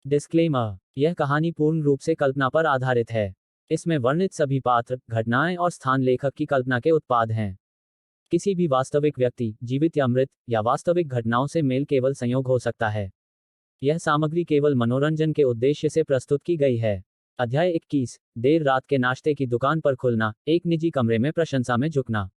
Disclaimer, यह कहानी पूर्ण रूप से कल्पना पर आधारित है। इसमें वर्णित सभी पात्र, घटनाएं और स्थान लेखक की कल्पना के उत्पाद हैं। किसी भी वास्तविक व्यक्ति, जीवित या मृत, या वास्तविक घटनाओं से मेल केवल संयोग हो सकता है। यह सामग्री केवल मनोरंजन के उद्देश्य से प्रस्तुत की गई है। अध्याय 21, देर रात के नाश्ते की दुकान पर खुलना, एक निजी कमरे में प्रशंसा में झुकना।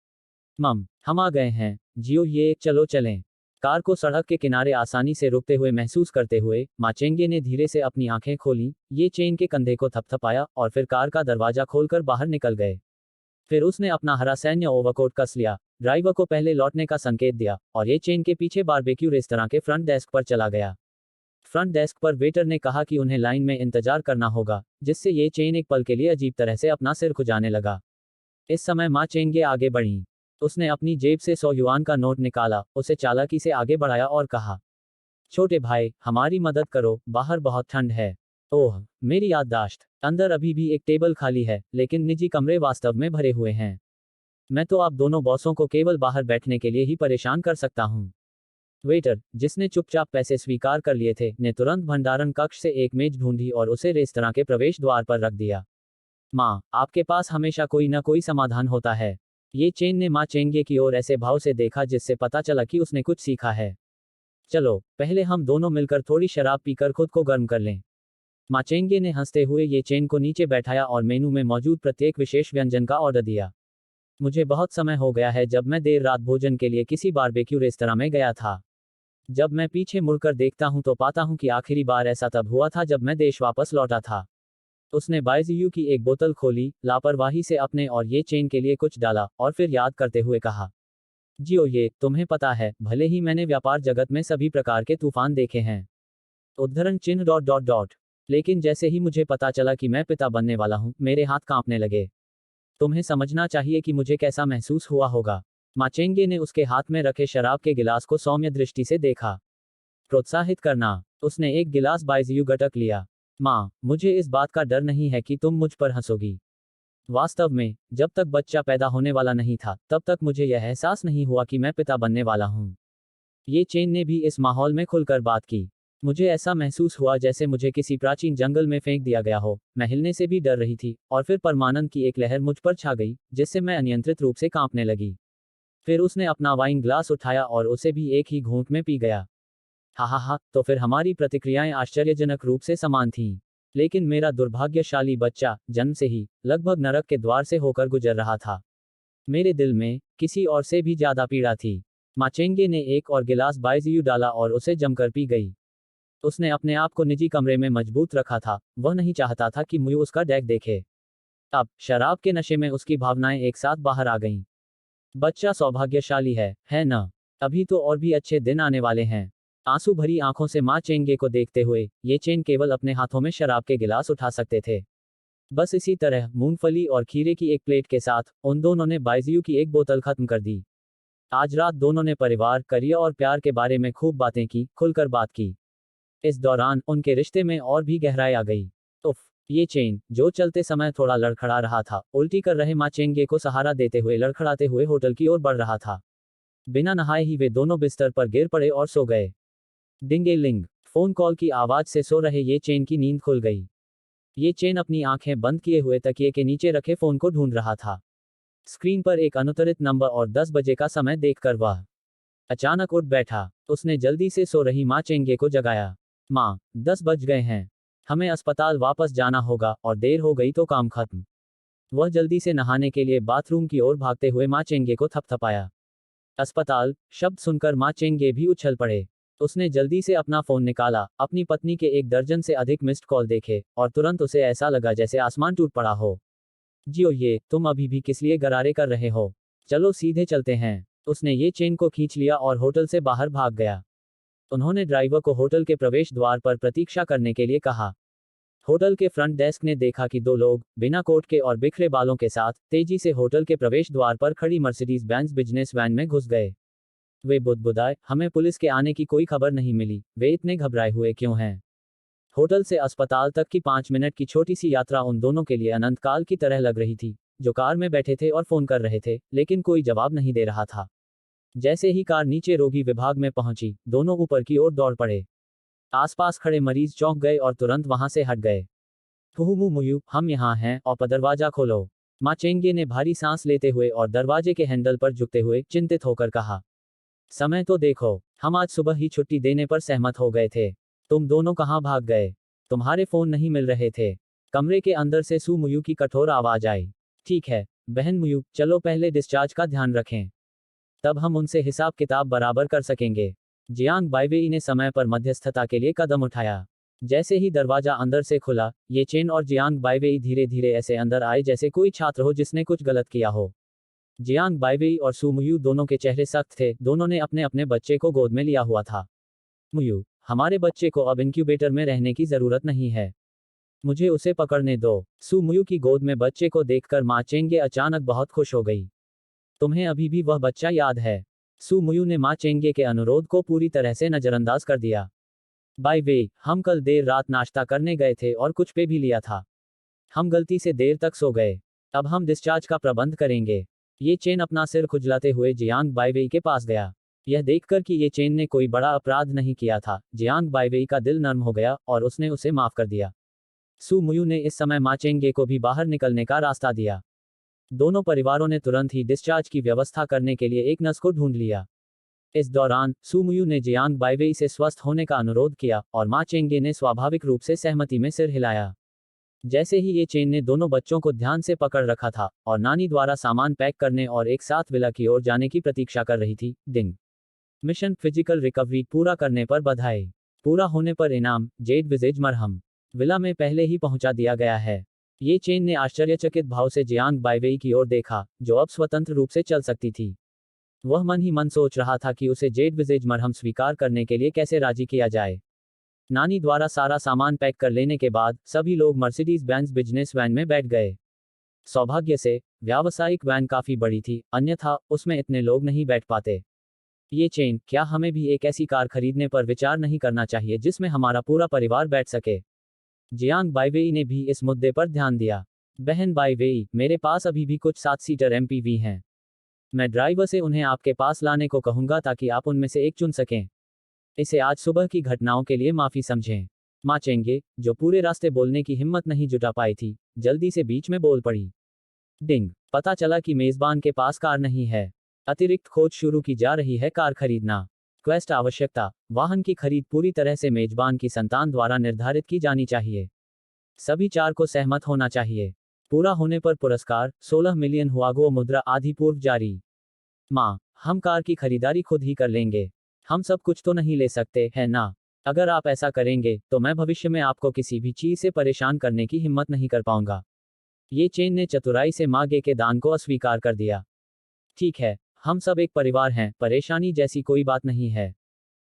हम आ गए हैं। जियो, ये चलो चलें। कार को सड़क के किनारे आसानी से रुकते हुए महसूस करते हुए माँ चेंगे ने धीरे से अपनी आंखें खोलीं। ये चेन के कंधे को थपथपाया और फिर कार का दरवाजा खोलकर बाहर निकल गए। फिर उसने अपना हरा सैन्य ओवरकोट कस लिया, ड्राइवर को पहले लौटने का संकेत दिया और ये चेन के पीछे बारबेक्यू रेस्तरां के फ्रंट डेस्क पर चला गया। फ्रंट डेस्क पर वेटर ने कहा कि उन्हें लाइन में इंतजार करना होगा, जिससे ये चेन एक पल के लिए अजीब तरह से अपना सिर खुजाने लगा। इस समय माँ चेंगे आगे बढ़ी। उसने अपनी जेब से 100 युआन का नोट निकाला, उसे चालाकी से आगे बढ़ाया और कहा, छोटे भाई, हमारी मदद करो, बाहर बहुत ठंड है। ओह, मेरी याददाश्त। अंदर अभी भी एक टेबल खाली है, लेकिन निजी कमरे वास्तव में भरे हुए हैं। मैं तो आप दोनों बॉसों को केवल बाहर बैठने के लिए ही परेशान कर सकता हूँ। वेटर, जिसने चुपचाप पैसे स्वीकार कर लिए थे, ने तुरंत भंडारण कक्ष से एक मेज ढूंढी और उसे रेस्तरां के प्रवेश द्वार पर रख दिया। माँ, आपके पास हमेशा कोई न कोई समाधान होता है। ये चेन ने माँ चेंगे की ओर ऐसे भाव से देखा जिससे पता चला कि उसने कुछ सीखा है। चलो, पहले हम दोनों मिलकर थोड़ी शराब पीकर खुद को गर्म कर लें। माँ चेंगे ने हंसते हुए ये चेन को नीचे बैठाया और मेनू में मौजूद प्रत्येक विशेष व्यंजन का ऑर्डर दिया। मुझे बहुत समय हो गया है जब मैं देर रात भोजन के लिए किसी बारबेक्यू रेस्तरां में गया था। जब मैं पीछे मुड़कर देखता हूं तो पाता हूं कि आखिरी बार ऐसा तब हुआ था जब मैं देश वापस लौटा था। उसने बाइज़ियू की एक बोतल खोली, लापरवाही से अपने और ये चेन के लिए कुछ डाला, और फिर याद करते हुए कहा, जियो, ये तुम्हें पता है, भले ही मैंने व्यापार जगत में सभी प्रकार के तूफान देखे हैं, उद्धरण चिन्ह डॉट डॉट डॉट, लेकिन जैसे ही मुझे पता चला कि मैं पिता बनने वाला हूं, मेरे हाथ कांपने लगे। तुम्हें समझना चाहिए कि मुझे कैसा महसूस हुआ होगा। माँ चेंगे ने उसके हाथ में रखे शराब के गिलास को सौम्य दृष्टि से देखा। प्रोत्साहित करना। उसने एक गिलास बाइज़ियू गटक लिया। माँ, मुझे इस बात का डर नहीं है कि तुम मुझ पर हंसोगी। वास्तव में, जब तक बच्चा पैदा होने वाला नहीं था, तब तक मुझे यह एहसास नहीं हुआ कि मैं पिता बनने वाला हूँ। ये चेन ने भी इस माहौल में खुलकर बात की। मुझे ऐसा महसूस हुआ जैसे मुझे किसी प्राचीन जंगल में फेंक दिया गया हो। मैं हिलने से भी डर रही थी, और फिर परमानंद की एक लहर मुझ पर छा गई, जिससे मैं अनियंत्रित रूप से कांपने लगी। फिर उसने अपना वाइन ग्लास उठाया और उसे भी एक ही घूंट में पी गया। हा, तो फिर हमारी प्रतिक्रियाएं आश्चर्यजनक रूप से समान थीं। लेकिन मेरा दुर्भाग्यशाली बच्चा, जन्म से ही, लगभग नरक के द्वार से होकर गुजर रहा था। मेरे दिल में, किसी और से भी ज्यादा पीड़ा थी। माँ चेंगे ने एक और गिलास बाइज़ियू डाला और उसे जमकर पी गई। उसने अपने आप को निजी कमरे में मजबूत रखा था, वह नहीं चाहता था कि मुझे उसका डेक देखे। अब, शराब के नशे में उसकी भावनाएं एक साथ बाहर आ गईं। बच्चा सौभाग्यशाली है न? अभी तो और भी अच्छे दिन आने वाले हैं। आंसू भरी आंखों से माँ चेंगे को देखते हुए, ये चेन केवल अपने हाथों में शराब के गिलास उठा सकते थे। बस इसी तरह, मूंगफली और खीरे की एक प्लेट के साथ, उन दोनों ने बाइज़ियू की एक बोतल खत्म कर दी। आज रात दोनों ने परिवार, करियर और प्यार के बारे में खूब बातें की, खुलकर बात की। इस दौरान, उनके रिश्ते में और भी गहराई आ गई। उफ, ये चेन, जो चलते समय थोड़ा लड़खड़ा रहा था, उल्टी कर रहे माँ चेंगे को सहारा देते हुए लड़खड़ाते हुए होटल की ओर बढ़ रहा था। बिना नहाए ही वे दोनों बिस्तर पर गिर पड़े और सो गए। डिंगेलिंग, फोन कॉल की आवाज से सो रहे ये चेन की नींद खुल गई। ये चेन अपनी आंखें बंद किए हुए तकिए के नीचे रखे फोन को ढूंढ रहा था। स्क्रीन पर एक अनुत्तरित नंबर और 10 बजे का समय देखकर वह अचानक उठ बैठा। उसने जल्दी से सो रही माँ चेंगे को जगाया। माँ, 10 बज गए हैं। हमें अस्पताल वापस जाना होगा, और देर हो गई तो काम खत्म। वह जल्दी से नहाने के लिए बाथरूम की ओर भागते हुए माँ चेंगे को थपथपाया। अस्पताल शब्द सुनकर माँ चेंगे भी उछल पड़े। उसने जल्दी से अपना फोन निकाला, अपनी पत्नी के 1 दर्जन से अधिक मिस्ड कॉल देखे, और तुरंत उसे ऐसा लगा जैसे आसमान टूट पड़ा हो। जियो, ये तुम अभी भी किस लिए गरारे कर रहे हो? चलो सीधे चलते हैं। उसने ये चेन को खींच लिया और होटल से बाहर भाग गया। उन्होंने ड्राइवर को होटल के प्रवेश द्वार पर प्रतीक्षा करने के लिए कहा। होटल के फ्रंट डेस्क ने देखा कि 2 लोग, बिना कोट के और बिखरे बालों के साथ, तेजी से होटल के प्रवेश द्वार पर खड़ी मर्सिडीज बेंज बिजनेस वैन में घुस गए। वे बुदबुदाए, हमें पुलिस के आने की कोई खबर नहीं मिली, वे इतने घबराए हुए क्यों हैं? होटल से अस्पताल तक की 5 मिनट की छोटी सी यात्रा उन दोनों के लिए अनंत काल की तरह लग रही थी, जो कार में बैठे थे और फोन कर रहे थे, लेकिन कोई जवाब नहीं दे रहा था। जैसे ही कार नीचे रोगी विभाग में पहुंची, दोनों ऊपर की ओर दौड़ पड़े। आसपास खड़े मरीज चौंक गए और तुरंत वहां से हट गए। फुहुमु मुयू, हम यहाँ हैं, और दरवाजा खोलो। माँ चेंगे ने भारी सांस लेते हुए और दरवाजे के हैंडल पर झुकते हुए चिंतित होकर कहा। समय तो देखो, हम आज सुबह ही छुट्टी देने पर सहमत हो गए थे। तुम दोनों कहाँ भाग गए? तुम्हारे फोन नहीं मिल रहे थे। कमरे के अंदर से सू मुयू की कठोर आवाज आई। ठीक है बहन मुयू, चलो पहले डिस्चार्ज का ध्यान रखें, तब हम उनसे हिसाब किताब बराबर कर सकेंगे। जियांग बाइवेई ने समय पर मध्यस्थता के लिए कदम उठाया। जैसे ही दरवाजा अंदर से खुला, ये चेन और जियांग बाइवेई धीरे धीरे ऐसे अंदर आए जैसे कोई छात्र हो जिसने कुछ गलत किया हो। जियांग बाइवेई और सू मुयू दोनों के चेहरे सख्त थे, दोनों ने अपने अपने बच्चे को गोद में लिया हुआ था। मुयू, हमारे बच्चे को अब इंक्यूबेटर में रहने की जरूरत नहीं है, मुझे उसे पकड़ने दो। सू मुयू की गोद में बच्चे को देखकर माँ चेंगे अचानक बहुत खुश हो गई। तुम्हें अभी भी वह बच्चा याद है? सू मुयू ने माँ चेंगे के अनुरोध को पूरी तरह से नजरअंदाज कर दिया। बाय वे, हम कल देर रात नाश्ता करने गए थे और कुछ पे भी लिया था। हम गलती से देर तक सो गए। अब हम डिस्चार्ज का प्रबंध करेंगे। ये चेन अपना सिर खुजलाते हुए जियांग बाइवेई के पास गया। यह देखकर कि ये चेन ने कोई बड़ा अपराध नहीं किया था, जियांग बाइवेई का दिल नर्म हो गया और उसने उसे माफ कर दिया। सू मुयू ने इस समय मा चेंगे को भी बाहर निकलने का रास्ता दिया। दोनों परिवारों ने तुरंत ही डिस्चार्ज की व्यवस्था करने के लिए एक नर्स को ढूंढ लिया। इस दौरान सू मुयू ने जियांग बाइवेई से स्वस्थ होने का अनुरोध किया और मा चेंगे ने स्वाभाविक रूप से सहमति में सिर हिलाया। जैसे ही ये चेन ने दोनों बच्चों को ध्यान से पकड़ रखा था और नानी द्वारा सामान पैक करने और एक साथ विला की ओर जाने की प्रतीक्षा कर रही थी। डिंग। मिशन फिजिकल रिकवरी पूरा करने पर बधाई। पूरा होने पर इनाम, जेड विजेज मरहम, विला में पहले ही पहुंचा दिया गया है। ये चेन ने आश्चर्यचकित भाव से जियांग बाइवेई की ओर देखा, जो अब स्वतंत्र रूप से चल सकती थी। वह मन ही मन सोच रहा था कि उसे जेड विजेज मरहम स्वीकार करने के लिए कैसे राजी किया जाए। नानी द्वारा सारा सामान पैक कर लेने के बाद सभी लोग मर्सिडीज बेंज बिजनेस वैन में बैठ गए। सौभाग्य से व्यावसायिक वैन काफी बड़ी थी, अन्यथा उसमें इतने लोग नहीं बैठ पाते। ये चेन, क्या हमें भी एक ऐसी कार खरीदने पर विचार नहीं करना चाहिए जिसमें हमारा पूरा परिवार बैठ सके? जियांग बाइवेई ने भी इस मुद्दे पर ध्यान दिया। बहन बाइवेई, मेरे पास अभी भी कुछ 7 सीटर एमपीवी हैं। मैं ड्राइवर से उन्हें आपके पास लाने को कहूंगा ताकि आप उनमें से एक चुन सकें। इसे आज सुबह की घटनाओं के लिए माफी समझें। माँ चेंगे, जो पूरे रास्ते बोलने की हिम्मत नहीं जुटा पाई थी, जल्दी से बीच में बोल पड़ी। डिंग। पता चला कि मेजबान के पास कार नहीं है। अतिरिक्त खोज शुरू की जा रही है कार खरीदना। क्वेस्ट आवश्यकता, वाहन की खरीद पूरी तरह से मेजबान की संतान द्वारा निर्धारित की जानी चाहिए। सभी 4 को सहमत होना चाहिए। पूरा होने पर पुरस्कार 16 मिलियन हुआगो मुद्रा आधी पूर्व जारी। माँ, हम कार की खरीदारी खुद ही कर लेंगे। हम सब कुछ तो नहीं ले सकते, है ना? अगर आप ऐसा करेंगे तो मैं भविष्य में आपको किसी भी चीज से परेशान करने की हिम्मत नहीं कर पाऊंगा। ये चेन ने चतुराई से मागे के दान को अस्वीकार कर दिया। ठीक है, हम सब एक परिवार हैं, परेशानी जैसी कोई बात नहीं है।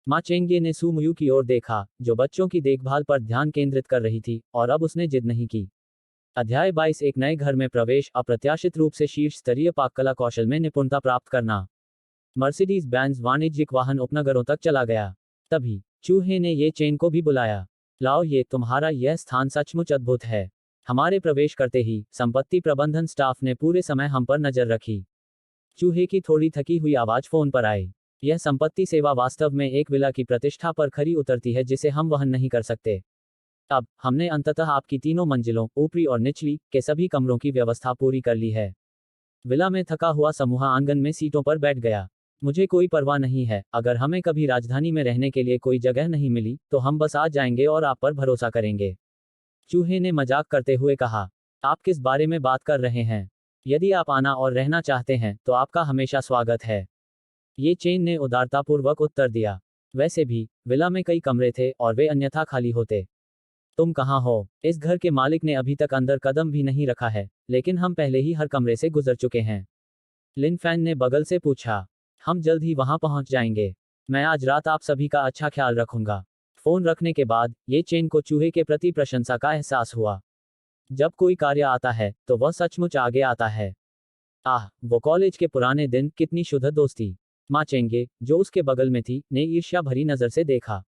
माँ चेंगे ने सू मुयू की ओर देखा, जो बच्चों की देखभाल पर ध्यान केंद्रित कर रही थी, और अब उसने जिद नहीं की। अध्याय 22 एक नए घर में प्रवेश, अप्रत्याशित रूप से शीर्ष स्तरीय पाककला कौशल में निपुणता प्राप्त करना। मर्सिडीज बेंज वाणिज्यिक वाहन उपनगरों तक चला गया। तभी चूहे ने ये चेन को भी बुलाया। लाओ, ये तुम्हारा यह स्थान सचमुच अद्भुत है। हमारे प्रवेश करते ही संपत्ति प्रबंधन स्टाफ ने पूरे समय हम पर नजर रखी। चूहे की थोड़ी थकी हुई आवाज फोन पर आई। यह संपत्ति सेवा वास्तव में एक विला की प्रतिष्ठा पर खरी उतरती है जिसे हम वहन नहीं कर सकते। अब हमने अंततः आपकी तीनों मंजिलों, ऊपरी और निचली, के सभी कमरों की व्यवस्था पूरी कर ली है। विला में थका हुआ समूह आंगन में सीटों पर बैठ गया। मुझे कोई परवाह नहीं है, अगर हमें कभी राजधानी में रहने के लिए कोई जगह नहीं मिली तो हम बस आ जाएंगे और आप पर भरोसा करेंगे। चूहे ने मजाक करते हुए कहा। आप किस बारे में बात कर रहे हैं? यदि आप आना और रहना चाहते हैं तो आपका हमेशा स्वागत है। ये चेन ने उदारतापूर्वक उत्तर दिया। वैसे भी विला में कई कमरे थे और वे अन्यथा खाली होते। तुम कहाँ हो? इस घर के मालिक ने अभी तक अंदर कदम भी नहीं रखा है, लेकिन हम पहले ही हर कमरे से गुजर चुके हैं। लिन फैन ने बगल से पूछा। हम जल्द ही वहां पहुंच जाएंगे। मैं आज रात आप सभी का अच्छा ख्याल रखूंगा। फोन रखने के बाद ये चेन को चूहे के प्रति प्रशंसा का एहसास हुआ। जब कोई कार्य आता है तो वह सचमुच आगे आता है। आह, वो कॉलेज के पुराने दिन, कितनी शुद्ध दोस्ती। माँ चेंगे, जो उसके बगल में थी, ने ईर्ष्या भरी नजर से देखा।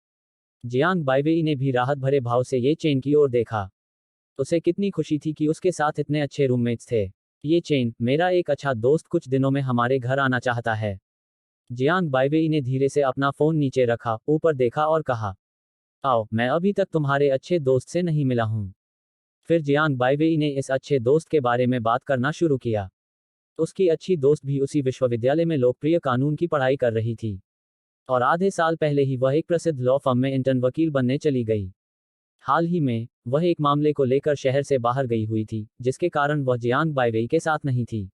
जियांग बाइवेई ने भी राहत भरे भाव से ये चेन की ओर देखा। उसे कितनी खुशी थी कि उसके साथ इतने अच्छे रूममेट्स थे। ये चेन, मेरा एक अच्छा दोस्त, कुछ दिनों में हमारे घर आना चाहता है। जियांग बाइवेई ने धीरे से अपना फोन नीचे रखा, ऊपर देखा और कहा। आओ, मैं अभी तक तुम्हारे अच्छे दोस्त से नहीं मिला हूँ। फिर जियांग बाइवेई ने इस अच्छे दोस्त के बारे में बात करना शुरू किया। उसकी अच्छी दोस्त भी उसी विश्वविद्यालय में लोकप्रिय कानून की पढ़ाई कर रही थी, और आधे साल पहले ही वह एक प्रसिद्ध लॉ फर्म में इंटर्न वकील बनने चली गई। हाल ही में वह एक मामले को लेकर शहर से बाहर गई हुई थी, जिसके कारण वह जियांग बाइवेई के साथ नहीं थी।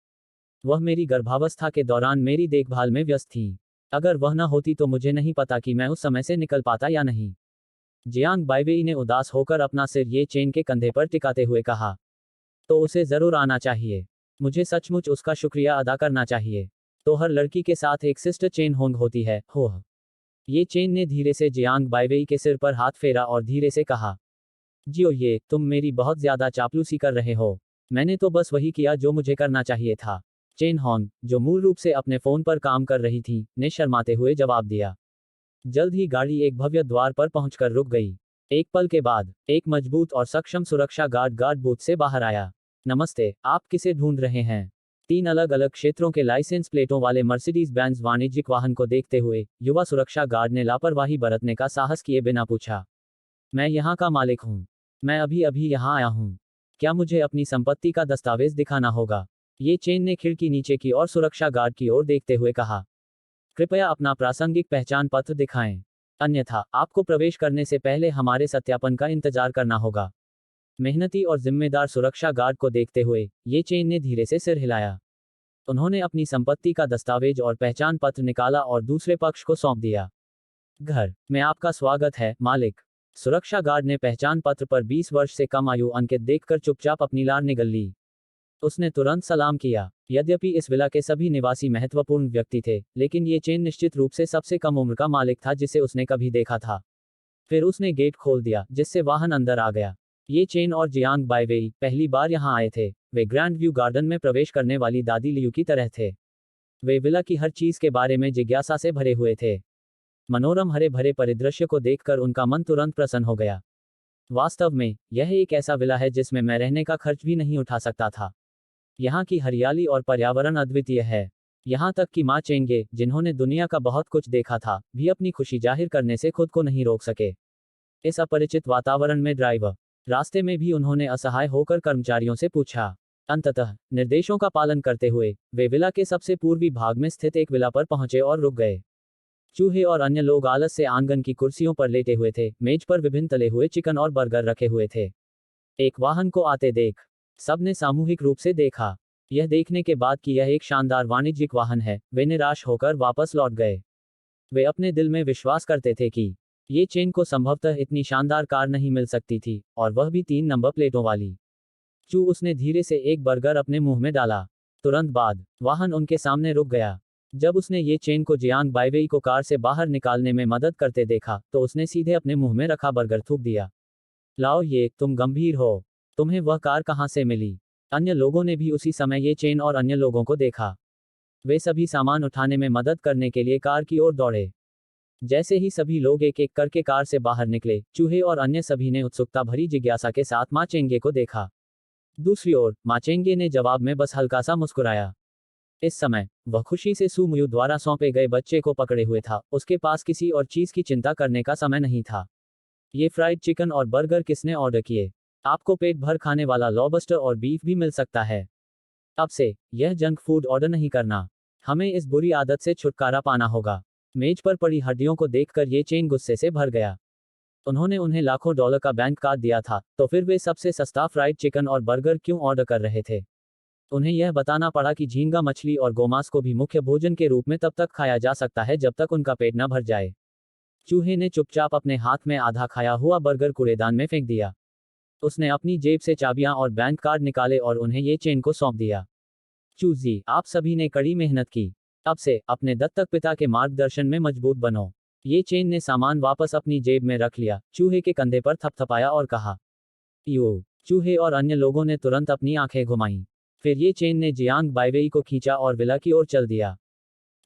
वह मेरी गर्भावस्था के दौरान मेरी देखभाल में व्यस्त थी। अगर वह न होती तो मुझे नहीं पता कि मैं उस समय से निकल पाता या नहीं। जियांग बाइवेई ने उदास होकर अपना सिर ये चेन के कंधे पर टिकाते हुए कहा। तो उसे जरूर आना चाहिए। मुझे सचमुच उसका शुक्रिया अदा करना चाहिए। तो हर लड़की के साथ एक सिस्टर चेन होंग होती है, हो। ये चेन ने धीरे से जियांग बाइवेई के सिर पर हाथ फेरा और धीरे से कहा, जियो ये, तुम मेरी बहुत ज्यादा चापलूसी कर रहे हो। मैंने तो बस वही किया जो मुझे करना चाहिए था। चेन होंग, जो मूल रूप से अपने फोन पर काम कर रही थी, ने शर्माते हुए जवाब दिया। जल्द ही गाड़ी एक भव्य द्वार पर पहुंचकर रुक गई। एक पल के बाद एक मजबूत और सक्षम सुरक्षा गार्ड बूथ से बाहर आया। नमस्ते, आप किसे ढूंढ रहे हैं? 3 अलग अलग क्षेत्रों के लाइसेंस प्लेटों वाले मर्सिडीज बेंज वाणिज्यिक वाहन को देखते हुए युवा सुरक्षा गार्ड ने लापरवाही बरतने का साहस किए बिना पूछा। मैं यहाँ का मालिक हूँ। मैं अभी अभी यहाँ आया हूँ। क्या मुझे अपनी संपत्ति का दस्तावेज दिखाना होगा? ये चेन ने खिड़की नीचे की और सुरक्षा गार्ड की ओर देखते हुए कहा। कृपया अपना प्रासंगिक पहचान पत्र दिखाएं, अन्यथा आपको प्रवेश करने से पहले हमारे सत्यापन का इंतजार करना होगा। मेहनती और जिम्मेदार सुरक्षा गार्ड को देखते हुए ये चेन ने धीरे से सिर हिलाया। उन्होंने अपनी संपत्ति का दस्तावेज और पहचान पत्र निकाला और दूसरे पक्ष को सौंप दिया। घर में आपका स्वागत है, मालिक। सुरक्षा गार्ड ने पहचान पत्र पर 20 वर्ष से कम आयु अंकित देखकर चुपचाप अपनी लार निगल ली। उसने तुरंत सलाम किया। यद्यपि इस विला के सभी निवासी महत्वपूर्ण व्यक्ति थे, लेकिन ये चेन निश्चित रूप से सबसे कम उम्र का मालिक था जिसे उसने कभी देखा था। फिर उसने गेट खोल दिया, जिससे वाहन अंदर आ गया। ये चेन और जियांग बाइवेई पहली बार यहाँ आए थे। वे ग्रैंड व्यू गार्डन में प्रवेश करने वाली दादी लियू की तरह थे। वे विला की हर चीज के बारे में जिज्ञासा से भरे हुए थे। मनोरम हरे भरे परिदृश्य को देखकर उनका मन तुरंत प्रसन्न हो गया। वास्तव में यह एक ऐसा विला है जिसमें मैं रहने का खर्च भी नहीं उठा सकता था। यहाँ की हरियाली और पर्यावरण अद्वितीय है। यहाँ तक कि माँ चेंगे, जिन्होंने दुनिया का बहुत कुछ देखा था, भी अपनी खुशी जाहिर करने से खुद को नहीं रोक सके। इस अपरिचित वातावरण में ड्राइवर रास्ते में भी उन्होंने असहाय होकर कर्मचारियों से पूछा। अंततः निर्देशों का पालन करते हुए वे विला के सबसे पूर्वी भाग में स्थित एक विला पर पहुंचे और रुक गए। चूहे और अन्य लोग आलस से आंगन की कुर्सियों पर लेटे हुए थे। मेज पर विभिन्न तले हुए चिकन और बर्गर रखे हुए थे। एक वाहन को आते देख सबने सामूहिक रूप से देखा। यह देखने के बाद कि यह एक शानदार वाणिज्यिक वाहन है, वे निराश होकर वापस लौट गए। वे अपने दिल में विश्वास करते थे कि ये चेन को संभवतः इतनी शानदार कार नहीं मिल सकती थी, और वह भी 3 नंबर प्लेटों वाली। उसने धीरे से एक बर्गर अपने मुंह में डाला। तुरंत बाद वाहन उनके सामने रुक गया। जब उसने ये चेन को जियांग बाइवेई को कार से बाहर निकालने में मदद करते देखा, तो उसने सीधे अपने मुंह में रखा बर्गर थूक दिया। लाओ ये, तुम गंभीर हो। तुम्हें वह कार कहाँ से मिली? अन्य लोगों ने भी उसी समय ये चेन और अन्य लोगों को देखा। वे सभी सामान उठाने में मदद करने के लिए कार की ओर दौड़े। जैसे ही सभी लोग एक एक करके कार से बाहर निकले, चूहे और अन्य सभी ने उत्सुकता भरी जिज्ञासा के साथ माँ चेंगे को देखा। दूसरी ओर माँ चेंगे ने जवाब में बस हल्का सा मुस्कुराया। इस समय वह खुशी से सू मुयू द्वारा सौंपे गए बच्चे को पकड़े हुए था। उसके पास किसी और चीज की चिंता करने का समय नहीं था। ये फ्राइड चिकन और बर्गर किसने ऑर्डर किए? आपको पेट भर खाने वाला लॉबस्टर और बीफ भी मिल सकता है। अब से यह जंक फूड ऑर्डर नहीं करना। हमें इस बुरी आदत से छुटकारा पाना होगा। मेज पर पड़ी हड्डियों को देखकर ये चेन गुस्से से भर गया। उन्होंने उन्हें लाखों डॉलर का बैंक कार्ड दिया था, तो फिर वे सबसे सस्ता फ्राइड चिकन और बर्गर क्यों ऑर्डर कर रहे थे? उन्हें यह बताना पड़ा कि झींगा मछली और गोमांस को भी मुख्य भोजन के रूप में तब तक खाया जा सकता है जब तक उनका पेट न भर जाए। चूहे ने चुपचाप अपने हाथ में आधा खाया हुआ बर्गर कूड़ेदान में फेंक दिया। उसने अपनी जेब से चाबियां और बैंक कार्ड निकाले और उन्हें ये चेन को सौंप दिया। चूजी, आप सभी ने कड़ी मेहनत की। अब से अपने दत्तक पिता के मार्गदर्शन में मजबूत बनो। ये चेन ने सामान वापस अपनी जेब में रख लिया, चूहे के कंधे पर थपथपाया और कहा, यो। चूहे और अन्य लोगों ने तुरंत अपनी आंखें घुमाईं। फिर ये चेन ने जियांग बाइवेई को खींचा और विला की ओर चल दिया।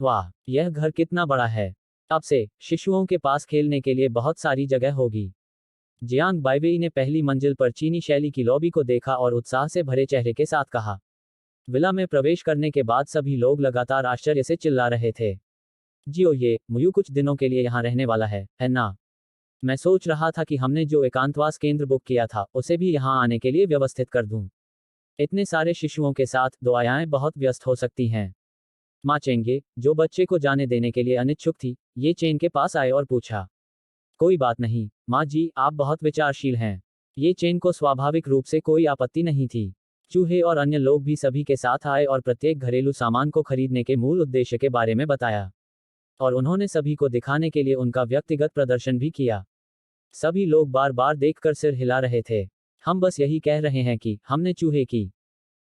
वाह, यह घर कितना बड़ा है। अब से शिशुओं के पास खेलने के लिए बहुत सारी जगह होगी। जियांग बाइवेई ने पहली मंजिल पर चीनी शैली की लॉबी को देखा और उत्साह से भरे चेहरे के साथ कहा। विला में प्रवेश करने के बाद सभी लोग लगातार आश्चर्य से चिल्ला रहे थे। जियो ये, मुयू कुछ दिनों के लिए यहाँ रहने वाला है ना? मैं सोच रहा था कि हमने जो एकांतवास केंद्र बुक किया था उसे भी यहाँ आने के लिए व्यवस्थित कर दूं। इतने सारे शिशुओं के साथ दुआएं बहुत व्यस्त हो सकती हैं। माँ चेंगे, जो बच्चे को जाने देने के लिए अनिच्छुक थी, ये चेन के पास आए और पूछा। कोई बात नहीं, माँ जी, आप बहुत विचारशील हैं। ये चेन को स्वाभाविक रूप से कोई आपत्ति नहीं थी। चूहे और अन्य लोग भी सभी के साथ आए और प्रत्येक घरेलू सामान को खरीदने के मूल उद्देश्य के बारे में बताया। और उन्होंने सभी को दिखाने के लिए उनका व्यक्तिगत प्रदर्शन भी किया। सभी लोग बार बार देखकर सिर हिला रहे थे। हम बस यही कह रहे हैं कि हमने चूहे की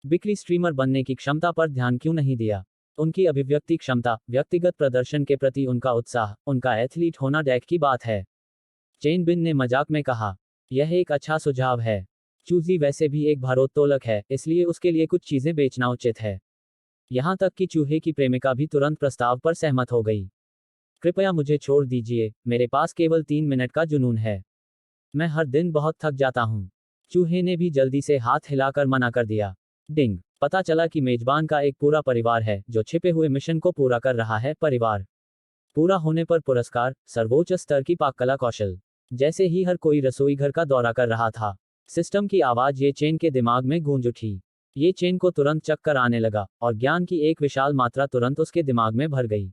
बिक्री स्ट्रीमर बनने की क्षमता पर ध्यान क्यों नहीं दिया। उनकी अभिव्यक्ति क्षमता, व्यक्तिगत प्रदर्शन के प्रति उनका उत्साह, उनका एथलीट होना डैक की बात है। चेन बिन ने मजाक में कहा, यह एक अच्छा सुझाव है। चूजी वैसे भी एक भारोत्तोलक है, इसलिए उसके लिए कुछ चीजें बेचना उचित है। यहां तक कि चूहे की प्रेमिका भी तुरंत प्रस्ताव पर सहमत हो गई। कृपया मुझे छोड़ दीजिए, मेरे पास केवल 3 मिनट का जुनून है। मैं हर दिन बहुत थक जाता हूँ। चूहे ने भी जल्दी से हाथ हिलाकर मना कर दिया। डिंग, पता चला कि मेजबान का एक पूरा परिवार है जो छिपे हुए मिशन को पूरा कर रहा है। परिवार पूरा होने पर पुरस्कार, सर्वोच्च स्तर की पाक कला कौशल। जैसे ही हर कोई रसोई घर का दौरा कर रहा था, सिस्टम की आवाज ये चेन के दिमाग में गूंज उठी। ये चेन को तुरंत चक्कर आने लगा और ज्ञान की एक विशाल मात्रा तुरंत उसके दिमाग में भर गई।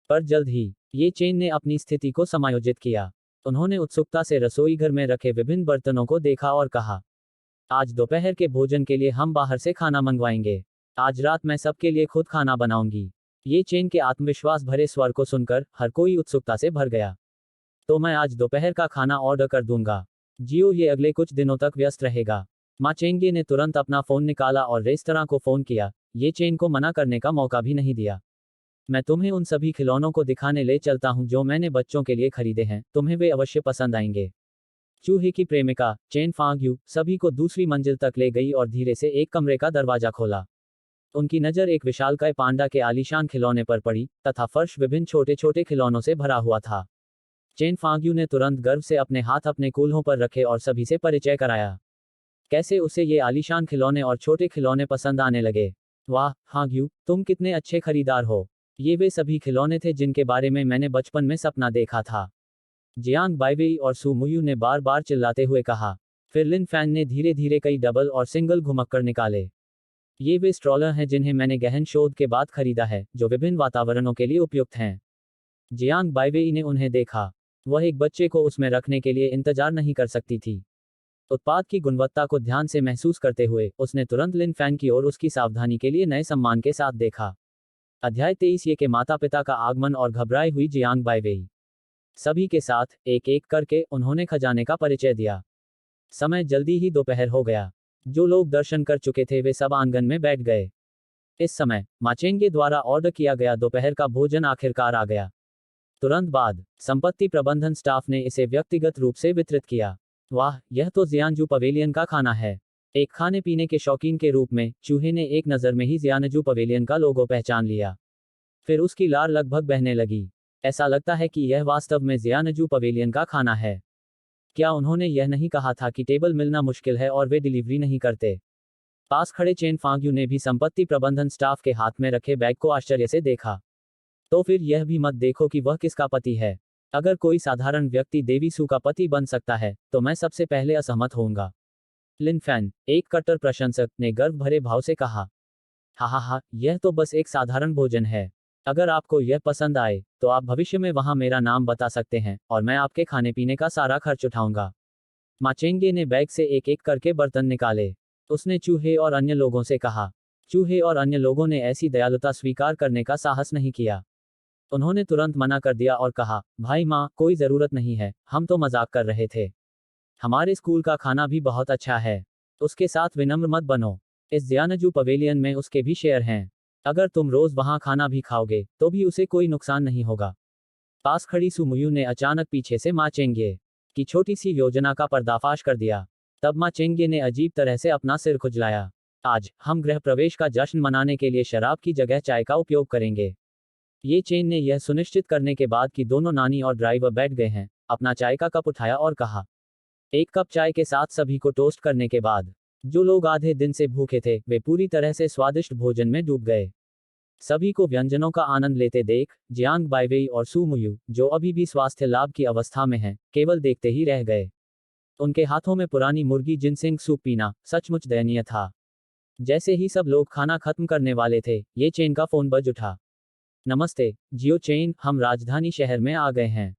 पर जल्द ही ये चेन ने अपनी स्थिति को समायोजित किया। उन्होंने उत्सुकता से रसोई घर में रखे विभिन्न बर्तनों को देखा और कहा, आज दोपहर के भोजन के लिए हम बाहर से खाना मंगवाएंगे। आज रात मैं सबके लिए खुद खाना बनाऊंगी। ये चेन के आत्मविश्वास भरे स्वर को सुनकर हर कोई उत्सुकता से भर गया। तो मैं आज दोपहर का खाना ऑर्डर कर दूंगा। जियो ये अगले कुछ दिनों तक व्यस्त रहेगा। माँ चेंगे ने तुरंत अपना फोन निकाला और रेस्तरां को फोन किया। ये चेन को मना करने का मौका भी नहीं दिया। मैं तुम्हें उन सभी खिलौनों को दिखाने ले चलता हूं जो मैंने बच्चों के लिए खरीदे हैं, तुम्हें वे अवश्य पसंद आएंगे। चूहे की प्रेमिका, चेन फांग सभी को दूसरी मंजिल तक ले गई और धीरे से एक कमरे का दरवाजा खोला। उनकी नज़र एक विशालकाय पांडा के आलीशान खिलौने पर पड़ी, तथा फर्श विभिन्न छोटे छोटे खिलौनों से भरा हुआ था। चेन फांग्यू ने तुरंत गर्व से अपने हाथ अपने कूल्हों पर रखे और सभी से परिचय कराया। कैसे उसे ये आलीशान खिलौने और छोटे खिलौने पसंद आने लगे। वाह हांग्यू, तुम कितने अच्छे खरीदार हो। ये वे सभी खिलौने थे जिनके बारे में मैंने बचपन में सपना देखा था। जियांग बाइवेई और सू मुयू ने बार बार चिल्लाते हुए कहा। फिर लिन फैन ने धीरे धीरे कई डबल और सिंगल घुमक्कड़ निकाले। ये वे स्ट्रॉलर हैं जिन्हें मैंने गहन शोध के बाद खरीदा है, जो विभिन्न वातावरणों के लिए उपयुक्त हैं। जियांग बाइवेई ने उन्हें देखा। वह एक बच्चे को उसमें रखने के लिए इंतजार नहीं कर सकती थी। उत्पाद की गुणवत्ता को ध्यान से महसूस करते हुए उसने तुरंत लिन फैन की ओर उसकी सावधानी के लिए नए सम्मान के साथ देखा। अध्याय 23 ये के माता पिता का आगमन और घबराई हुई जियांग बाइवेई। सभी के साथ एक एक करके उन्होंने खजाने का परिचय दिया। समय जल्दी ही दोपहर हो गया। जो लोग दर्शन कर चुके थे वे सब आंगन में बैठ गए। इस समय माचेंगे द्वारा ऑर्डर किया गया दोपहर का भोजन आखिरकार आ गया। तुरंत बाद संपत्ति प्रबंधन स्टाफ ने इसे व्यक्तिगत रूप से वितरित किया। वाह, यह तो जियानजू पवेलियन का खाना है। एक खाने पीने के शौकीन के रूप में चूहे ने एक नज़र में ही जियानजू पवेलियन का लोगो पहचान लिया। फिर उसकी लार लगभग बहने लगी। ऐसा लगता है कि यह वास्तव में जियानजू पवेलियन का खाना है। क्या उन्होंने यह नहीं कहा था कि टेबल मिलना मुश्किल है और वे डिलीवरी नहीं करते। पास खड़े चेन फांग्यू ने भी संपत्ति प्रबंधन स्टाफ के हाथ में रखे बैग को आश्चर्य से देखा। तो फिर यह भी मत देखो कि वह किसका पति है। अगर कोई साधारण व्यक्ति देवी सू का पति बन सकता है तो मैं सबसे पहले असहमत होऊंगा। लिन फैन, एक कट्टर प्रशंसक, ने गर्व भरे भाव से कहा। हा, यह तो बस एक साधारण भोजन है। अगर आपको यह पसंद आए तो आप भविष्य में वहां मेरा नाम बता सकते हैं और मैं आपके खाने पीने का सारा खर्च उठाऊंगा। माचेंगे ने बैग से एक एक करके बर्तन निकाले। उसने चूहे और अन्य लोगों से कहा। चूहे और अन्य लोगों ने ऐसी दयालुता स्वीकार करने का साहस नहीं किया। उन्होंने तुरंत मना कर दिया और कहा, भाई माँ, कोई ज़रूरत नहीं है, हम तो मजाक कर रहे थे। हमारे स्कूल का खाना भी बहुत अच्छा है। उसके साथ विनम्र मत बनो। इस जियानजू पवेलियन में उसके भी शेयर हैं। अगर तुम रोज वहां खाना भी खाओगे तो भी उसे कोई नुकसान नहीं होगा। पास खड़ी सुमुयू ने अचानक पीछे से माँ चेंगे की छोटी सी योजना का पर्दाफाश कर दिया। तब माँ चेंगे ने अजीब तरह से अपना सिर खुजलाया। आज हम गृह प्रवेश का जश्न मनाने के लिए शराब की जगह चाय का उपयोग करेंगे। ये चेन ने यह सुनिश्चित करने के बाद कि दोनों नानी और ड्राइवर बैठ गए हैं, अपना चाय का कप उठाया और कहा। एक कप चाय के साथ सभी को टोस्ट करने के बाद जो लोग आधे दिन से भूखे थे वे पूरी तरह से स्वादिष्ट भोजन में डूब गए। सभी को व्यंजनों का आनंद लेते देख जियांग बाइवेई और सू मुयू, जो अभी भी स्वास्थ्य लाभ की अवस्था में हैं, केवल देखते ही रह गए। उनके हाथों में पुरानी मुर्गी जिनसिंग सूप पीना सचमुच दयनीय था। जैसे ही सब लोग खाना खत्म करने वाले थे, ये चेन का फोन बज उठा। नमस्ते जियो चेन, हम राजधानी शहर में आ गए हैं।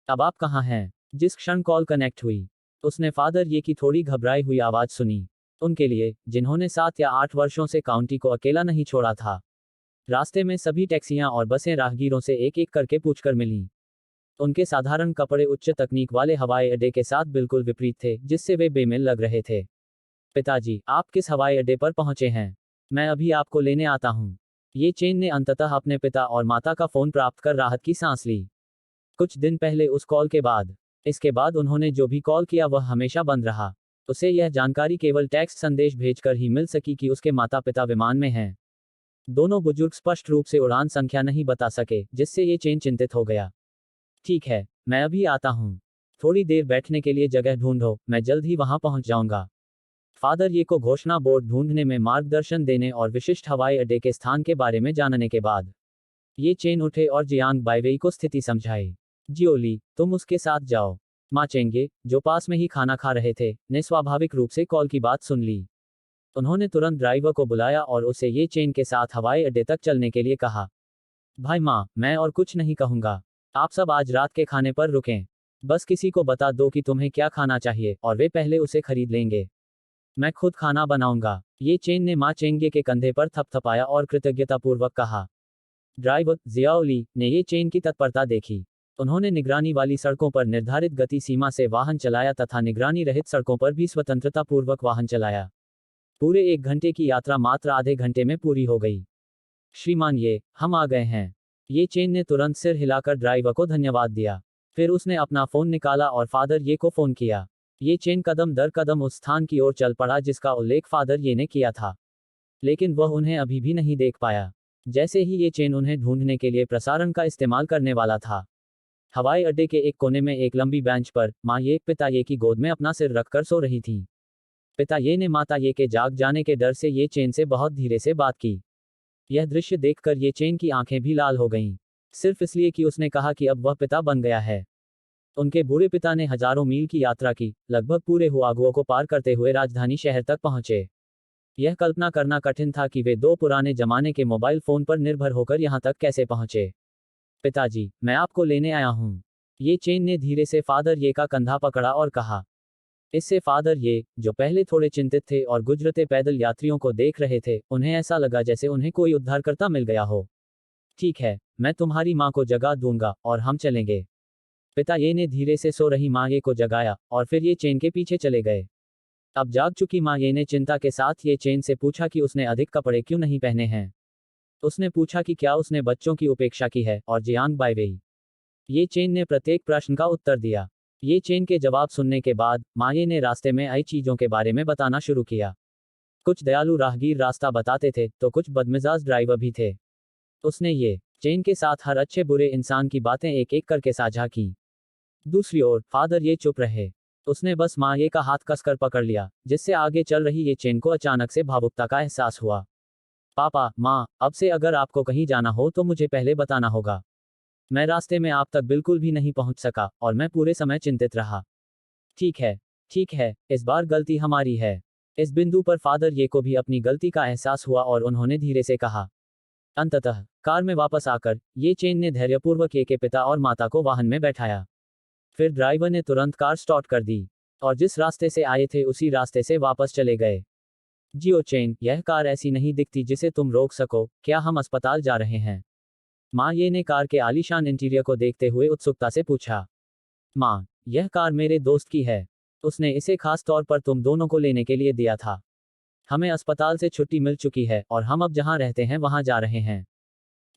अब आप कहाँ हैं? जिस क्षण कॉल कनेक्ट हुई, उसने फादर ये की थोड़ी घबराई हुई आवाज सुनी। उनके लिए, जिन्होंने 7 या 8 वर्षों से काउंटी को अकेला नहीं छोड़ा था। रास्ते में सभी टैक्सियां और बसें राहगीरों से एक एक करके पूछकर मिलीं। उनके साधारण कपड़े उच्च तकनीक वाले हवाई अड्डे के साथ बिल्कुल विपरीत थे, जिससे वे बेमेल लग रहे थे। पिताजी, आप किस हवाई अड्डे पर पहुंचे हैं? मैं अभी आपको लेने आता हूं। ये चेन ने अंततः अपने पिता और माता का फोन प्राप्त कर राहत की सांस ली। कुछ दिन पहले उस कॉल के बाद, इसके बाद उन्होंने जो भी कॉल किया वह हमेशा बंद रहा। उसे यह जानकारी केवल टेक्स्ट संदेश भेजकर ही मिल सकी कि उसके माता पिता विमान में हैं। दोनों बुजुर्ग स्पष्ट रूप से उड़ान संख्या नहीं बता सके, जिससे ये चेन चिंतित हो गया। ठीक है, मैं अभी आता हूँ। थोड़ी देर बैठने के लिए जगह ढूंढो, मैं जल्द ही वहां पहुंच जाऊंगा। फादर ये को घोषणा बोर्ड ढूंढने में मार्गदर्शन देने और विशिष्ट हवाई अड्डे के स्थान के बारे में जानने के बाद, ये चेन उठे और जियांग बाइवेई को स्थिति समझाई। जियोली, तुम उसके साथ जाओ। माँ चेंगे, जो पास में ही खाना खा रहे थे, ने स्वाभाविक रूप से कॉल की बात सुन ली। उन्होंने तुरंत ड्राइवर को बुलाया और उसे ये चेन के साथ हवाई अड्डे तक चलने के लिए कहा। भाई माँ, मैं और कुछ नहीं कहूंगा। आप सब आज रात के खाने पर रुकें। बस किसी को बता दो कि तुम्हें क्या खाना चाहिए और वे पहले उसे खरीद लेंगे। मैं खुद खाना बनाऊंगा। ये चेन ने माँ चेंगे के कंधे पर थपथपाया और कृतज्ञतापूर्वक कहा। ड्राइवर जियाओली ने ये चेन की तत्परता देखी। उन्होंने निगरानी वाली सड़कों पर निर्धारित गति सीमा से वाहन चलाया तथा निगरानी रहित सड़कों पर भी स्वतंत्रतापूर्वक वाहन चलाया। पूरे 1 घंटे की यात्रा मात्र आधे घंटे में पूरी हो गई। श्रीमान ये, हम आ गए हैं। ये चेन ने तुरंत सिर हिलाकर ड्राइवर को धन्यवाद दिया। फिर उसने अपना फोन निकाला और फादर ये को फोन किया। ये चेन कदम दर कदम उस स्थान की ओर चल पड़ा जिसका उल्लेख फादर ये ने किया था। लेकिन वह उन्हें अभी भी नहीं देख पाया। जैसे ही ये चेन उन्हें ढूंढने के लिए प्रसारण का इस्तेमाल करने वाला था, हवाई अड्डे के एक कोने में एक लंबी बेंच पर माँ ये पिता ये की गोद में अपना सिर रखकर सो रही थी। पिता ये ने माता ये के जाग जाने के डर से ये चेन से बहुत धीरे से बात की। यह दृश्य देखकर ये चेन की आंखें भी लाल हो गईं, सिर्फ इसलिए कि उसने कहा कि अब वह पिता बन गया है। उनके बूढ़े पिता ने हजारों मील की यात्रा की, लगभग पूरे हुआगुओ को पार करते हुए राजधानी शहर तक पहुंचे। यह कल्पना करना कठिन था कि वे 2 पुराने जमाने के मोबाइल फोन पर निर्भर होकर यहां तक कैसे पहुंचे। पिताजी, मैं आपको लेने आया हूं। ये चेन ने धीरे से फादर ये का कंधा पकड़ा और कहा। इससे फादर ये, जो पहले थोड़े चिंतित थे और गुजरते पैदल यात्रियों को देख रहे थे, उन्हें ऐसा लगा जैसे उन्हें कोई उद्धारकर्ता मिल गया हो। ठीक है, मैं तुम्हारी माँ को जगा दूंगा और हम चलेंगे। पिता ये ने धीरे से सो रही माँ ये को जगाया और फिर ये चेन के पीछे चले गए। अब जाग चुकी माँ ये ने चिंता के साथ ये चेन से पूछा कि उसने अधिक कपड़े क्यों नहीं पहने हैं। उसने पूछा कि क्या उसने बच्चों की उपेक्षा की है और जियांग बाइवेई। ये चेन ने प्रत्येक प्रश्न का उत्तर दिया। ये चेन के जवाब सुनने के बाद माये ने रास्ते में आई चीजों के बारे में बताना शुरू किया। कुछ दयालु राहगीर रास्ता बताते थे तो कुछ बदमिजाज ड्राइवर भी थे। उसने ये चेन के साथ हर अच्छे बुरे इंसान की बातें एक एक करके साझा की। दूसरी ओर फादर ये चुप रहे। उसने बस माँ ये का हाथ कसकर पकड़ लिया, जिससे आगे चल रही ये चेन को अचानक से भावुकता का एहसास हुआ। पापा, माँ, अब से अगर आपको कहीं जाना हो तो मुझे पहले बताना होगा। मैं रास्ते में आप तक बिल्कुल भी नहीं पहुंच सका और मैं पूरे समय चिंतित रहा। ठीक है, ठीक है, इस बार गलती हमारी है। इस बिंदु पर फादर ये को भी अपनी गलती का एहसास हुआ और उन्होंने धीरे से कहा। अंततः कार में वापस आकर ये चेन ने धैर्यपूर्वक ये के पिता और माता को वाहन में बैठाया। फिर ड्राइवर ने तुरंत कार स्टार्ट कर दी और जिस रास्ते से आए थे उसी रास्ते से वापस चले गए। जियो चेन, यह कार ऐसी नहीं दिखती जिसे तुम रोक सको, क्या हम अस्पताल जा रहे हैं? माँ ये ने कार के आलीशान इंटीरियर को देखते हुए उत्सुकता से पूछा। माँ, यह कार मेरे दोस्त की है। उसने इसे खास तौर पर तुम दोनों को लेने के लिए दिया था। हमें अस्पताल से छुट्टी मिल चुकी है और हम अब जहाँ रहते हैं वहाँ जा रहे हैं।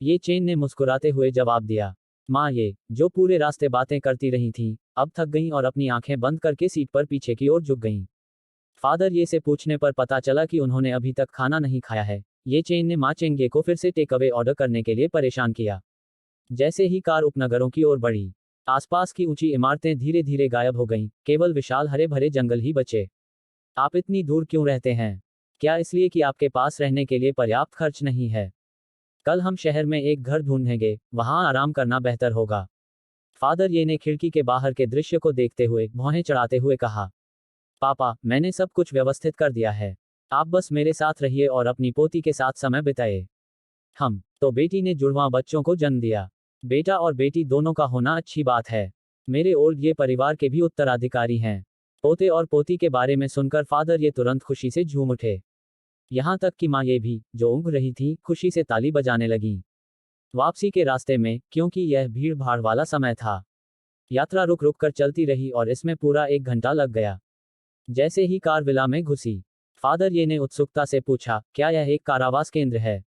ये चेन ने मुस्कुराते हुए जवाब दिया। माँ ये, जो पूरे रास्ते बातें करती रही थी, अब थक गईं और अपनी आंखें बंद करके सीट पर पीछे की ओर झुक गईं। फादर ये से पूछने पर पता चला कि उन्होंने अभी तक खाना नहीं खाया है। ये चेन ने माँ चेंगे को फिर से टेक अवे ऑर्डर करने के लिए परेशान किया। जैसे ही कार उपनगरों की ओर बढ़ी, आसपास की ऊंची इमारतें धीरे धीरे गायब हो गईं, केवल विशाल हरे भरे जंगल ही बचे। आप इतनी दूर क्यों रहते हैं? क्या इसलिए कि आपके पास रहने के लिए पर्याप्त खर्च नहीं है? कल हम शहर में एक घर ढूंढेंगे, वहां आराम करना बेहतर होगा। फादर ये ने खिड़की के बाहर के दृश्य को देखते हुए भौहें चढ़ाते हुए कहा। पापा, मैंने सब कुछ व्यवस्थित कर दिया है। आप बस मेरे साथ रहिए और अपनी पोती के साथ समय बिताए। हम तो बेटी ने जुड़वां बच्चों को जन्म दिया। बेटा और बेटी दोनों का होना अच्छी बात है। मेरे ओल्ड ये परिवार के भी उत्तराधिकारी हैं। पोते और पोती के बारे में सुनकर फादर ये तुरंत खुशी से झूम उठे। यहाँ तक कि माँ ये भी, जो ऊँघ रही थी, खुशी से ताली बजाने लगी। वापसी के रास्ते में, क्योंकि यह भीड़ भाड़ वाला समय था, यात्रा रुक रुक कर चलती रही और इसमें पूरा 1 घंटा लग गया। जैसे ही कार विला में घुसी, फादर ये ने उत्सुकता से पूछा, क्या यह एक कारावास केंद्र है?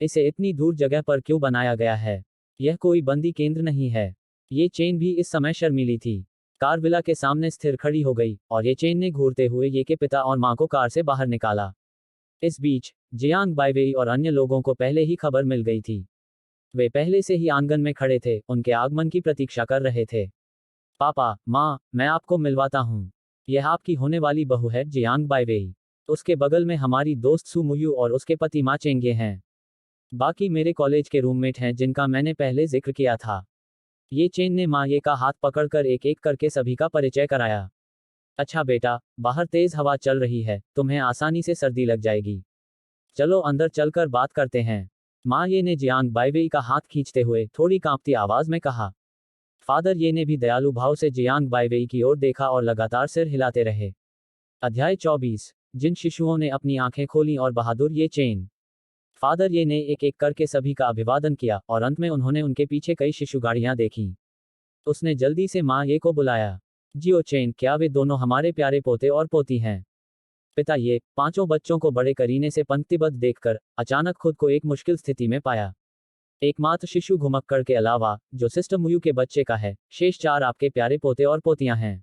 इसे इतनी दूर जगह पर क्यों बनाया गया है? यह कोई बंदी केंद्र नहीं है। ये चेन भी इस समय शर्मीली थी। कार विला के सामने स्थिर खड़ी हो गई और ये चेन ने घूरते हुए ये के पिता और माँ को कार से बाहर निकाला। इस बीच जियांग बाइवेई और अन्य लोगों को पहले ही खबर मिल गई थी। वे पहले से ही आंगन में खड़े थे, उनके आगमन की प्रतीक्षा कर रहे थे। पापा, माँ, मैं आपको मिलवाता हूँ। यह आपकी होने वाली बहू है, जियांग बाइवेई। उसके बगल में हमारी दोस्त सू मुयू और उसके पति मा चेंगे हैं। बाकी मेरे कॉलेज के रूममेट हैं जिनका मैंने पहले जिक्र किया था। ये चेन ने माँ ये का हाथ पकड़कर एक एक करके सभी का परिचय कराया। अच्छा बेटा, बाहर तेज हवा चल रही है, तुम्हें आसानी से सर्दी लग जाएगी। चलो अंदर चलकर बात करते हैं। माँ ये ने जियांग बाइवेई का हाथ खींचते हुए थोड़ी कांपती आवाज में कहा। फादर ये ने भी दयालु भाव से जियांग बाइवेई की ओर देखा और लगातार सिर हिलाते रहे। अध्याय 24। जिन शिशुओं ने अपनी आंखें खोली और बहादुर ये चेन। फादर ये ने एक एक करके सभी का अभिवादन किया और अंत में उन्होंने उनके पीछे कई शिशु गाड़ियां देखीं। उसने जल्दी से माँ ये को बुलाया। जियो चेन, क्या वे दोनों हमारे प्यारे पोते और पोती हैं? पिता ये पांचों बच्चों को बड़े करीने से पंक्तिबद्ध देखकर अचानक खुद को एक मुश्किल स्थिति में पाया। एकमात्र शिशु घुमक्कड़ के अलावा, जो सिस्टर मुयू के बच्चे का है, शेष 4 आपके प्यारे पोते और पोतियां हैं।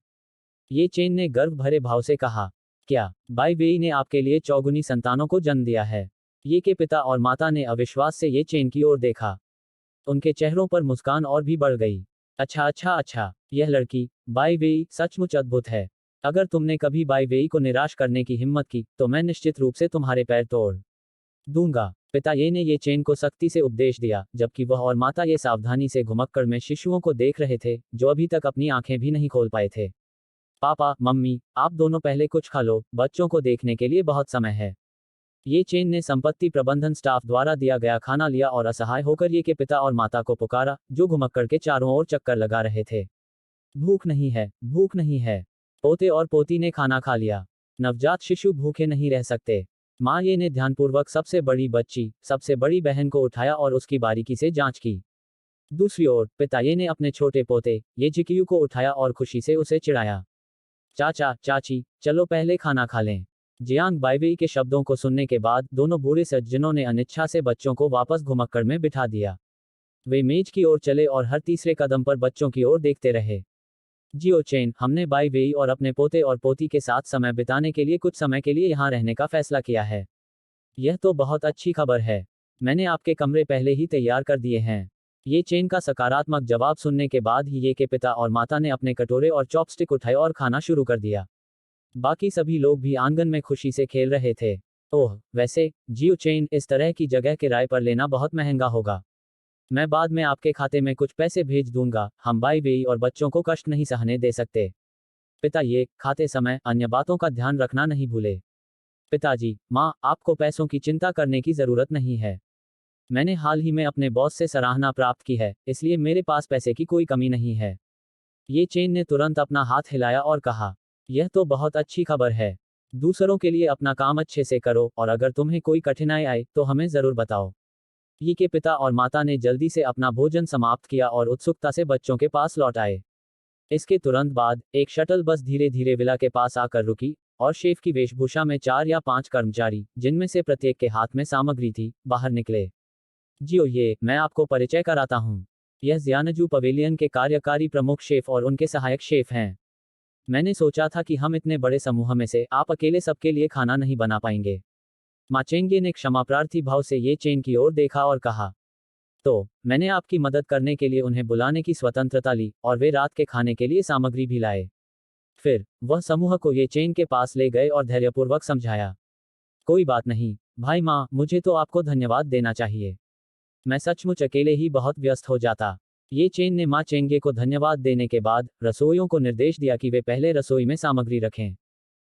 ये चेन ने गर्व भरे भाव से कहा। क्या बाई वेई ने आपके लिए चौगुनी संतानों को जन्म दिया है? ये के पिता और माता ने अविश्वास से ये चेन की ओर देखा। उनके चेहरों पर मुस्कान और भी बढ़ गई। अच्छा अच्छा अच्छा, यह लड़की बाई वेई सचमुच अद्भुत है। अगर तुमने कभी बाई वेई को निराश करने की हिम्मत की तो मैं निश्चित रूप से तुम्हारे पैर तोड़ दूंगा। पिता ये ने ये चेन को सख्ती से उपदेश दिया, जबकि वह और माता ये सावधानी से घुमक्कड़ में शिशुओं को देख रहे थे, जो अभी तक अपनी आंखें भी नहीं खोल पाए थे। पापा, मम्मी, आप दोनों पहले कुछ खा लो, बच्चों को देखने के लिए बहुत समय है। ये चेन ने संपत्ति प्रबंधन स्टाफ द्वारा दिया गया खाना लिया और असहाय होकर ये के पिता और माता को पुकारा, जो घुमक्कड़ के चारों ओर चक्कर लगा रहे थे। भूख नहीं है, भूख नहीं है। पोते और पोती ने खाना खा लिया। नवजात शिशु भूखे नहीं रह सकते। माँ ये ने ध्यानपूर्वक सबसे बड़ी बच्ची, सबसे बड़ी बहन को उठाया और उसकी बारीकी से जांच की। दूसरी ओर पिता ये ने अपने छोटे पोते ये जिकियू को उठाया और खुशी से उसे चिढ़ाया। चाचा, चाची, चलो पहले खाना खा लें। जियांग बाइवेई के शब्दों को सुनने के बाद दोनों बूढ़े सज्जनों ने अनिच्छा से बच्चों को वापस घुमक्कड़ में बिठा दिया। वे मेज की ओर चले और हर तीसरे कदम पर बच्चों की ओर देखते रहे। जियो चेन, हमने बाई वेई और अपने पोते और पोती के साथ समय बिताने के लिए कुछ समय के लिए यहाँ रहने का फैसला किया है। यह तो बहुत अच्छी खबर है। मैंने आपके कमरे पहले ही तैयार कर दिए हैं। ये चेन का सकारात्मक जवाब सुनने के बाद ही ये के पिता और माता ने अपने कटोरे और चॉपस्टिक उठाए और खाना शुरू कर दिया। बाकी सभी लोग भी आंगन में खुशी से खेल रहे थे। ओह, वैसे जियो चेन, इस तरह की जगह किराए पर लेना बहुत महंगा होगा। मैं बाद में आपके खाते में कुछ पैसे भेज दूंगा, हम बाई वेई और बच्चों को कष्ट नहीं सहने दे सकते। पिता ये खाते समय अन्य बातों का ध्यान रखना नहीं भूले। पिताजी, माँ, आपको पैसों की चिंता करने की जरूरत नहीं है। मैंने हाल ही में अपने बॉस से सराहना प्राप्त की है, इसलिए मेरे पास पैसे की कोई कमी नहीं है। ये चेन ने तुरंत अपना हाथ हिलाया और कहा। यह तो बहुत अच्छी खबर है। दूसरों के लिए अपना काम अच्छे से करो और अगर तुम्हें कोई कठिनाई आए तो हमें जरूर बताओ। ये के पिता और माता ने जल्दी से अपना भोजन समाप्त किया और उत्सुकता से बच्चों के पास लौट आए। इसके तुरंत बाद एक शटल बस धीरे धीरे विला के पास आकर रुकी और शेफ की वेशभूषा में 4 या 5 कर्मचारी, जिनमें से प्रत्येक के हाथ में सामग्री थी, बाहर निकले। जियो ये, मैं आपको परिचय कराता हूँ। यह जियानजू पवेलियन के कार्यकारी प्रमुख शेफ और उनके सहायक शेफ हैं। मैंने सोचा था कि हम इतने बड़े समूह में से आप अकेले सबके लिए खाना नहीं बना पाएंगे। माँ चेंगे ने क्षमाप्रार्थी भाव से ये चेन की ओर देखा और कहा। तो मैंने आपकी मदद करने के लिए उन्हें बुलाने की स्वतंत्रता ली और वे रात के खाने के लिए सामग्री भी लाए। फिर वह समूह को ये चेन के पास ले गए और धैर्यपूर्वक समझाया। कोई बात नहीं भाई, माँ, मुझे तो आपको धन्यवाद देना चाहिए। मैं सचमुच अकेले ही बहुत व्यस्त हो जाता। ये चेन ने माँ चेंगे को धन्यवाद देने के बाद रसोइयों को निर्देश दिया कि वे पहले रसोई में सामग्री रखें।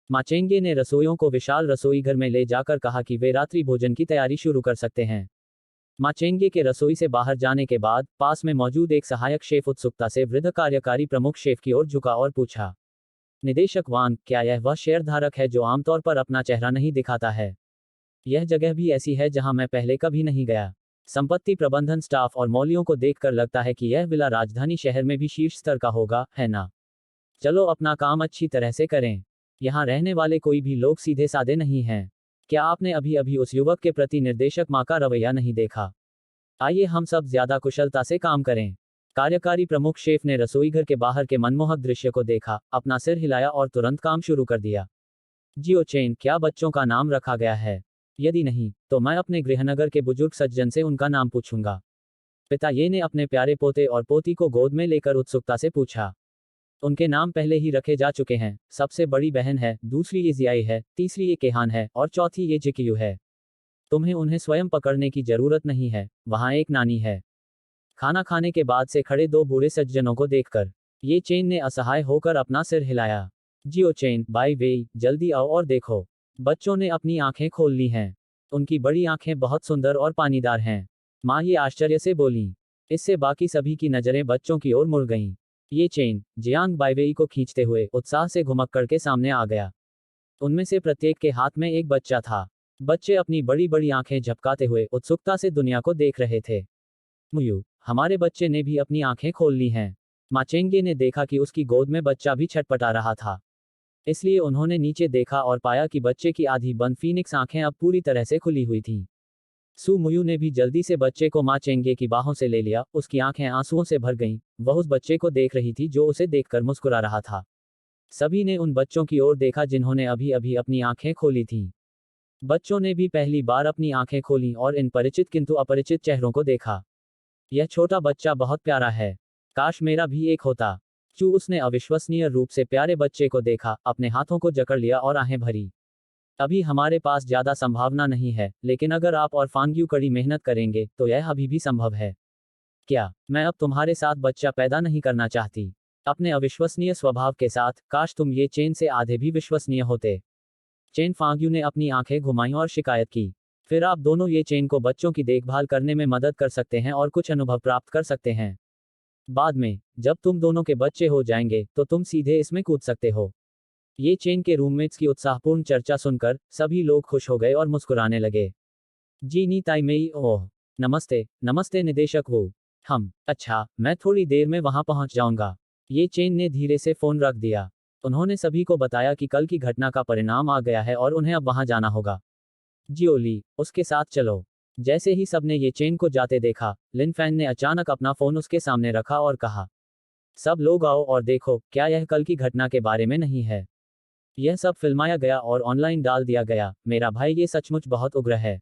माँ चेंगे ने रसोइयों को विशाल रसोई घर में ले जाकर कहा कि वे रात्रि भोजन की तैयारी शुरू कर सकते हैं। माँ चेंगे के रसोई से बाहर जाने के बाद पास में मौजूद एक सहायक शेफ उत्सुकता से वृद्ध कार्यकारी प्रमुख शेफ की ओर झुका और पूछा, निदेशक वांग, क्या यह वह शेयरधारक है जो आमतौर पर अपना चेहरा नहीं दिखाता है? यह जगह भी ऐसी है जहां मैं पहले कभी नहीं गया। संपत्ति प्रबंधन स्टाफ और मौलियों को देखकर लगता है कि यह विला राजधानी शहर में भी शीर्ष स्तर का होगा, है ना? चलो अपना काम अच्छी तरह से करें। यहाँ रहने वाले कोई भी लोग सीधे साधे नहीं हैं। क्या आपने अभी अभी उस युवक के प्रति निर्देशक माँ का रवैया नहीं देखा? आइए हम सब ज्यादा कुशलता से काम करें। कार्यकारी प्रमुख शेफ ने रसोईघर के बाहर के मनमोहक दृश्य को देखा, अपना सिर हिलाया और तुरंत काम शुरू कर दिया। जियो चेन, क्या बच्चों का नाम रखा गया है? यदि नहीं, तो मैं अपने गृहनगर के बुजुर्ग सज्जन से उनका नाम पूछूंगा। पिता ये ने अपने प्यारे पोते और पोती को गोद में लेकर उत्सुकता से पूछा। उनके नाम पहले ही रखे जा चुके हैं। सबसे बड़ी बहन है, दूसरी ये जियाई है, तीसरी ये केहान है और चौथी ये जिकियू है। तुम्हें उन्हें स्वयं पकड़ने की जरूरत नहीं है, वहां एक नानी है। खाना खाने के बाद से खड़े दो बूढ़े सज्जनों को देखकर ये चेन ने असहाय होकर अपना सिर हिलाया। जियो चेन, बाई वेई, जल्दी आओ और देखो। बच्चों ने अपनी आंखें खोल ली हैं। उनकी बड़ी आंखें बहुत सुंदर और पानीदार हैं। माँ ये आश्चर्य से बोली। इससे बाकी सभी की नजरें बच्चों की ओर मुड़ गईं। ये चेन, जियांग बाईवेई को खींचते हुए उत्साह से घुमक्कड़ के सामने आ गया। उनमें से प्रत्येक के हाथ में एक बच्चा था। बच्चे अपनी बड़ी बड़ी आंखें झपकाते हुए उत्सुकता से दुनिया को देख रहे थे। मुयू, हमारे बच्चे ने भी अपनी आंखें खोल ली हैं। माँ चेंगे ने देखा कि उसकी गोद में बच्चा भी छटपटा रहा था। इसलिए उन्होंने नीचे देखा और पाया कि बच्चे की आधी बंद फीनिक्स आंखें अब पूरी तरह से खुली हुई थीं। सू मुयू ने भी जल्दी से बच्चे को माँ चेंगे की बाहों से ले लिया। उसकी आंखें आंसुओं से भर गईं। वह उस बच्चे को देख रही थी जो उसे देखकर मुस्कुरा रहा था। सभी ने उन बच्चों की ओर देखा जिन्होंने अभी अभी अपनी आंखें खोली थीं। बच्चों ने भी पहली बार अपनी आंखें खोलीं और इन परिचित किंतु अपरिचित चेहरों को देखा। यह छोटा बच्चा बहुत प्यारा है। काश मेरा भी एक होता। चू, उसने अविश्वसनीय रूप से प्यारे बच्चे को देखा, अपने हाथों को जकड़ लिया और आहें भरी। अभी हमारे पास ज्यादा संभावना नहीं है, लेकिन अगर आप और फांग्यू कड़ी मेहनत करेंगे तो यह अभी भी संभव है। क्या मैं अब तुम्हारे साथ बच्चा पैदा नहीं करना चाहती? अपने अविश्वसनीय स्वभाव के साथ, काश तुम ये चेन से आधे भी विश्वसनीय होते। चेन फांग्यू ने अपनी आंखें घुमाईं और शिकायत की। फिर आप दोनों ये चेन को बच्चों की देखभाल करने में मदद कर सकते हैं और कुछ अनुभव प्राप्त कर सकते हैं। बाद में, जब तुम दोनों के बच्चे हो जाएंगे, तो तुम सीधे इसमें कूद सकते हो। ये चेन के रूममेट्स की उत्साहपूर्ण चर्चा सुनकर सभी लोग खुश हो गए और मुस्कुराने लगे। जीनी ताइमेई, ओह, नमस्ते, नमस्ते निदेशक वू। अच्छा, मैं थोड़ी देर में वहां पहुंच जाऊंगा। ये चेन ने धीरे से फोन रख दिया। उन्होंने सभी को बताया कि कल की घटना का परिणाम आ गया है और उन्हें अब वहां जाना होगा। जियोली, उसके साथ चलो। जैसे ही सबने ये चेन को जाते देखा, लिन फैन ने अचानक अपना फोन उसके सामने रखा और कहा, सब लोग आओ और देखो, क्या यह कल की घटना के बारे में नहीं है? यह सब फिल्माया गया और ऑनलाइन डाल दिया गया। मेरा भाई, ये सचमुच बहुत उग्र है।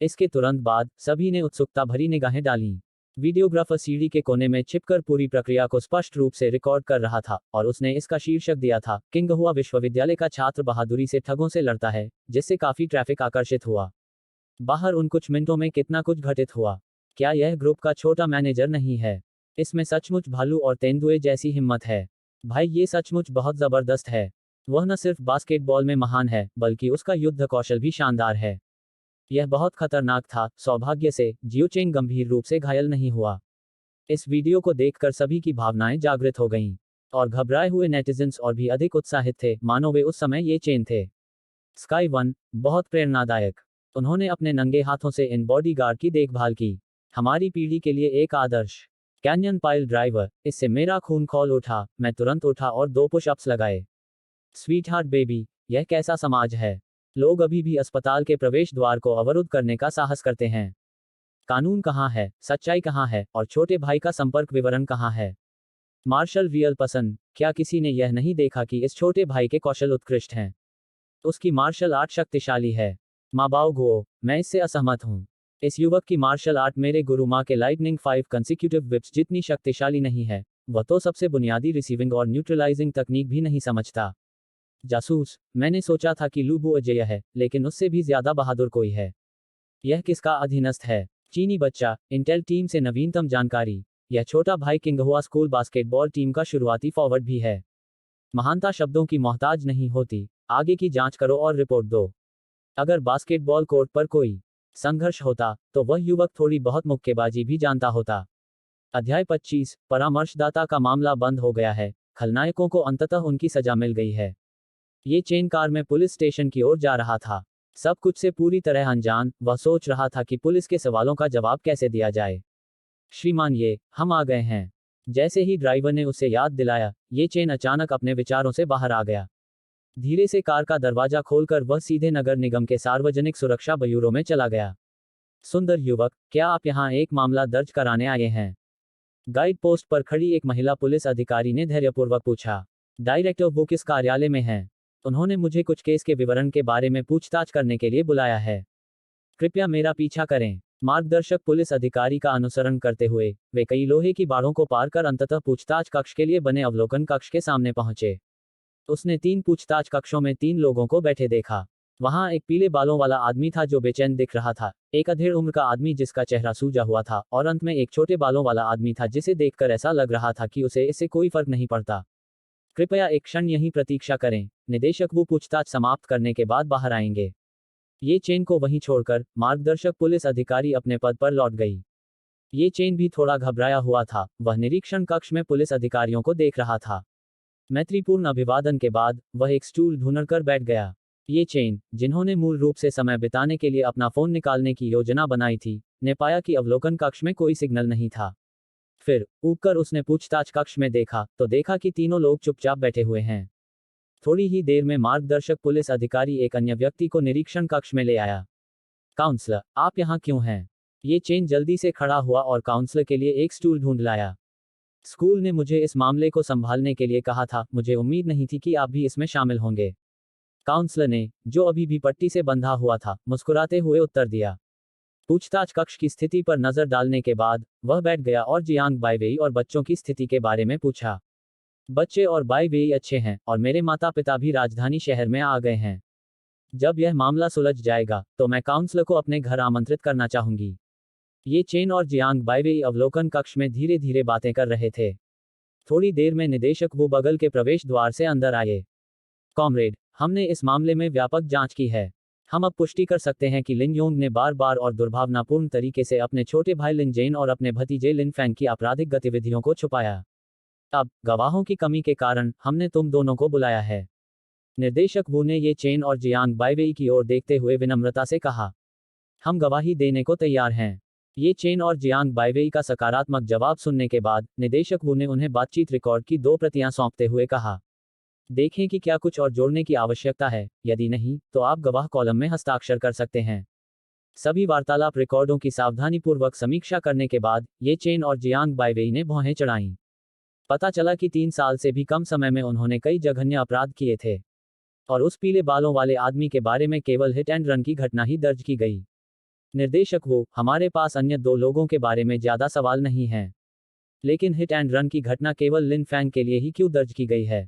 इसके तुरंत बाद सभी ने उत्सुकता भरी निगाहें डालीं। वीडियोग्राफर सीढ़ी के कोने में छिपकर पूरी प्रक्रिया को स्पष्ट रूप से रिकॉर्ड कर रहा था और उसने इसका शीर्षक दिया था, किंगहुआ विश्वविद्यालय का छात्र बहादुरी से ठगों से लड़ता है, जिससे काफी ट्रैफिक आकर्षित हुआ। बाहर उन कुछ मिनटों में कितना कुछ घटित हुआ। क्या यह ग्रुप का छोटा मैनेजर नहीं है? इसमें सचमुच भालू और तेंदुए जैसी हिम्मत है। भाई, ये सचमुच बहुत जबरदस्त है। वह न सिर्फ बास्केटबॉल में महान है, बल्कि उसका युद्ध कौशल भी शानदार है। यह बहुत खतरनाक था। सौभाग्य से जियोचेंग गंभीर रूप से घायल नहीं हुआ। इस वीडियो को देखकर सभी की भावनाएं जागृत हो गईं और घबराए हुए नेटिजन्स और भी अधिक उत्साहित थे, मानो वे उस समय ये चेन थे। स्काई वन, बहुत प्रेरणादायक। उन्होंने अपने नंगे हाथों से इन बॉडीगार्ड की देखभाल की। हमारी पीढ़ी के लिए एक आदर्श। कैन्यन पाइल ड्राइवर, इससे मेरा खून खौल उठा। मैं तुरंत उठा और 2 पुशअप्स लगाए। स्वीटहार्ट बेबी, यह कैसा समाज है? लोग अभी भी अस्पताल के प्रवेश द्वार को अवरुद्ध करने का साहस करते हैं। कानून कहाँ है, सच्चाई कहाँ है, और छोटे भाई का संपर्क विवरण कहाँ है? मार्शल रियल पसंद, क्या किसी ने यह नहीं देखा कि इस छोटे भाई के कौशल उत्कृष्ट हैं? उसकी मार्शल आर्ट शक्तिशाली है। माँ बाओ गुओ, मैं इससे असहमत हूँ। इस युवक की मार्शल आर्ट मेरे गुरु माँ के लाइटनिंग 5 कंसेक्यूटिव विप्स जितनी शक्तिशाली नहीं है। वह तो सबसे बुनियादी रिसीविंग और न्यूट्रलाइजिंग तकनीक भी नहीं समझता। जासूस, मैंने सोचा था कि लूबू अजेय है, लेकिन उससे भी ज्यादा बहादुर कोई है। यह किसका अधीनस्थ है? चीनी बच्चा, इंटेल टीम से नवीनतम जानकारी। यह छोटा भाई किंगहुआ स्कूल बास्केटबॉल टीम का शुरुआती फॉरवर्ड भी है। महानता शब्दों की मोहताज नहीं होती। आगे की जांच करो और रिपोर्ट दो। अगर बास्केटबॉल कोर्ट पर कोई संघर्ष होता तो वह युवक थोड़ी बहुत मुक्केबाजी भी जानता होता। अध्याय 25, परामर्शदाता का मामला बंद हो गया है। खलनायकों को अंततः उनकी सजा मिल गई है। ये चेन कार में पुलिस स्टेशन की ओर जा रहा था। सब कुछ से पूरी तरह अनजान, वह सोच रहा था कि पुलिस के सवालों का जवाब कैसे दिया जाए। श्रीमान हम आ गए हैं। जैसे ही ड्राइवर ने उसे याद दिलाया, ये चेन अचानक अपने विचारों से बाहर आ गया। धीरे से कार का दरवाजा खोलकर वह सीधे नगर निगम के सार्वजनिक सुरक्षा ब्यूरो में चला गया। सुंदर युवक, क्या आप यहाँ एक मामला दर्ज कराने आए हैं? गाइड पोस्ट पर खड़ी एक महिला पुलिस अधिकारी ने धैर्यपूर्वक पूछा। डायरेक्टर वो किस कार्यालय में हैं? उन्होंने मुझे कुछ केस के विवरण के बारे में पूछताछ करने के लिए बुलाया है। कृपया मेरा पीछा करें। मार्गदर्शक पुलिस अधिकारी का अनुसरण करते हुए वे कई लोहे की बाड़ों को पार कर अंततः पूछताछ कक्ष के लिए बने अवलोकन कक्ष के सामने पहुंचे। उसने 3 पूछताछ कक्षों में 3 लोगों को बैठे देखा। वहां एक पीले बालों वाला आदमी था जो बेचैन दिख रहा था, एक अधेड़ उम्र का आदमी जिसका चेहरा सूजा हुआ था, और अंत में एक छोटे बालों वाला आदमी था जिसे देखकर ऐसा लग रहा था कि उसे इससे कोई फर्क नहीं पड़ता। कृपया एक क्षण यहीं प्रतीक्षा करें। निदेशक वो पूछताछ समाप्त करने के बाद बाहर आएंगे। ये चेन को वहीं छोड़कर मार्गदर्शक पुलिस अधिकारी अपने पद पर लौट गई। ये चेन भी थोड़ा घबराया हुआ था। वह निरीक्षण कक्ष में पुलिस अधिकारियों को देख रहा था। मैत्रीपूर्ण अभिवादन के बाद वह एक स्टूल ढूंढकर बैठ गया। ये चेन, जिन्होंने मूल रूप से समय बिताने के लिए अपना फोन निकालने की योजना बनाई थी, ने पाया कि अवलोकन कक्ष में कोई सिग्नल नहीं था। फिर ऊपर उसने पूछताछ कक्ष में देखा तो देखा कि तीनों लोग चुपचाप बैठे हुए हैं। थोड़ी ही देर में मार्गदर्शक पुलिस अधिकारी एक अन्य व्यक्ति को निरीक्षण कक्ष में ले आया। काउंसलर, आप यहाँ क्यों हैं? ये चेन जल्दी से खड़ा हुआ और काउंसलर के लिए एक स्टूल ढूंढ लाया। स्कूल ने मुझे इस मामले को संभालने के लिए कहा था। मुझे उम्मीद नहीं थी कि आप भी इसमें शामिल होंगे। काउंसलर ने, जो अभी भी पट्टी से बंधा हुआ था, मुस्कुराते हुए उत्तर दिया। पूछताछ कक्ष की स्थिति पर नजर डालने के बाद वह बैठ गया और जियांग बाईवेई और बच्चों की स्थिति के बारे में पूछा। बच्चे और बाईवेई अच्छे हैं और मेरे माता पिता भी राजधानी शहर में आ गए हैं। जब यह मामला सुलझ जाएगा तो मैं काउंसलर को अपने घर आमंत्रित करना चाहूंगी। ये चेन और जियांग बाईवेई अवलोकन कक्ष में धीरे धीरे बातें कर रहे थे। थोड़ी देर में निदेशक वो बगल के प्रवेश द्वार से अंदर आए। कॉमरेड, हमने इस मामले में व्यापक जांच की है। हम अब पुष्टि कर सकते हैं कि लिन योंग ने बार बार और दुर्भावनापूर्ण तरीके से अपने छोटे भाई लिन जेन और अपने भतीजे लिन फैंग की आपराधिक गतिविधियों को छुपाया। अब गवाहों की कमी के कारण हमने तुम दोनों को बुलाया है। निर्देशक वू ने ये चेन और जियांग बाईवेई की ओर देखते हुए विनम्रता से कहा। हम गवाही देने को तैयार हैं। ये चेन और जियांग बाईवेई का सकारात्मक जवाब सुनने के बाद निदेशक वू ने उन्हें बातचीत रिकॉर्ड की 2 प्रतियां सौंपते हुए कहा। देखें कि क्या कुछ और जोड़ने की आवश्यकता है। यदि नहीं, तो आप गवाह कॉलम में हस्ताक्षर कर सकते हैं। सभी वार्तालाप रिकॉर्डों की सावधानीपूर्वक समीक्षा करने के बाद ये चेन और जियांग बाईवेई ने भौहें चढ़ाईं। पता चला कि 3 साल से भी कम समय में उन्होंने कई जघन्य अपराध किए थे, और उस पीले बालों वाले आदमी के बारे में केवल हिट एंड रन की घटना ही दर्ज की गई। निर्देशक वो, हमारे पास अन्य 2 लोगों के बारे में ज्यादा सवाल नहीं हैं, लेकिन हिट एंड रन की घटना केवल लिन फैंग के लिए ही क्यों दर्ज की गई है?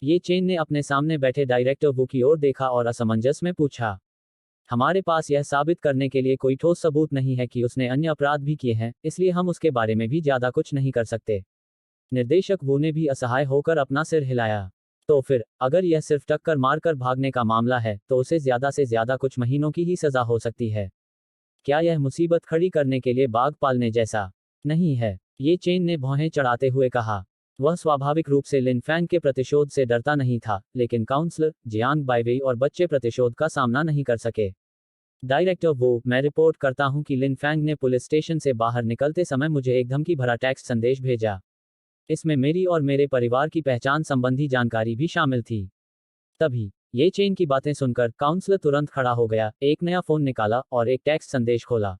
ये चेन ने अपने सामने बैठे डायरेक्टर वू की ओर देखा और असमंजस में पूछा। हमारे पास यह साबित करने के लिए कोई ठोस सबूत नहीं है कि उसने अन्य अपराध भी किए हैं, इसलिए हम उसके बारे में भी ज्यादा कुछ नहीं कर सकते। निर्देशक वू ने भी असहाय होकर अपना सिर हिलाया। तो फिर, अगर यह सिर्फ टक्कर मारकर भागने का मामला है तो उसे ज्यादा से ज्यादा कुछ महीनों की ही सजा हो सकती है। क्या यह मुसीबत खड़ी करने के लिए बाघ पालने जैसा नहीं है? ये चेन ने भौहें चढ़ाते हुए कहा। वह स्वाभाविक रूप से लिन फैंग के प्रतिशोध से डरता नहीं था, लेकिन काउंसलर, जियांग बाईवेई और बच्चे प्रतिशोध का सामना नहीं कर सके। डायरेक्टर वो, मैं रिपोर्ट करता हूं कि लिन फैंग ने पुलिस स्टेशन से बाहर निकलते समय मुझे एक धमकी भरा टेक्स्ट संदेश भेजा। इसमें मेरी और मेरे परिवार की पहचान संबंधी जानकारी भी शामिल थी। तभी ये चेन की बातें सुनकर काउंसलर तुरंत खड़ा हो गया, एक नया फोन निकाला और एक टेक्स्ट संदेश खोला।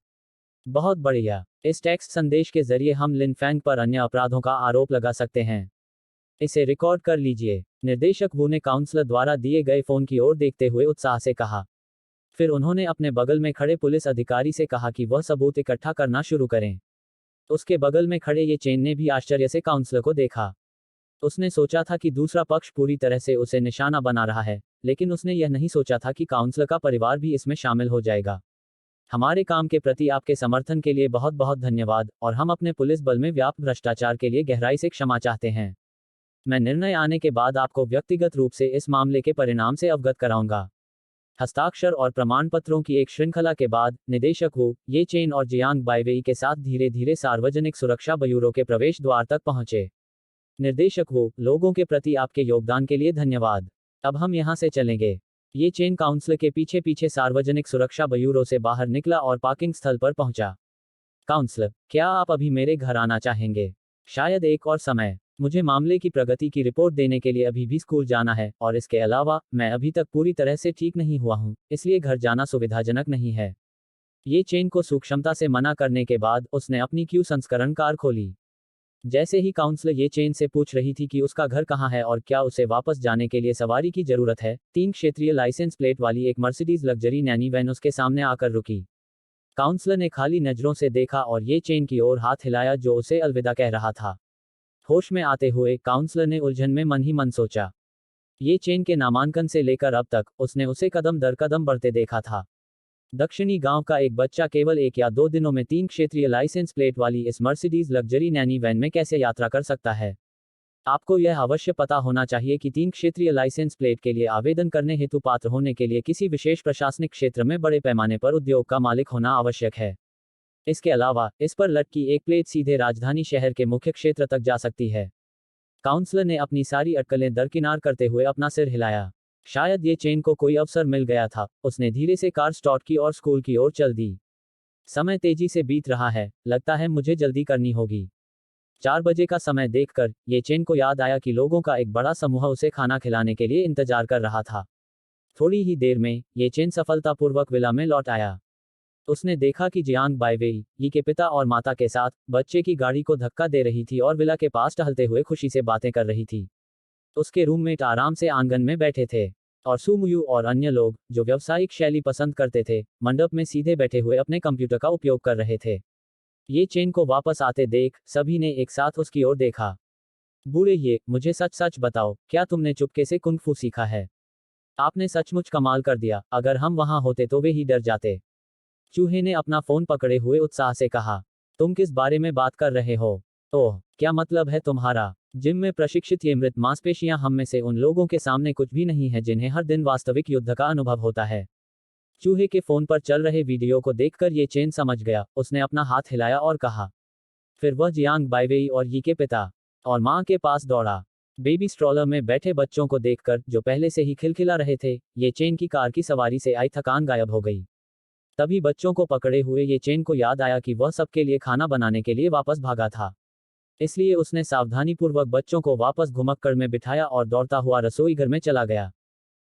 बहुत बढ़िया। इस टेक्स्ट संदेश के जरिए हम लिन फैंग पर अन्य अपराधों का आरोप लगा सकते हैं। इसे रिकॉर्ड कर लीजिए। निर्देशक वू ने काउंसलर द्वारा दिए गए फोन की ओर देखते हुए उत्साह से कहा। फिर उन्होंने अपने बगल में खड़े पुलिस अधिकारी से कहा कि वह सबूत इकट्ठा करना शुरू करें। उसके बगल में खड़े ये चेन ने भी आश्चर्य से काउंसलर को देखा। उसने सोचा था कि दूसरा पक्ष पूरी तरह से उसे निशाना बना रहा है, लेकिन उसने यह नहीं सोचा था कि काउंसलर का परिवार भी इसमें शामिल हो जाएगा। हमारे काम के प्रति आपके समर्थन के लिए बहुत बहुत धन्यवाद और हम अपने पुलिस बल में व्याप्त भ्रष्टाचार के लिए गहराई से क्षमा चाहते हैं। मैं निर्णय आने के बाद आपको व्यक्तिगत रूप से इस मामले के परिणाम से अवगत कराऊंगा। हस्ताक्षर और प्रमाण पत्रों की एक श्रृंखला के बाद निदेशक वू ये चेन और जियांग बाइवेई के साथ धीरे धीरे सार्वजनिक सुरक्षा ब्यूरो के प्रवेश द्वार तक पहुंचे। निर्देशक वू, लोगों के प्रति आपके योगदान के लिए धन्यवाद। अब हम यहां से चलेंगे। ये चेन काउंसिल के पीछे पीछे सार्वजनिक सुरक्षा ब्यूरो से बाहर निकला और पार्किंग स्थल पर पहुंचा। काउंसिल, क्या आप अभी मेरे घर आना चाहेंगे? शायद एक और समय। मुझे मामले की प्रगति की रिपोर्ट देने के लिए अभी भी स्कूल जाना है और इसके अलावा मैं अभी तक पूरी तरह से ठीक नहीं हुआ हूं, इसलिए घर जाना सुविधाजनक नहीं है। ये चेन को सूक्ष्मता से मना करने के बाद उसने अपनी क्यू संस्करण कार खोली। जैसे ही काउंसिल ये चेन से पूछ रही थी कि उसका घर कहाँ है और क्या उसे वापस जाने के लिए सवारी की जरूरत है, 3 क्षेत्रीय लाइसेंस प्लेट वाली एक मर्सिडीज लग्जरी नैनी वैन उसके सामने आकर रुकी। काउंसलर ने खाली नजरों से देखा और ये चेन की ओर हाथ हिलाया जो उसे अलविदा कह रहा था। होश में आते हुए काउंसलर ने उलझन में मन ही मन सोचा। ये चेन के नामांकन से लेकर अब तक उसने उसे कदम दर कदम बढ़ते देखा था। दक्षिणी गांव का एक बच्चा केवल 1 या 2 दिनों में 3 क्षेत्रीय लाइसेंस प्लेट वाली इस मर्सिडीज लग्जरी नैनी वैन में कैसे यात्रा कर सकता है? आपको यह अवश्य पता होना चाहिए कि 3 क्षेत्रीय लाइसेंस प्लेट के लिए आवेदन करने हेतु पात्र होने के लिए किसी विशेष प्रशासनिक क्षेत्र में बड़े पैमाने पर उद्योग का मालिक होना आवश्यक है। इसके अलावा इस पर लटकी एक प्लेट सीधे राजधानी शहर के मुख्य क्षेत्र तक जा सकती है। काउंसलर ने अपनी सारी अटकलें दरकिनार करते हुए अपना सिर हिलाया। शायद ये चेन को कोई अवसर मिल गया था। उसने धीरे से कार स्टार्ट की और स्कूल की ओर चल दी। समय तेजी से बीत रहा है, लगता है मुझे जल्दी करनी होगी। 4 बजे का समय देखकर ये चेन को याद आया कि लोगों का एक बड़ा समूह उसे खाना खिलाने के लिए इंतजार कर रहा था। थोड़ी ही देर में ये चेन सफलतापूर्वक विला में लौट आया। उसने देखा कि जियांग बाइवेई यी के पिता और माता के साथ बच्चे की गाड़ी को धक्का दे रही थी और विला के पास टहलते हुए खुशी से बातें कर रही थी। उसके रूममेट आराम से आंगन में बैठे थे और सुमुयू और अन्य लोग जो व्यावसायिक शैली पसंद करते थे मंडप में सीधे बैठे हुए अपने कंप्यूटर का उपयोग कर रहे थे। ये चेन को वापस आते देख सभी ने एक साथ उसकी ओर देखा। बूढ़े, ये मुझे सच सच बताओ, क्या तुमने चुपके से कुंग फू सीखा है? आपने सचमुच कमाल कर दिया। अगर हम वहां होते तो वे ही डर जाते। चूहे ने अपना फोन पकड़े हुए उत्साह से कहा। तुम किस बारे में बात कर रहे हो? ओह, क्या मतलब है तुम्हारा? जिम में प्रशिक्षित ये मृत मांसपेशियां हम में से उन लोगों के सामने कुछ भी नहीं है जिन्हें हर दिन वास्तविक युद्ध का अनुभव होता है। चूहे के फोन पर चल रहे वीडियो को देखकर ये चेन समझ गया। उसने अपना हाथ हिलाया और कहा। फिर वह जियांग बाइवेई और यी के पिता और मां के पास दौड़ा। बेबी स्ट्रॉलर में बैठे बच्चों को देखकर जो पहले से ही खिलखिला रहे थे, ये चेन की कार की सवारी से आई थकान गायब हो गई। तभी बच्चों को पकड़े हुए ये चेन को याद आया कि वह सबके लिए खाना बनाने के लिए वापस भागा था। इसलिए उसने सावधानीपूर्वक बच्चों को वापस घुमक्कड़ में बिठाया और दौड़ता हुआ रसोई घर में चला गया।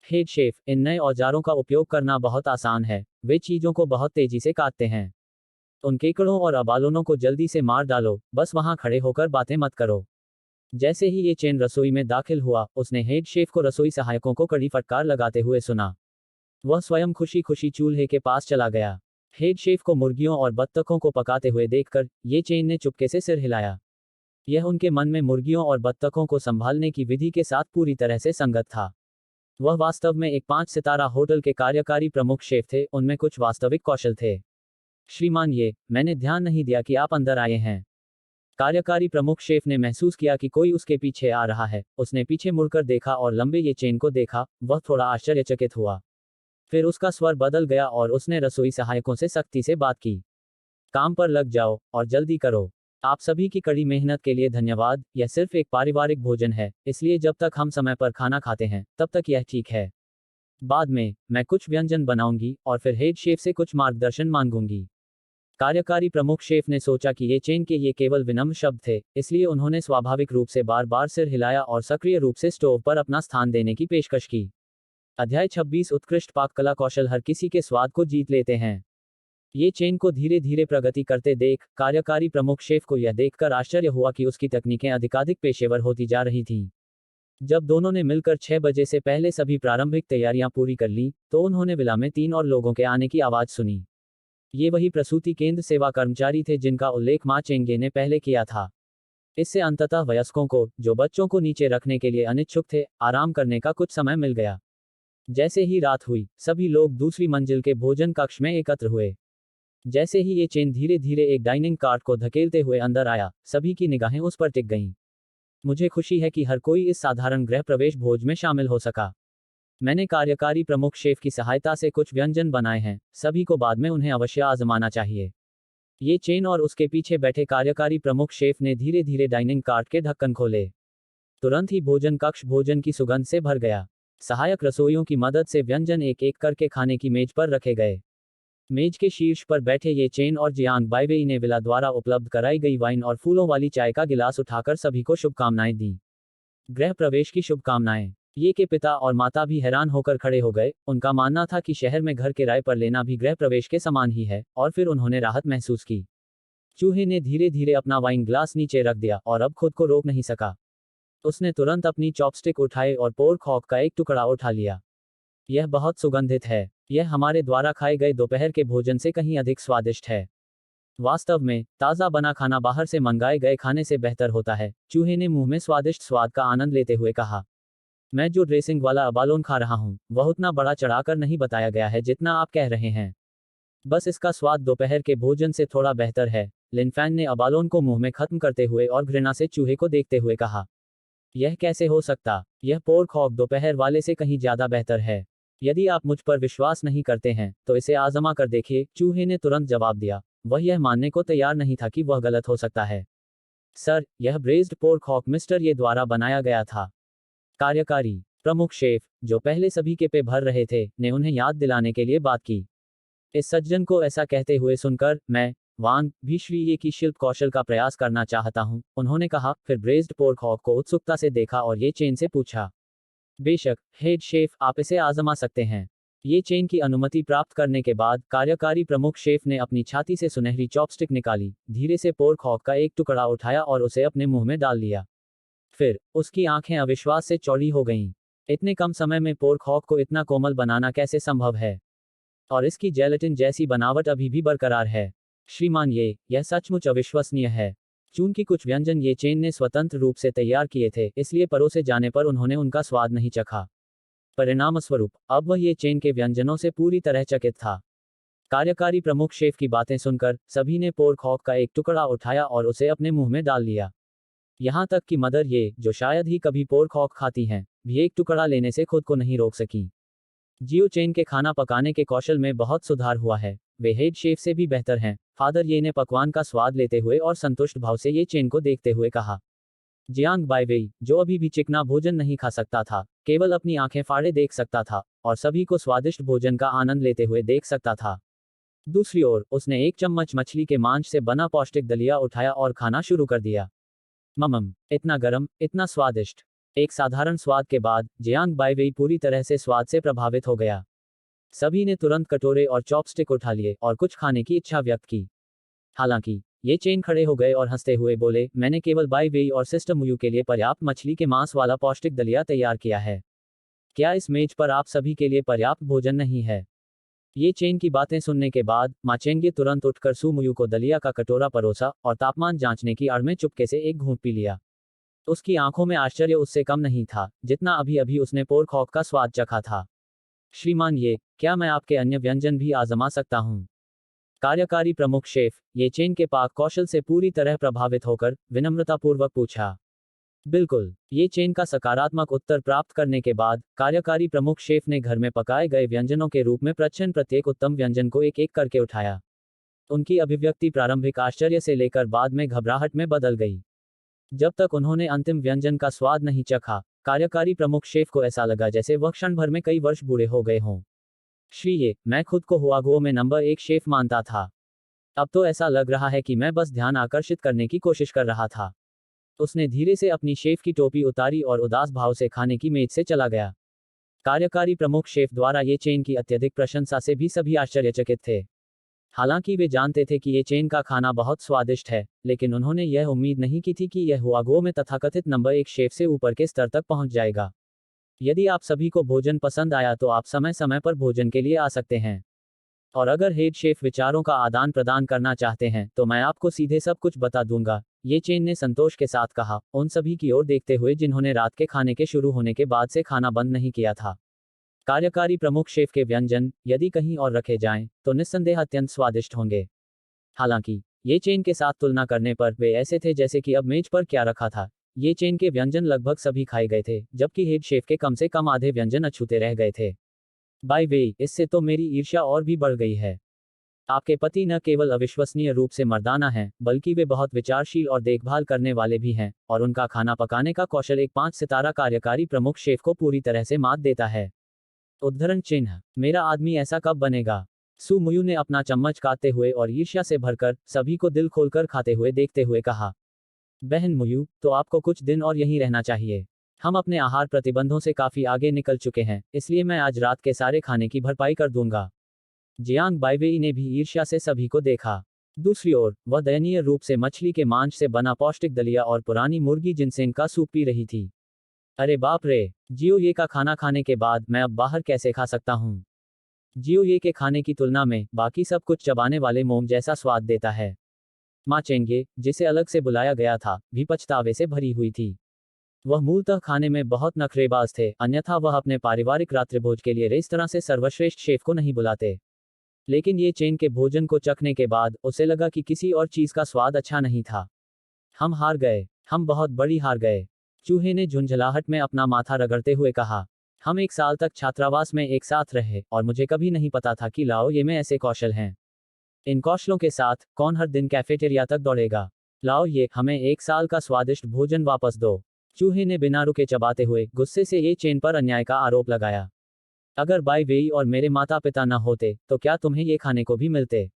हेड शेफ, इन नए औजारों का उपयोग करना बहुत आसान है। वे चीजों को बहुत तेजी से काटते हैं। उन केकड़ों और अबालोनों को जल्दी से मार डालो, बस वहां खड़े होकर बातें मत करो। जैसे ही ये चेन रसोई में दाखिल हुआ, उसने हेड शेफ को रसोई सहायकों को कड़ी फटकार लगाते हुए सुना। वह स्वयं खुशी खुशी चूल्हे के पास चला गया। हेड शेफ को मुर्गियों और बत्तखों को पकाते हुए देखकर ये चेन ने चुपके से सिर हिलाया। यह उनके मन में मुर्गियों और बत्तखों को संभालने की विधि के साथ पूरी तरह से संगत था। वह वास्तव में एक 5 सितारा होटल के कार्यकारी प्रमुख शेफ थे, उनमें कुछ वास्तविक कौशल थे। श्रीमान, ये मैंने ध्यान नहीं दिया कि आप अंदर आए हैं। कार्यकारी प्रमुख शेफ ने महसूस किया कि कोई उसके पीछे आ रहा है। उसने पीछे मुड़कर देखा और लंबे ये चेन को देखा। वह थोड़ा आश्चर्यचकित हुआ। फिर उसका स्वर बदल गया और उसने रसोई सहायकों से सख्ती से बात की। काम पर लग जाओ और जल्दी करो। आप सभी की कड़ी मेहनत के लिए धन्यवाद। यह सिर्फ एक पारिवारिक भोजन है, इसलिए जब तक हम समय पर खाना खाते हैं तब तक यह ठीक है। बाद में मैं कुछ व्यंजन बनाऊंगी और फिर हेड शेफ से कुछ मार्गदर्शन मांगूंगी। कार्यकारी प्रमुख शेफ ने सोचा कि ये चेन के ये केवल विनम्र शब्द थे, इसलिए उन्होंने स्वाभाविक रूप से बार बार सिर हिलाया और सक्रिय रूप से स्टोव पर अपना स्थान देने की पेशकश की। अध्याय 26 उत्कृष्ट पाक कला कौशल हर किसी के स्वाद को जीत लेते हैं। ये चेन को धीरे धीरे प्रगति करते देख कार्यकारी प्रमुख शेफ को यह देखकर आश्चर्य हुआ कि उसकी तकनीकें अधिकाधिक पेशेवर होती जा रही थीं। जब दोनों ने मिलकर 6 बजे से पहले सभी प्रारंभिक तैयारियां पूरी कर लीं, तो उन्होंने विला में 3 और लोगों के आने की आवाज सुनी। ये वही प्रसूति केंद्र सेवा कर्मचारी थे जिनका उल्लेख मां चेंगे ने पहले किया था। इससे अंततः वयस्कों को, जो बच्चों को नीचे रखने के लिए अनिच्छुक थे, आराम करने का कुछ समय मिल गया। जैसे ही रात हुई, सभी लोग दूसरी मंजिल के भोजन कक्ष में एकत्र हुए। जैसे ही ये चेन धीरे धीरे एक डाइनिंग कार्ट को धकेलते हुए अंदर आया, सभी की निगाहें उस पर टिक गईं। मुझे खुशी है कि हर कोई इस साधारण गृह प्रवेश भोज में शामिल हो सका। मैंने कार्यकारी प्रमुख शेफ की सहायता से कुछ व्यंजन बनाए हैं, सभी को बाद में उन्हें अवश्य आजमाना चाहिए। ये चेन और उसके पीछे बैठे कार्यकारी प्रमुख शेफ ने धीरे धीरे डाइनिंग कार्ट के ढक्कन खोले। तुरंत ही भोजन कक्ष भोजन की सुगंध से भर गया। सहायक रसोइयों की मदद से व्यंजन एक एक करके खाने की मेज पर रखे गए। मेज के शीर्ष पर बैठे ये चेन और जियांग बाइवेई ने विला द्वारा उपलब्ध कराई गई वाइन और फूलों वाली चाय का गिलास उठाकर सभी को शुभकामनाएं दी। गृह प्रवेश की शुभकामनाएं। ये के पिता और माता भी हैरान होकर खड़े हो गए। उनका मानना था कि शहर में घर किराए पर लेना भी गृह प्रवेश के समान ही है, और फिर उन्होंने राहत महसूस की। चूहे ने धीरे धीरे अपना वाइन ग्लास नीचे रख दिया और अब खुद को रोक नहीं सका। उसने तुरंत अपनी चॉपस्टिक उठाए और पोर्क हॉक का एक टुकड़ा उठा लिया। यह बहुत सुगंधित है। यह हमारे द्वारा खाए गए दोपहर के भोजन से कहीं अधिक स्वादिष्ट है। वास्तव में, ताज़ा बना खाना बाहर से मंगाए गए खाने से बेहतर होता है, चूहे ने मुंह में स्वादिष्ट स्वाद का आनंद लेते हुए कहा। मैं जो ड्रेसिंग वाला अबालोन खा रहा हूँ, वह उतना बड़ा चढ़ाकर नहीं बताया गया है जितना आप कह रहे हैं। बस इसका स्वाद दोपहर के भोजन से थोड़ा बेहतर है। लिनफैन ने अबालोन को मुंह में खत्म करते हुए और घृणा से चूहे को देखते हुए कहा। यह कैसे हो सकता? यह पोर्क हॉक दोपहर वाले से कहीं ज्यादा बेहतर है। यदि आप मुझ पर विश्वास नहीं करते हैं, तो इसे आजमा कर देखिए, चूहे ने तुरंत जवाब दिया। वह यह मानने को तैयार नहीं था कि वह गलत हो सकता है। सर, यह ब्रेज्ड पोर्क हॉक मिस्टर ये द्वारा बनाया गया था। कार्यकारी प्रमुख शेफ, जो पहले सभी के पे भर रहे थे, ने उन्हें याद दिलाने के लिए बात की। इस सज्जन को ऐसा कहते हुए सुनकर मैं वांग भीश्वीये की शिल्प कौशल का प्रयास करना चाहता हूं, उन्होंने कहा, फिर ब्रेज्ड पोर्क हॉक को उत्सुकता से देखा और ये चेन से पूछा। बेशक, हेड शेफ, आप इसे आजमा सकते हैं। ये चेन की अनुमति प्राप्त करने के बाद कार्यकारी प्रमुख शेफ ने अपनी छाती से सुनहरी चॉपस्टिक निकाली, धीरे से पोर्क हॉक का एक टुकड़ा उठाया और उसे अपने मुंह में डाल लिया। फिर उसकी आंखें अविश्वास से चौड़ी हो गईं। इतने कम समय में पोर्क हॉक को इतना कोमल बनाना कैसे संभव है? और इसकी जेलेटिन जैसी बनावट अभी भी बरकरार है। श्रीमान, यह सचमुच अविश्वसनीय है। चूंकि कुछ व्यंजन ये चेन ने स्वतंत्र रूप से तैयार किए थे, इसलिए परोसे जाने पर उन्होंने उनका स्वाद नहीं चखा। परिणामस्वरूप, अब वह ये चेन के व्यंजनों से पूरी तरह चकित था। कार्यकारी प्रमुख शेफ की बातें सुनकर सभी ने पोर्क हॉक का एक टुकड़ा उठाया और उसे अपने मुंह में डाल लिया। यहाँ तक कि मदर ये, जो शायद ही कभी पोर्क हॉक खाती हैं, भी एक टुकड़ा लेने से खुद को नहीं रोक सकी। जियो चेन के खाना पकाने के कौशल में बहुत सुधार हुआ है। वे हेड शेफ से भी बेहतर हैं। फादर ये ने पकवान का स्वाद लेते हुए और संतुष्ट भाव से ये चेन को देखते हुए कहा। जियांग बाइवेई, जो अभी भी चिकना भोजन नहीं खा सकता था, केवल अपनी आंखें फाड़े देख सकता था और सभी को स्वादिष्ट भोजन का आनंद लेते हुए देख सकता था। दूसरी ओर, उसने एक चम्मच मछली के मांस से बना पौष्टिक दलिया उठाया और खाना शुरू कर दिया। ममम, इतना गरम, इतना स्वादिष्ट। एक साधारण स्वाद के बाद जियांग बाइवेई पूरी तरह से स्वाद से प्रभावित हो गया। सभी ने तुरंत कटोरे और चॉपस्टिक उठा लिए और कुछ खाने की इच्छा व्यक्त की। हालांकि ये चेन खड़े हो गए और हंसते हुए बोले, मैंने केवल बाइवेई और सिस्टर मुयू के लिए पर्याप्त मछली के मांस वाला पौष्टिक दलिया तैयार किया है। क्या इस मेज पर आप सभी के लिए पर्याप्त भोजन नहीं है? ये चेन की बातें सुनने के बाद माचेंगे तुरंत उठकर सू मुयू को दलिया का कटोरा परोसा और तापमान जांचने की आड़ में चुपके से एक घूंट पी लिया। उसकी आंखों में आश्चर्य उससे कम नहीं था, जितना अभी अभी उसने पोर्क हॉक का स्वाद चखा था। श्रीमान, क्या मैं आपके अन्य व्यंजन भी आजमा सकता हूँ? कार्यकारी प्रमुख शेफ, ये चेन के पाक कौशल से पूरी तरह प्रभावित होकर विनम्रतापूर्वक पूछा। बिल्कुल। ये चेन का सकारात्मक उत्तर प्राप्त करने के बाद कार्यकारी प्रमुख शेफ ने घर में पकाए गए व्यंजनों के रूप में प्रत्येक उत्तम व्यंजन को एक एक करके उठाया। उनकी अभिव्यक्ति प्रारंभिक आश्चर्य से लेकर बाद में घबराहट में बदल गई। जब तक उन्होंने अंतिम व्यंजन का स्वाद नहीं चखा, कार्यकारी प्रमुख शेफ को ऐसा लगा जैसे वह क्षण भर में कई वर्ष बूढ़े हो गए हों। मैं खुद को हुआगुओ में नंबर 1 शेफ मानता था। अब तो ऐसा लग रहा है कि मैं बस ध्यान आकर्षित करने की कोशिश कर रहा था। उसने धीरे से अपनी शेफ की टोपी उतारी और उदास भाव से खाने की मेज से चला गया। कार्यकारी प्रमुख शेफ द्वारा ये चेन की अत्यधिक प्रशंसा से भी सभी आश्चर्यचकित थे। हालांकि वे जानते थे कि ये चेन का खाना बहुत स्वादिष्ट है, लेकिन उन्होंने यह उम्मीद नहीं की थी कि यह हुआगुओ में तथाकथित नंबर 1 शेफ से ऊपर के स्तर तक पहुंच जाएगा। यदि आप सभी को भोजन पसंद आया तो आप समय समय पर भोजन के लिए आ सकते हैं। और अगर हेड शेफ विचारों का आदान प्रदान करना चाहते हैं तो मैं आपको सीधे सब कुछ बता दूंगा, ये चेन ने संतोष के साथ कहा, उन सभी की ओर देखते हुए जिन्होंने रात के खाने के शुरू होने के बाद से खाना बंद नहीं किया था। कार्यकारी प्रमुख शेफ के व्यंजन यदि कहीं और रखे जाएं, तो निस्संदेह अत्यंत स्वादिष्ट होंगे। हालांकि ये चेन के साथ तुलना करने पर वे ऐसे थे जैसे कि अब मेज पर क्या रखा था। ये चेन के व्यंजन लगभग सभी खाए गए थे, जबकि हेड शेफ के कम से कम आधे व्यंजन अछूते रह गए थे। बाय वे, इससे तो मेरी ईर्ष्या और भी बढ़ गई है। आपके पति न केवल अविश्वसनीय रूप से मर्दाना हैं, बल्कि वे बहुत विचारशील और देखभाल करने वाले भी हैं, और उनका खाना पकाने का कौशल एक 5 सितारा कार्यकारी प्रमुख शेफ को पूरी तरह से मात देता है। उद्धरण चिन्ह, मेरा आदमी ऐसा कब बनेगा? सु मुयू ने अपना चम्मच काटते हुए और ईर्ष्या से भरकर सभी को दिल खोलकर खाते हुए देखते हुए कहा। बहन मुयू, तो आपको कुछ दिन और यहीं रहना चाहिए। हम अपने आहार प्रतिबंधों से काफी आगे निकल चुके हैं, इसलिए मैं आज रात के सारे खाने की भरपाई कर दूंगा। जियांग बाइवेई ने भी ईर्ष्या से सभी को देखा। दूसरी ओर, वह दयनीय रूप से मछली के मांस से बना पौष्टिक दलिया और पुरानी मुर्गी जिनसेंग का सूप पी रही थी। अरे बाप रे, जियो ये का खाना खाने के बाद मैं अब बाहर कैसे खा सकता हूँ? जियो ये के खाने की तुलना में बाकी सब कुछ चबाने वाले मोम जैसा स्वाद देता है। माँ चेंगे, जिसे अलग से बुलाया गया था, भी पछतावे से भरी हुई थी। वह मूलतः खाने में बहुत नखरेबाज थे, अन्यथा वह अपने पारिवारिक रात्रिभोज के लिए रेस्तरां से सर्वश्रेष्ठ शेफ को नहीं बुलाते। लेकिन ये चेन के भोजन को चखने के बाद उसे लगा कि किसी और चीज का स्वाद अच्छा नहीं था। हम हार गए, हम बहुत बड़ी हार गए। चूहे ने झुंझलाहट में अपना माथा रगड़ते हुए कहा। हम 1 साल तक छात्रावास में एक साथ रहे, और मुझे कभी नहीं पता था कि लाओ ये में ऐसे कौशल हैं। इन कौशलों के साथ कौन हर दिन कैफेटेरिया तक दौड़ेगा? लाओ ये, हमें 1 साल का स्वादिष्ट भोजन वापस दो। चूहे ने बिना रुके चबाते हुए गुस्से से ये चेन पर अन्याय का आरोप लगाया। अगर बाई वेई और मेरे माता पिता न होते, तो क्या तुम्हें ये खाने को भी मिलते?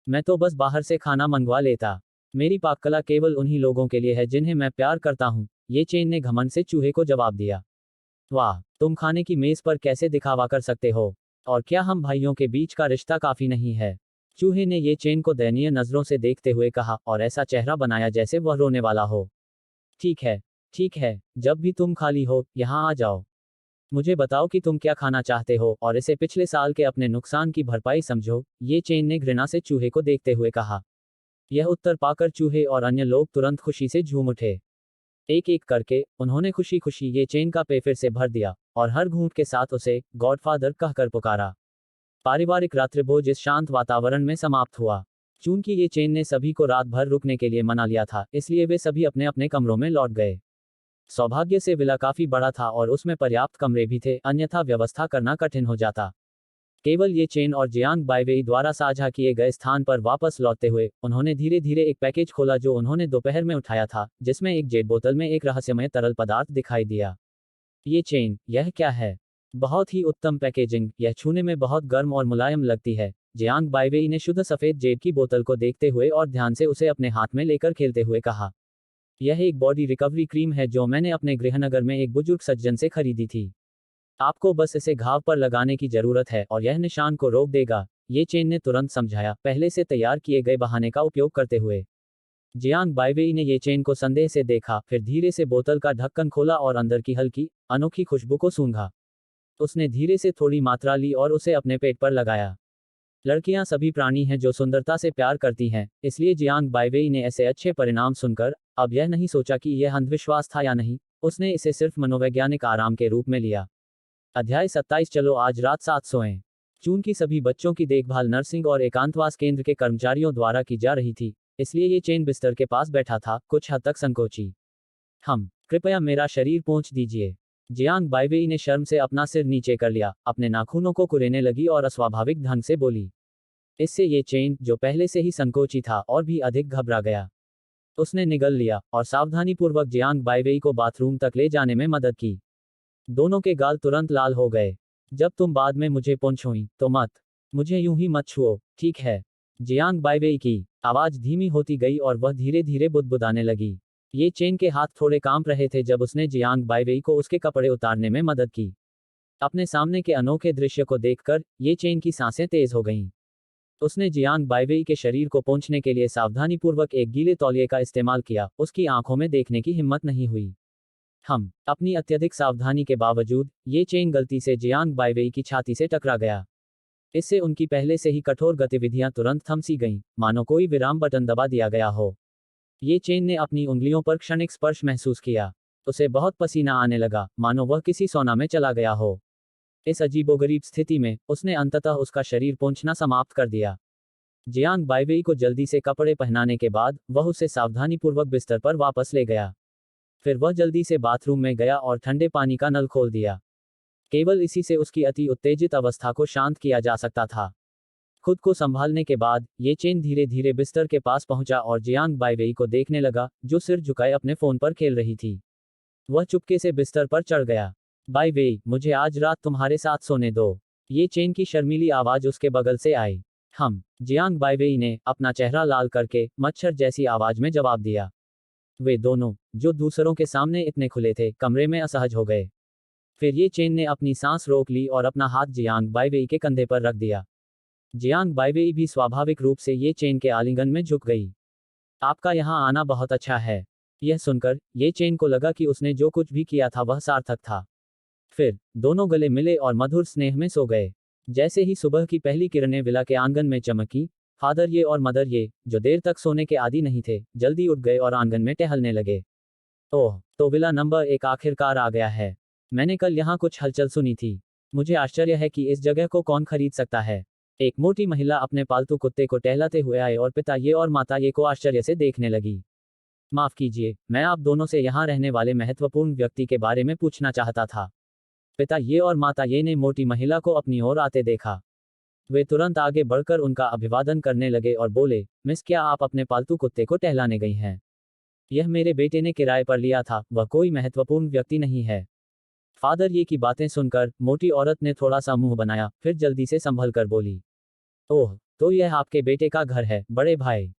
मैं तो बस बाहर से खाना मंगवा लेता। मेरी पाककला केवल उन्हीं लोगों के लिए है जिन्हें मैं प्यार करता हूँ, ये चेन ने घमंड से चूहे को जवाब दिया। वाह, तुम खाने की मेज पर कैसे दिखावा कर सकते हो? और क्या हम भाइयों के बीच का रिश्ता काफी नहीं है? चूहे ने ये चेन को दयनीय नजरों से देखते हुए कहा, और ऐसा चेहरा बनाया जैसे वह रोने वाला हो। ठीक है, ठीक है, जब भी तुम खाली हो, यहाँ आ जाओ। मुझे बताओ कि तुम क्या खाना चाहते हो, और इसे पिछले साल के अपने नुकसान की भरपाई समझो, ये चेन ने घृणा से चूहे को देखते हुए कहा। यह उत्तर पाकर चूहे और अन्य लोग तुरंत खुशी से झूम उठे। एक एक करके उन्होंने खुशी खुशी ये चेन का पे फिर से भर दिया, और हर घूंट के साथ उसे गॉडफादर कहकर पुकारा। पारिवारिक रात्रिभोज इस शांत वातावरण में समाप्त हुआ। चूंकि ये चेन ने सभी को रात भर रुकने के लिए मना लिया था, इसलिए वे सभी अपने अपने कमरों में लौट गए। सौभाग्य से विला काफी बड़ा था और उसमें पर्याप्त कमरे भी थे, अन्यथा व्यवस्था करना कठिन हो जाता। केवल ये चेन और जियांग बाइवेई द्वारा साझा किए गए स्थान पर वापस लौटते हुए उन्होंने धीरे धीरे एक पैकेज खोला जो उन्होंने दोपहर में उठाया था, जिसमें एक जेट बोतल में एक रहस्यमय तरल पदार्थ दिखाई दिया। ये चेन, यह क्या है? बहुत ही उत्तम पैकेजिंग, यह छूने में बहुत गर्म और मुलायम लगती है। जियांग बाइवेई ने शुद्ध सफेद जेट की बोतल को देखते हुए और ध्यान से उसे अपने हाथ में लेकर खेलते हुए कहा। यह एक बॉडी रिकवरी क्रीम है जो मैंने अपने गृहनगर में एक बुजुर्ग सज्जन से खरीदी थी। आपको बस इसे घाव पर लगाने की जरूरत है और यह निशान को रोक देगा, ये चेन ने तुरंत समझाया, पहले से तैयार किए गए बहाने का उपयोग करते हुए। जियांग बाइवेई ने ये चेन को संदेह से देखा, फिर धीरे से बोतल का ढक्कन खोला और अंदर की हल्की, अनोखी खुशबू को सूंघा। उसने धीरे से थोड़ी मात्रा ली और उसे अपने पेट पर लगाया। लड़कियां सभी प्राणी हैं जो सुंदरता से प्यार करती हैं, इसलिए जियांग बाइवेई ने ऐसे अच्छे परिणाम सुनकर अब यह नहीं सोचा कि यह अंधविश्वास था या नहीं, उसने इसे सिर्फ मनोवैज्ञानिक आराम के रूप में लिया। अध्याय 27 चलो आज रात 7 सोएं। चूंकि सभी बच्चों की देखभाल नर्सिंग और एकांतवास केंद्र के कर्मचारियों द्वारा की जा रही थी, इसलिए ये चेन बिस्तर के पास बैठा था, कुछ हद तक संकोची। कृपया मेरा शरीर पोंछ दीजिए। जियांग बाइवेई ने शर्म से अपना सिर नीचे कर लिया, अपने नाखूनों को कुरेदने लगी और अस्वाभाविक ढंग से बोली। इससे ये चेन, जो पहले से ही संकोची था, और भी अधिक घबरा गया। उसने निगल लिया और सावधानीपूर्वक जियांग बाइवेई को बाथरूम तक ले जाने में मदद की। दोनों के गाल तुरंत लाल हो गए। जब तुम बाद में मुझे पोंछोई, तो मत, मुझे यूं ही मत छुओ, ठीक है? जियांग बाइवेई की आवाज धीमी होती गई और वह धीरे धीरे बुदबुदाने लगी। ये चेन के हाथ थोड़े कांप रहे थे जब उसने जियांग बाइवेई को उसके कपड़े उतारने में मदद की। अपने सामने के अनोखे दृश्य को देखकर ये चेन की सांसें तेज हो गईं। उसने जियांग बाइवेई के शरीर को पोंछने के लिए सावधानीपूर्वक एक गीले तौलिए का इस्तेमाल किया, उसकी आंखों में देखने की हिम्मत नहीं हुई। अपनी अत्यधिक सावधानी के बावजूद ये चेन गलती से जियांग बाइवेई की छाती से टकरा गया। इससे उनकी पहले से ही कठोर गतिविधियां तुरंत थम सी गईं, मानो कोई विराम बटन दबा दिया गया हो। ये चेन ने अपनी उंगलियों पर क्षणिक स्पर्श महसूस किया। उसे बहुत पसीना आने लगा, मानो वह किसी सौना में चला गया हो। इस अजीबोगरीब स्थिति में उसने अंततः उसका शरीर पोंछना समाप्त कर दिया। जियांग बाइवेई को जल्दी से कपड़े पहनाने के बाद वह उसे सावधानीपूर्वक बिस्तर पर वापस ले गया। फिर वह जल्दी से बाथरूम में गया और ठंडे पानी का नल खोल दिया। केवल इसी से उसकी अति उत्तेजित अवस्था को शांत किया जा सकता था। खुद को संभालने के बाद ये चेन धीरे धीरे बिस्तर के पास पहुंचा और जियांग बाइवेई को देखने लगा, जो सिर झुकाए अपने फोन पर खेल रही थी। वह चुपके से बिस्तर पर चढ़ गया। बाइवेई, मुझे आज रात तुम्हारे साथ सोने दो। ये चेन की शर्मीली आवाज उसके बगल से आई। जियांग बाइवेई ने अपना चेहरा लाल करके मच्छर जैसी आवाज में जवाब दिया। वे दोनों, जो दूसरों के सामने इतने खुले थे, कमरे में असहज हो गए। फिर ये चेन ने अपनी सांस रोक ली और अपना हाथ जियांग बाइवेई के कंधे पर रख दिया। जियांग बाइवेई भी स्वाभाविक रूप से ये चेन के आलिंगन में झुक गई। आपका यहाँ आना बहुत अच्छा है। यह सुनकर ये चेन को लगा कि उसने जो कुछ भी किया था वह सार्थक था। फिर दोनों गले मिले और मधुर स्नेह में सो गए। जैसे ही सुबह की पहली किरणें विला के आंगन में चमकी, फादर ये और मदर ये, जो देर तक सोने के आदी नहीं थे, जल्दी उठ गए और आंगन में टहलने लगे। ओह, तो विला नंबर 1 आखिरकार आ गया है। मैंने कल यहाँ कुछ हलचल सुनी थी। मुझे आश्चर्य है कि इस जगह को कौन खरीद सकता है। एक मोटी महिला अपने पालतू कुत्ते को टहलाते हुए आए और पिता ये और माता ये को आश्चर्य से देखने लगी। माफ कीजिए, मैं आप दोनों से यहाँ रहने वाले महत्वपूर्ण व्यक्ति के बारे में पूछना चाहता था। पिता ये और माता ये ने मोटी महिला को अपनी ओर आते देखा। वे तुरंत आगे बढ़कर उनका अभिवादन करने लगे और बोले, मिस, क्या आप अपने पालतू कुत्ते को टहलाने गई हैं? यह मेरे बेटे ने किराए पर लिया था, वह कोई महत्वपूर्ण व्यक्ति नहीं है। फादर ये की बातें सुनकर मोटी औरत ने थोड़ा सा मुंह बनाया, फिर जल्दी से संभल कर बोली, ओह, तो यह आपके बेटे का घर है, बड़े भाई।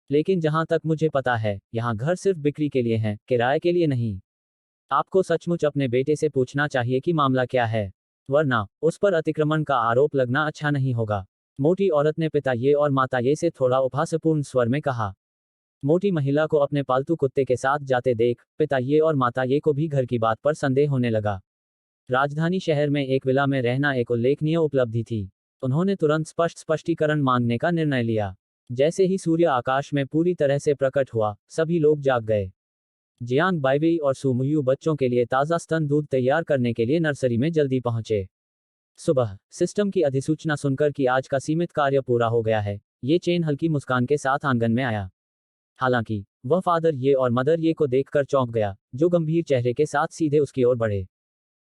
लेकिन जहां तक मुझे पता है, यहाँ घर सिर्फ बिक्री के लिए है, किराए के लिए नहीं। आपको सचमुच अपने बेटे से पूछना चाहिए कि मामला क्या है, वरना उस पर अतिक्रमण का आरोप लगना अच्छा नहीं होगा। मोटी औरत ने पिता ये और माता ये से थोड़ा उपहासपूर्ण स्वर में कहा। मोटी महिला को अपने पालतू कुत्ते के साथ जाते देख पिता ये और माता ये को भी घर की बात पर संदेह होने लगा। राजधानी शहर में एक विला में रहना एक उल्लेखनीय उपलब्धि थी। उन्होंने तुरंत स्पष्टीकरण मांगने का निर्णय लिया। जैसे ही सूर्य आकाश में पूरी तरह से प्रकट हुआ, सभी लोग जाग गए। जियांग बाइवेई और सुमुयू बच्चों के लिए ताज़ा स्तन दूध तैयार करने के लिए नर्सरी में जल्दी पहुंचे। सुबह सिस्टम की अधिसूचना सुनकर कि आज का सीमित कार्य पूरा हो गया है, ये चेन हल्की मुस्कान के साथ आंगन में आया। हालांकि वह फादर ये और मदर ये को देखकर चौंक गया, जो गंभीर चेहरे के साथ सीधे उसकी ओर बढ़े।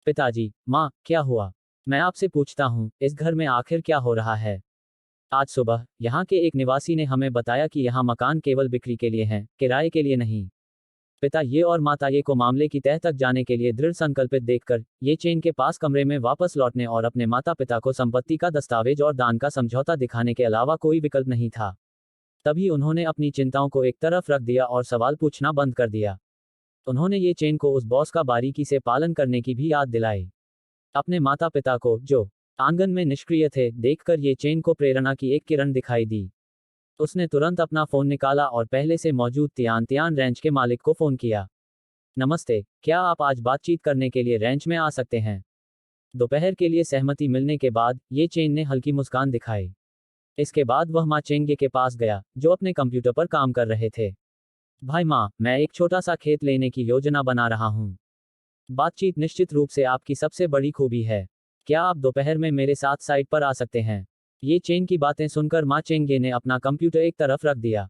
पिताजी, माँ, क्या हुआ? मैं आपसे पूछता हूँ, इस घर में आखिर क्या हो रहा है? आज सुबह यहाँ के एक निवासी ने हमें बताया कि यहाँ मकान केवल बिक्री के लिए हैं, किराए के लिए नहीं। पिता ये और माता ये को मामले की तह तक जाने के लिए दृढ़ संकल्पित देखकर ये चेन के पास कमरे में वापस लौटने और अपने माता पिता को संपत्ति का दस्तावेज और दान का समझौता दिखाने के अलावा कोई विकल्प नहीं था। तभी उन्होंने अपनी चिंताओं को एक तरफ रख दिया और सवाल पूछना बंद कर दिया। उन्होंने ये चेन को उस बॉस का बारीकी से पालन करने की भी याद दिलाई। अपने माता पिता को, जो आंगन में निष्क्रिय थे, देखकर ये चेन को प्रेरणा की एक किरण दिखाई दी। उसने तुरंत अपना फोन निकाला और पहले से मौजूद तियान तियान रेंच के मालिक को फोन किया। नमस्ते, क्या आप आज बातचीत करने के लिए रेंच में आ सकते हैं? दोपहर के लिए सहमति मिलने के बाद ये चेन ने हल्की मुस्कान दिखाई। इसके बाद वह माँ चेंगे के पास गया, जो अपने कंप्यूटर पर काम कर रहे थे। भाई माँ, मैं एक छोटा सा खेत लेने की योजना बना रहा हूँ। बातचीत निश्चित रूप से आपकी सबसे बड़ी खूबी है। क्या आप दोपहर में मेरे साथ साइट पर आ सकते हैं? ये चेन की बातें सुनकर माँ चेंगे ने अपना कंप्यूटर एक तरफ रख दिया।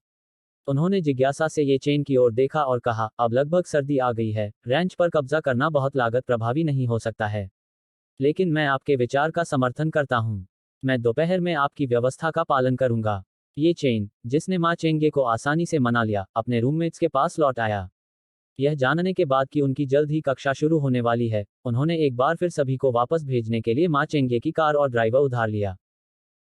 उन्होंने जिज्ञासा से ये चेन की ओर देखा और कहा, अब लगभग सर्दी आ गई है, रैंच पर कब्जा करना बहुत लागत प्रभावी नहीं हो सकता है। लेकिन मैं आपके विचार का समर्थन करता हूँ। मैं दोपहर में आपकी व्यवस्था का पालन करूंगा। ये चेन, जिसने माँ चेंगे को आसानी से मना लिया, अपने रूममेट्स के पास लौट आया। यह जानने के बाद कि उनकी जल्द ही कक्षा शुरू होने वाली है, उन्होंने एक बार फिर सभी को वापस भेजने के लिए माँ चेंगे की कार और ड्राइवर उधार लिया।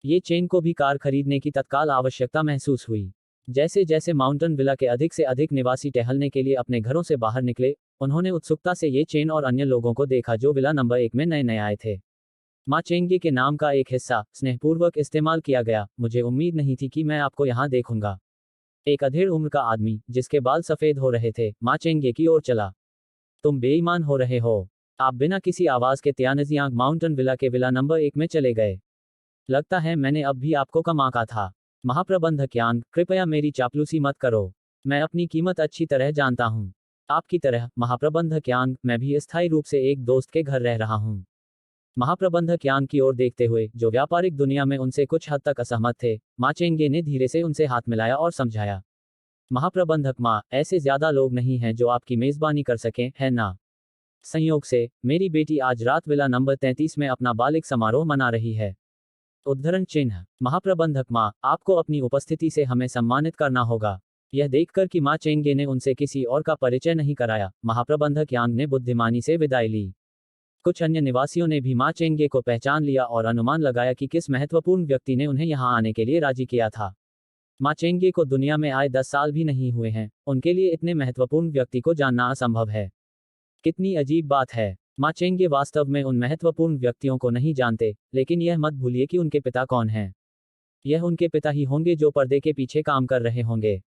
ये चेन को भी कार खरीदने की तत्काल आवश्यकता महसूस हुई। जैसे जैसे माउंटेन विला के अधिक से अधिक निवासी टहलने के लिए अपने घरों से बाहर निकले, उन्होंने उत्सुकता से ये चेन और अन्य लोगों को देखा जो विला नंबर 1 में नए नए आए थे। माँ चेंगे के नाम का एक हिस्सा स्नेहपूर्वक इस्तेमाल किया गया। मुझे उम्मीद नहीं थी कि मैं आपको यहाँ देखूंगा। एक अधेड़ उम्र का आदमी, जिसके बाल सफेद हो रहे थे, माँ चेंगे की ओर चला। तुम बेईमान हो रहे हो। आप बिना किसी आवाज के तियानजियांग माउंटेन विला के विला नंबर 1 में चले गए। लगता है मैंने अब भी आपको कम आंका था। महाप्रबंधक यांग, कृपया मेरी चापलूसी मत करो। मैं अपनी कीमत अच्छी तरह जानता हूँ। आपकी तरह, महाप्रबंधक यांग, मैं भी अस्थायी रूप से एक दोस्त के घर रह रहा हूँ। महाप्रबंधक यांग की ओर देखते हुए, जो व्यापारिक दुनिया में उनसे कुछ हद तक असहमत थे, माँ चेंगे ने धीरे से उनसे हाथ मिलाया और समझाया। महाप्रबंधक माँ, ऐसे ज्यादा लोग नहीं हैं जो आपकी मेजबानी कर सकें, है ना? संयोग से मेरी बेटी आज रात विला नंबर 33 में अपना बालिक समारोह मना रही है। उद्धरण चिन्ह। महाप्रबंधक माँ, आपको अपनी उपस्थिति से हमें सम्मानित करना होगा। यह देखकर कि माँ चेंगे ने उनसे किसी और का परिचय नहीं कराया, महाप्रबंधक यांग ने बुद्धिमानी से विदाई ली। कुछ अन्य निवासियों ने भी माँ चेंगे को पहचान लिया और अनुमान लगाया कि किस महत्वपूर्ण व्यक्ति ने उन्हें यहाँ आने के लिए राजी किया था। माँ चेंगे को दुनिया में आए 10 साल भी नहीं हुए हैं, उनके लिए इतने महत्वपूर्ण व्यक्ति को जानना असंभव है। कितनी अजीब बात है। माँ चेंगे वास्तव में उन महत्वपूर्ण व्यक्तियों को नहीं जानते, लेकिन यह मत भूलिए कि उनके पिता कौन हैं। यह उनके पिता ही होंगे जो पर्दे के पीछे काम कर रहे होंगे।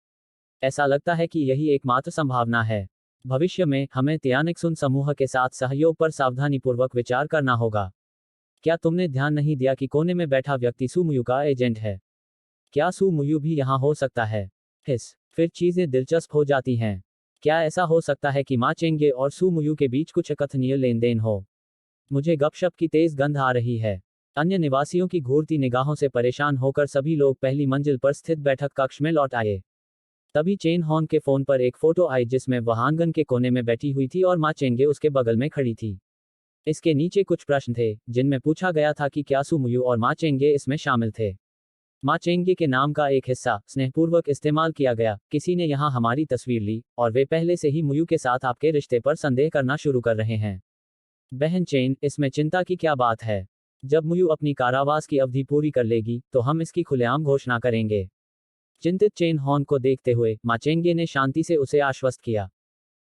ऐसा लगता है कि यही एकमात्र संभावना है। भविष्य में हमें तियानिक्सुन समूह के साथ सहयोग पर सावधानीपूर्वक विचार करना होगा। क्या तुमने ध्यान नहीं दिया कि कोने में बैठा व्यक्ति सू मुयू का एजेंट है? क्या सू मुयू भी यहाँ हो सकता है? फिर चीजें दिलचस्प हो जाती हैं। क्या ऐसा हो सकता है कि माँ चेंगे और सू मुयू के बीच कुछ अकथनीय लेन देन हो? मुझे गपशप की तेज गंध आ रही है। अन्य निवासियों की घूरती निगाहों से परेशान होकर सभी लोग पहली मंजिल पर स्थित बैठक कक्ष में लौट आए। तभी चेन हॉन के फोन पर एक फोटो आई जिसमें वह आंगन के कोने में बैठी हुई थी और माँ चेंगे उसके बगल में खड़ी थी। इसके नीचे कुछ प्रश्न थे, जिनमें पूछा गया था कि क्या सू मुयू और माँ चेंगे इसमें शामिल थे। माँ चेंगे के नाम का एक हिस्सा स्नेहपूर्वक इस्तेमाल किया गया। किसी ने यहाँ हमारी तस्वीर ली और वे पहले से ही मुयू के साथ आपके रिश्ते पर संदेह करना शुरू कर रहे हैं। बहन चेन, इसमें चिंता की क्या बात है? जब मुयू अपनी कारावास की अवधि पूरी कर लेगी तो हम इसकी खुलेआम घोषणा करेंगे। चिंतित चेन हॉन को देखते हुए माँ चेंगे ने शांति से उसे आश्वस्त किया।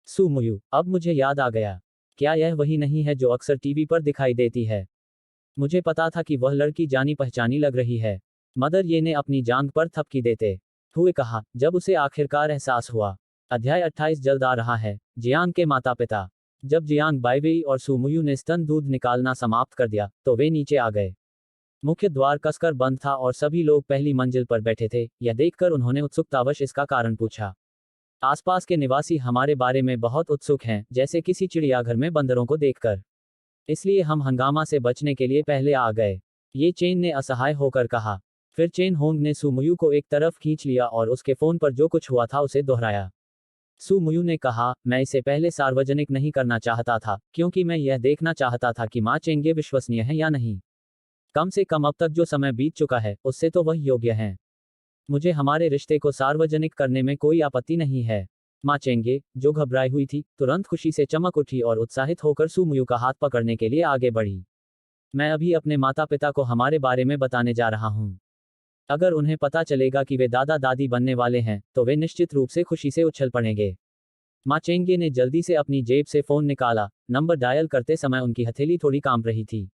सू मुयू, अब मुझे याद आ गया। क्या यह वही नहीं है जो अक्सर टीवी पर दिखाई देती है? मुझे पता था कि वह लड़की जानी पहचानी लग रही है। मदर ये ने अपनी जांघ पर थपकी देते हुए कहा, जब उसे आखिरकार एहसास हुआ। अध्याय 28 जल्द आ रहा है। जियांग के माता पिता। जब जियांग बाइवेई और सू मुयू ने स्तन दूध निकालना समाप्त कर दिया तो वे नीचे आ गए। मुख्य द्वार कसकर बंद था और सभी लोग पहली मंजिल पर बैठे थे। यह देखकर उन्होंने उत्सुकतावश इसका कारण पूछा। आसपास के निवासी हमारे बारे में बहुत उत्सुक हैं, जैसे किसी चिड़ियाघर में बंदरों को देखकर। इसलिए हम हंगामा से बचने के लिए पहले आ गए, ये चेन ने असहाय होकर कहा। फिर चेन होंग ने सू मुयू को एक तरफ खींच लिया और उसके फोन पर जो कुछ हुआ था उसे दोहराया। सू मुयू ने कहा, मैं इसे पहले सार्वजनिक नहीं करना चाहता था, क्योंकि मैं यह देखना चाहता था कि माँ चेंगे विश्वसनीय है या नहीं। कम से कम अब तक जो समय बीत चुका है, उससे तो वह योग्य हैं। मुझे हमारे रिश्ते को सार्वजनिक करने में कोई आपत्ति नहीं है। माँ चेंगे, जो घबराई हुई थी, तुरंत खुशी से चमक उठी और उत्साहित होकर सू मुयू का हाथ पकड़ने के लिए आगे बढ़ी। मैं अभी अपने माता पिता को हमारे बारे में बताने जा रहा हूँ। अगर उन्हें पता चलेगा कि वे दादा दादी बनने वाले हैं, तो वे निश्चित रूप से खुशी से उछल पड़ेंगे। माँ चेंगे ने जल्दी से अपनी जेब से फोन निकाला। नंबर डायल करते समय उनकी हथेली थोड़ी कांप रही थी।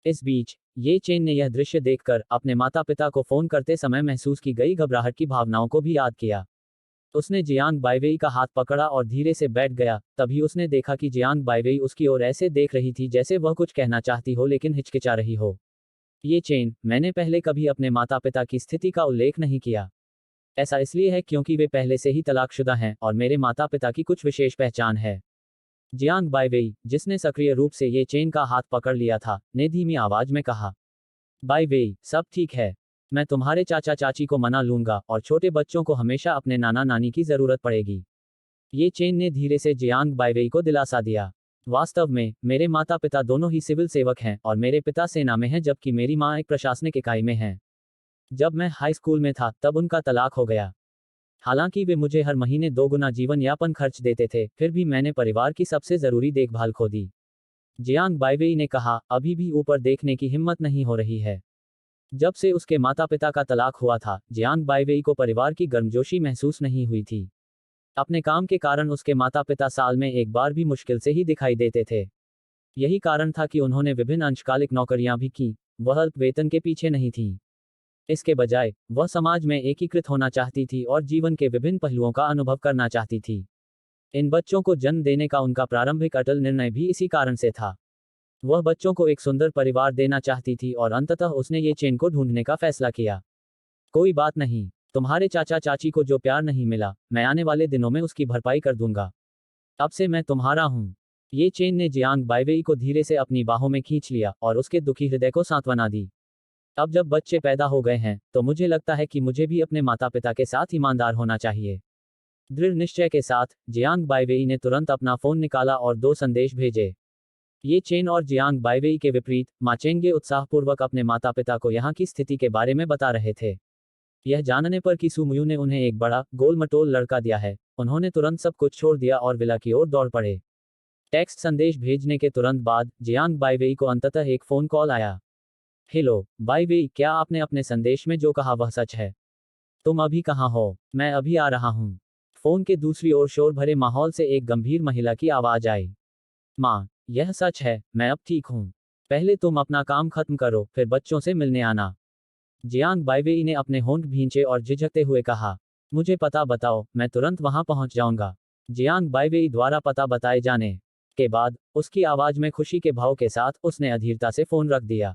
इस बीच ये चेन ने यह दृश्य देखकर अपने माता पिता को फोन करते समय महसूस की गई घबराहट की भावनाओं को भी याद किया। उसने जियांग बाइवेई का हाथ पकड़ा और धीरे से बैठ गया। तभी उसने देखा कि जियांग बाइवेई उसकी ओर ऐसे देख रही थी जैसे वह कुछ कहना चाहती हो लेकिन हिचकिचा रही हो। ये चेन, मैंने पहले कभी अपने माता पिता की स्थिति का उल्लेख नहीं किया। ऐसा इसलिए है क्योंकि वे पहले से ही तलाकशुदा हैं और मेरे माता पिता की कुछ विशेष पहचान है। जियांग बाइवेई, जिसने सक्रिय रूप से ये चेन का हाथ पकड़ लिया था, ने धीमी आवाज में कहा। बाइवेई, सब ठीक है। मैं तुम्हारे चाचा चाची को मना लूंगा और छोटे बच्चों को हमेशा अपने नाना नानी की जरूरत पड़ेगी। ये चेन ने धीरे से जियांग बाइवेई को दिलासा दिया। वास्तव में मेरे माता पिता दोनों ही सिविल सेवक हैं और मेरे पिता सेना में हैं जबकि मेरी माँ एक प्रशासनिक इकाई में है। जब मैं हाई स्कूल में था तब उनका तलाक हो गया। हालांकि वे मुझे हर महीने 2 गुना जीवन यापन खर्च देते थे, फिर भी मैंने परिवार की सबसे जरूरी देखभाल खो दी। जियांग बाइवेई ने कहा, अभी भी ऊपर देखने की हिम्मत नहीं हो रही है। जब से उसके माता पिता का तलाक हुआ था, जियांग बाइवेई को परिवार की गर्मजोशी महसूस नहीं हुई थी। अपने काम के कारण उसके माता पिता साल में एक बार भी मुश्किल से ही दिखाई देते थे। यही कारण था कि उन्होंने विभिन्न अंशकालिक नौकरियां भी की। वह अल्प वेतन के पीछे नहीं थी। इसके बजाय वह समाज में एकीकृत होना चाहती थी और जीवन के विभिन्न पहलुओं का अनुभव करना चाहती थी। इन बच्चों को जन्म देने का उनका प्रारंभिक अटल निर्णय भी इसी कारण से था। वह बच्चों को एक सुंदर परिवार देना चाहती थी और अंततः उसने ये चेन को ढूंढने का फैसला किया। कोई बात नहीं, तुम्हारे चाचा चाची को जो प्यार नहीं मिला, मैं आने वाले दिनों में उसकी भरपाई कर दूंगा। अब से मैं तुम्हारा हूं। ये चेन ने जियांग बाइवेई को धीरे से अपनी बाहों में खींच लिया और उसके दुखी हृदय को सांत्वना दी। अब जब बच्चे पैदा हो गए हैं तो मुझे लगता है कि मुझे भी अपने माता पिता के साथ ईमानदार होना चाहिए। दृढ़ निश्चय के साथ जियांग बाइवेई ने तुरंत अपना फोन निकाला और 2 संदेश भेजे। ये चेन और जियांग बाइवेई के विपरीत, मा चेंगे उत्साहपूर्वक अपने माता पिता को यहाँ की स्थिति के बारे में बता रहे थे। यह जानने पर कि सुमुयू ने उन्हें एक बड़ा गोल मटोल लड़का दिया है, उन्होंने तुरंत सब कुछ छोड़ दिया और विला की ओर दौड़ पड़े। टेक्स्ट संदेश भेजने के तुरंत बाद जियांग बाइवेई को अंततः एक फोन कॉल आया। हेलो बाइवेई, क्या आपने अपने संदेश में जो कहा वह सच है? तुम अभी कहाँ हो? मैं अभी आ रहा हूँ। फोन के दूसरी ओर शोर भरे माहौल से एक गंभीर महिला की आवाज आई। माँ, यह सच है, मैं अब ठीक हूँ। पहले तुम अपना काम खत्म करो, फिर बच्चों से मिलने आना। जियांग बाइवेई ने अपने होंठ भींचे और झिझकते हुए कहा, मुझे पता बताओ, मैं तुरंत वहां पहुंच जाऊंगा। जियांग बाइवेई द्वारा पता बताए जाने के बाद उसकी आवाज में खुशी के भाव के साथ उसने अधीरता से फोन रख दिया।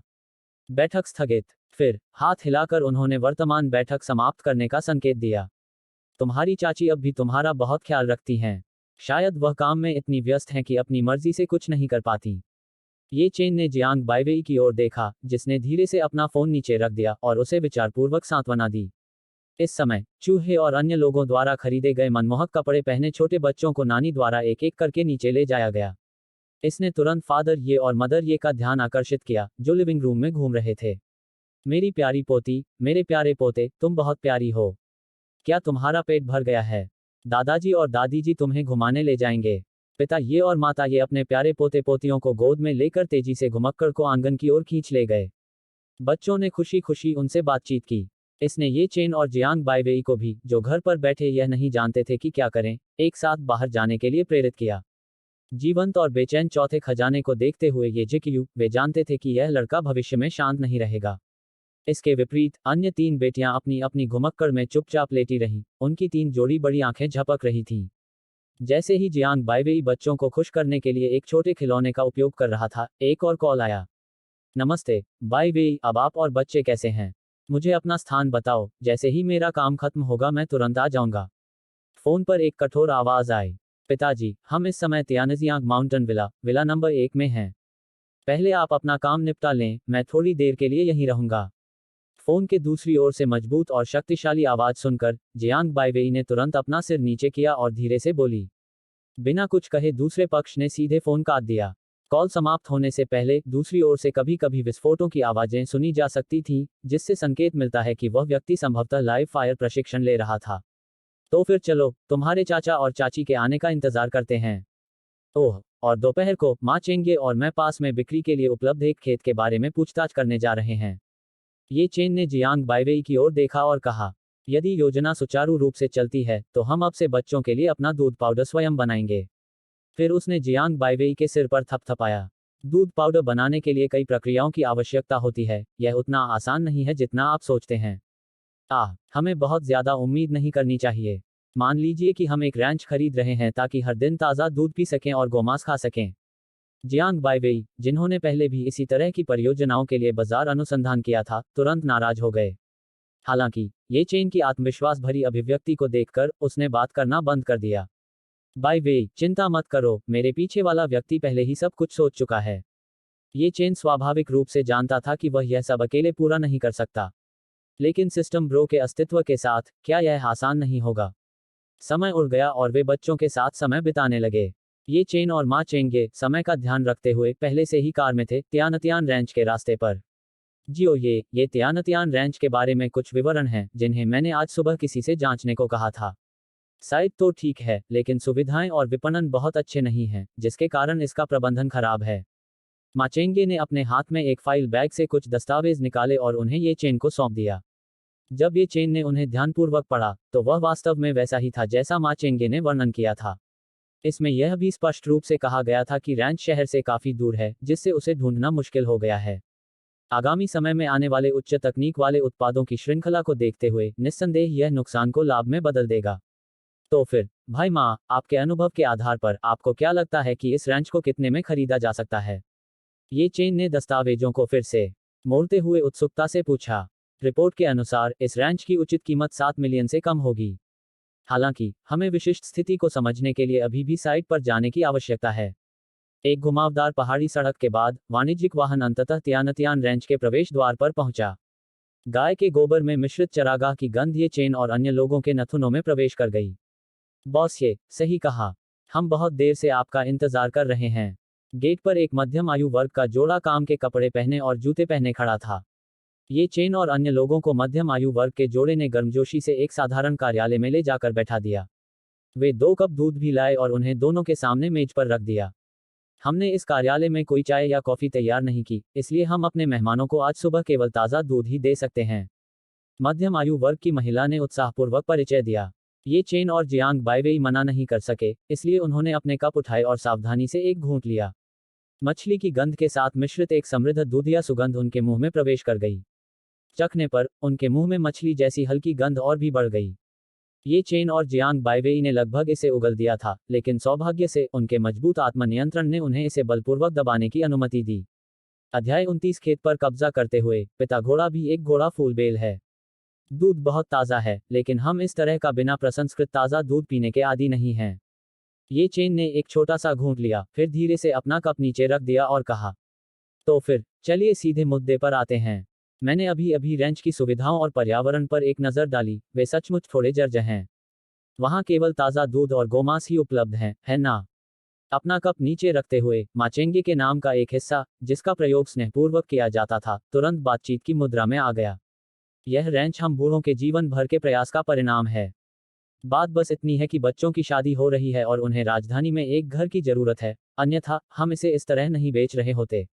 बैठक स्थगित। फिर हाथ हिलाकर उन्होंने वर्तमान बैठक समाप्त करने का संकेत दिया। तुम्हारी चाची अब भी तुम्हारा बहुत ख्याल रखती हैं। शायद वह काम में इतनी व्यस्त हैं कि अपनी मर्जी से कुछ नहीं कर पाती। ये चेन ने जियांग बाइवेई की ओर देखा, जिसने धीरे से अपना फोन नीचे रख दिया और उसे विचारपूर्वक सांत्वना दी। इस समय चूहे और अन्य लोगों द्वारा खरीदे गए मनमोहक कपड़े पहने छोटे बच्चों को नानी द्वारा एक एक करके नीचे ले जाया गया। इसने तुरंत फादर ये और मदर ये का ध्यान आकर्षित किया, जो लिविंग रूम में घूम रहे थे। मेरी प्यारी पोती, मेरे प्यारे पोते, तुम बहुत प्यारी हो। क्या तुम्हारा पेट भर गया है? दादाजी और दादी जी तुम्हें घुमाने ले जाएंगे। पिता ये और माता ये अपने प्यारे पोते पोतियों को गोद में लेकर तेजी से घुमक्कड़ को आंगन की ओर खींच ले गए। बच्चों ने खुशी खुशी उनसे बातचीत की। इसने ये चेन और जियांग बाइवेई को भी, जो घर पर बैठे यह नहीं जानते थे कि क्या करें, एक साथ बाहर जाने के लिए प्रेरित किया। जीवंत और बेचैन चौथे खजाने को देखते हुए ये जिक्यू, वे जानते थे कि यह लड़का भविष्य में शांत नहीं रहेगा। इसके विपरीत अन्य 3 बेटियां अपनी अपनी घुमक्कड़ में चुपचाप लेटी रहीं, उनकी 3 जोड़ी बड़ी आंखें झपक रही थीं। जैसे ही जियांग बाइवेई बच्चों को खुश करने के लिए एक छोटे खिलौने का उपयोग कर रहा था, एक और कॉल आया। नमस्ते बाइवेई, अब आप और बच्चे कैसे हैं? मुझे अपना स्थान बताओ, जैसे ही मेरा काम खत्म होगा मैं तुरंत आ जाऊंगा। फोन पर एक कठोर आवाज आई। पिताजी, हम इस समय तियानजियांग माउंटेन विला नंबर 1 में हैं। पहले आप अपना काम निपटा लें, मैं थोड़ी देर के लिए यहीं रहूंगा। फोन के दूसरी ओर से मजबूत और शक्तिशाली आवाज सुनकर जियांग बाइवेई ने तुरंत अपना सिर नीचे किया और धीरे से बोली। बिना कुछ कहे दूसरे पक्ष ने सीधे फोन काट दिया। कॉल समाप्त होने से पहले दूसरी ओर से कभी कभी विस्फोटों की आवाजें सुनी जा सकती थीं, जिससे संकेत मिलता है कि वह व्यक्ति संभवतः लाइव फायर प्रशिक्षण ले रहा था। तो फिर चलो, तुम्हारे चाचा और चाची के आने का इंतजार करते हैं। ओह, और दोपहर को माँ चेंगे और मैं पास में बिक्री के लिए उपलब्ध एक खेत के बारे में पूछताछ करने जा रहे हैं। ये चेन ने जियांग बाइवेई की ओर देखा और कहा, यदि योजना सुचारू रूप से चलती है तो हम अब से बच्चों के लिए अपना दूध पाउडर स्वयं बनाएंगे। फिर उसने जियांग बाइवेई के सिर पर थपथपाया। दूध पाउडर बनाने के लिए कई प्रक्रियाओं की आवश्यकता होती है, यह उतना आसान नहीं है जितना आप सोचते हैं। हमें बहुत ज्यादा उम्मीद नहीं करनी चाहिए। मान लीजिए कि हम एक रैंच खरीद रहे हैं ताकि हर दिन ताज़ा दूध पी सकें और गोमांस खा सकें। जियांग बाइवेई, जिन्होंने पहले भी इसी तरह की परियोजनाओं के लिए बाजार अनुसंधान किया था, तुरंत नाराज हो गए। हालांकि ये चेन की आत्मविश्वास भरी अभिव्यक्ति को देखकर उसने बात करना बंद कर दिया। बाइवेई, चिंता मत करो, मेरे पीछे वाला व्यक्ति पहले ही सब कुछ सोच चुका है। ये चेन स्वाभाविक रूप से जानता था कि वह यह सब अकेले पूरा नहीं कर सकता। लेकिन सिस्टम ब्रो के अस्तित्व के साथ क्या यह आसान नहीं होगा? समय उड़ गया और वे बच्चों के साथ समय बिताने लगे। ये चेन और माँ चेंगे समय का ध्यान रखते हुए पहले से ही कार में थे, तियानतियान रैंच के रास्ते पर। जियो, ये तियानतियान रैंच के बारे में कुछ विवरण हैं जिन्हें मैंने आज सुबह किसी से जांचने को कहा था। साइट तो ठीक है, लेकिन सुविधाएं और विपणन बहुत अच्छे नहीं हैं, जिसके कारण इसका प्रबंधन खराब है। माचेंगे ने अपने हाथ में एक फाइल बैग से कुछ दस्तावेज निकाले और उन्हें ये चेन को सौंप दिया। जब ये चेन ने उन्हें ध्यानपूर्वक पढ़ा, तो वह वास्तव में वैसा ही था जैसा माचेंगे ने वर्णन किया था। इसमें यह भी स्पष्ट रूप से कहा गया था कि रैंच शहर से काफी दूर है, जिससे उसे ढूंढना मुश्किल हो गया है। आगामी समय में आने वाले उच्च तकनीक वाले उत्पादों की श्रृंखला को देखते हुए निस्संदेह यह नुकसान को लाभ में बदल देगा। तो फिर भाई माँ, आपके अनुभव के आधार पर आपको क्या लगता है कि इस रैंच को कितने में खरीदा जा सकता है? ये चेन ने दस्तावेजों को फिर से मोड़ते हुए उत्सुकता से पूछा। रिपोर्ट के अनुसार इस रैंच की उचित कीमत 7 मिलियन से कम होगी। हालांकि हमें विशिष्ट स्थिति को समझने के लिए अभी भी साइट पर जाने की आवश्यकता है। एक घुमावदार पहाड़ी सड़क के बाद वाणिज्यिक वाहन अंततः तियानतियान रेंज के प्रवेश द्वार पर पहुंचा। गाय के गोबर में मिश्रित चरागाह की गंध ये चेन और अन्य लोगों के नथुनों में प्रवेश कर गई। बॉस, ये सही कहा। हम बहुत देर से आपका इंतजार कर रहे हैं। गेट पर एक मध्यम आयु वर्ग का जोड़ा काम के कपड़े पहने और जूते पहने खड़ा था। ये चेन और अन्य लोगों को मध्यम आयु वर्ग के जोड़े ने गर्मजोशी से एक साधारण कार्यालय में ले जाकर बैठा दिया। वे 2 कप दूध भी लाए और उन्हें दोनों के सामने मेज पर रख दिया। हमने इस कार्यालय में कोई चाय या कॉफी तैयार नहीं की, इसलिए हम अपने मेहमानों को आज सुबह केवल ताज़ा दूध ही दे सकते हैं। मध्यम आयु वर्ग की महिला ने उत्साहपूर्वक परिचय दिया। ये चेन और जियांग बाइवेई मना नहीं कर सके, इसलिए उन्होंने अपने कप उठाए और सावधानी से एक घूंट लिया। मछली की गंध के साथ मिश्रित एक समृद्ध दूधिया सुगंध उनके मुंह में प्रवेश कर गई। चखने पर उनके मुंह में मछली जैसी हल्की गंध और भी बढ़ गई। ये चेन और जियांग बाइवेई ने लगभग इसे उगल दिया था, लेकिन सौभाग्य से उनके मजबूत आत्मनियंत्रण ने उन्हें इसे बलपूर्वक दबाने की अनुमति दी। अध्याय 29 खेत पर कब्जा करते हुए पिता घोड़ा भी एक घोड़ा फूलबेल है। दूध बहुत ताज़ा है, लेकिन हम इस तरह का बिना प्रसंस्कृत ताज़ा दूध पीने के आदी नहीं हैं। ये चेन ने एक छोटा सा घूंट लिया, फिर धीरे से अपना कप नीचे रख दिया और कहा, तो फिर चलिए सीधे मुद्दे पर आते हैं। मैंने अभी अभी रेंच की सुविधाओं और पर्यावरण पर एक नज़र डाली, वे सचमुच थोड़े जर्ज हैं। वहाँ केवल ताज़ा दूध और गोमांस ही उपलब्ध है ना? अपना कप नीचे रखते हुए माचेंगे के नाम का एक हिस्सा, जिसका प्रयोग स्नेहपूर्वक किया जाता था, तुरंत बातचीत की मुद्रा में आ गया। यह रेंच हम बूढ़ों के जीवन भर के प्रयास का परिणाम है। बात बस इतनी है कि बच्चों की शादी हो रही है और उन्हें राजधानी में एक घर की जरूरत है, अन्यथा हम इसे इस तरह नहीं बेच रहे होते।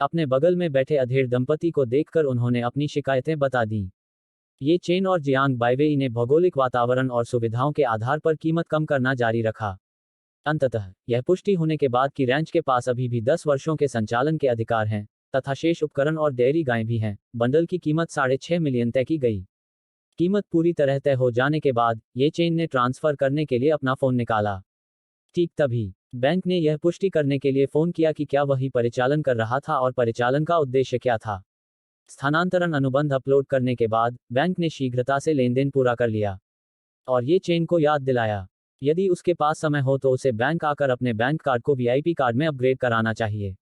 अपने बगल में बैठे अधेड़ दंपति को देखकर उन्होंने अपनी शिकायतें बता दी। ये चेन और जियांग बाइवेई ने भौगोलिक वातावरण और सुविधाओं के आधार पर कीमत कम करना जारी रखा। अंततः यह पुष्टि होने के बाद कि रेंच के पास अभी भी 10 वर्षों के संचालन के अधिकार हैं, तथा शेष उपकरण और डेयरी गायें भी हैं, बंडल की कीमत 6.5 मिलियन तय की गई। कीमत पूरी तरह तय हो जाने के बाद ये चेन ने ट्रांसफर करने के लिए अपना फोन निकाला। ठीक तभी बैंक ने यह पुष्टि करने के लिए फोन किया कि क्या वही परिचालन कर रहा था और परिचालन का उद्देश्य क्या था। स्थानांतरण अनुबंध अपलोड करने के बाद बैंक ने शीघ्रता से लेनदेन पूरा कर लिया और ये चेन को याद दिलाया, यदि उसके पास समय हो तो उसे बैंक आकर अपने बैंक कार्ड को वीआईपी कार्ड में अपग्रेड कराना चाहिए।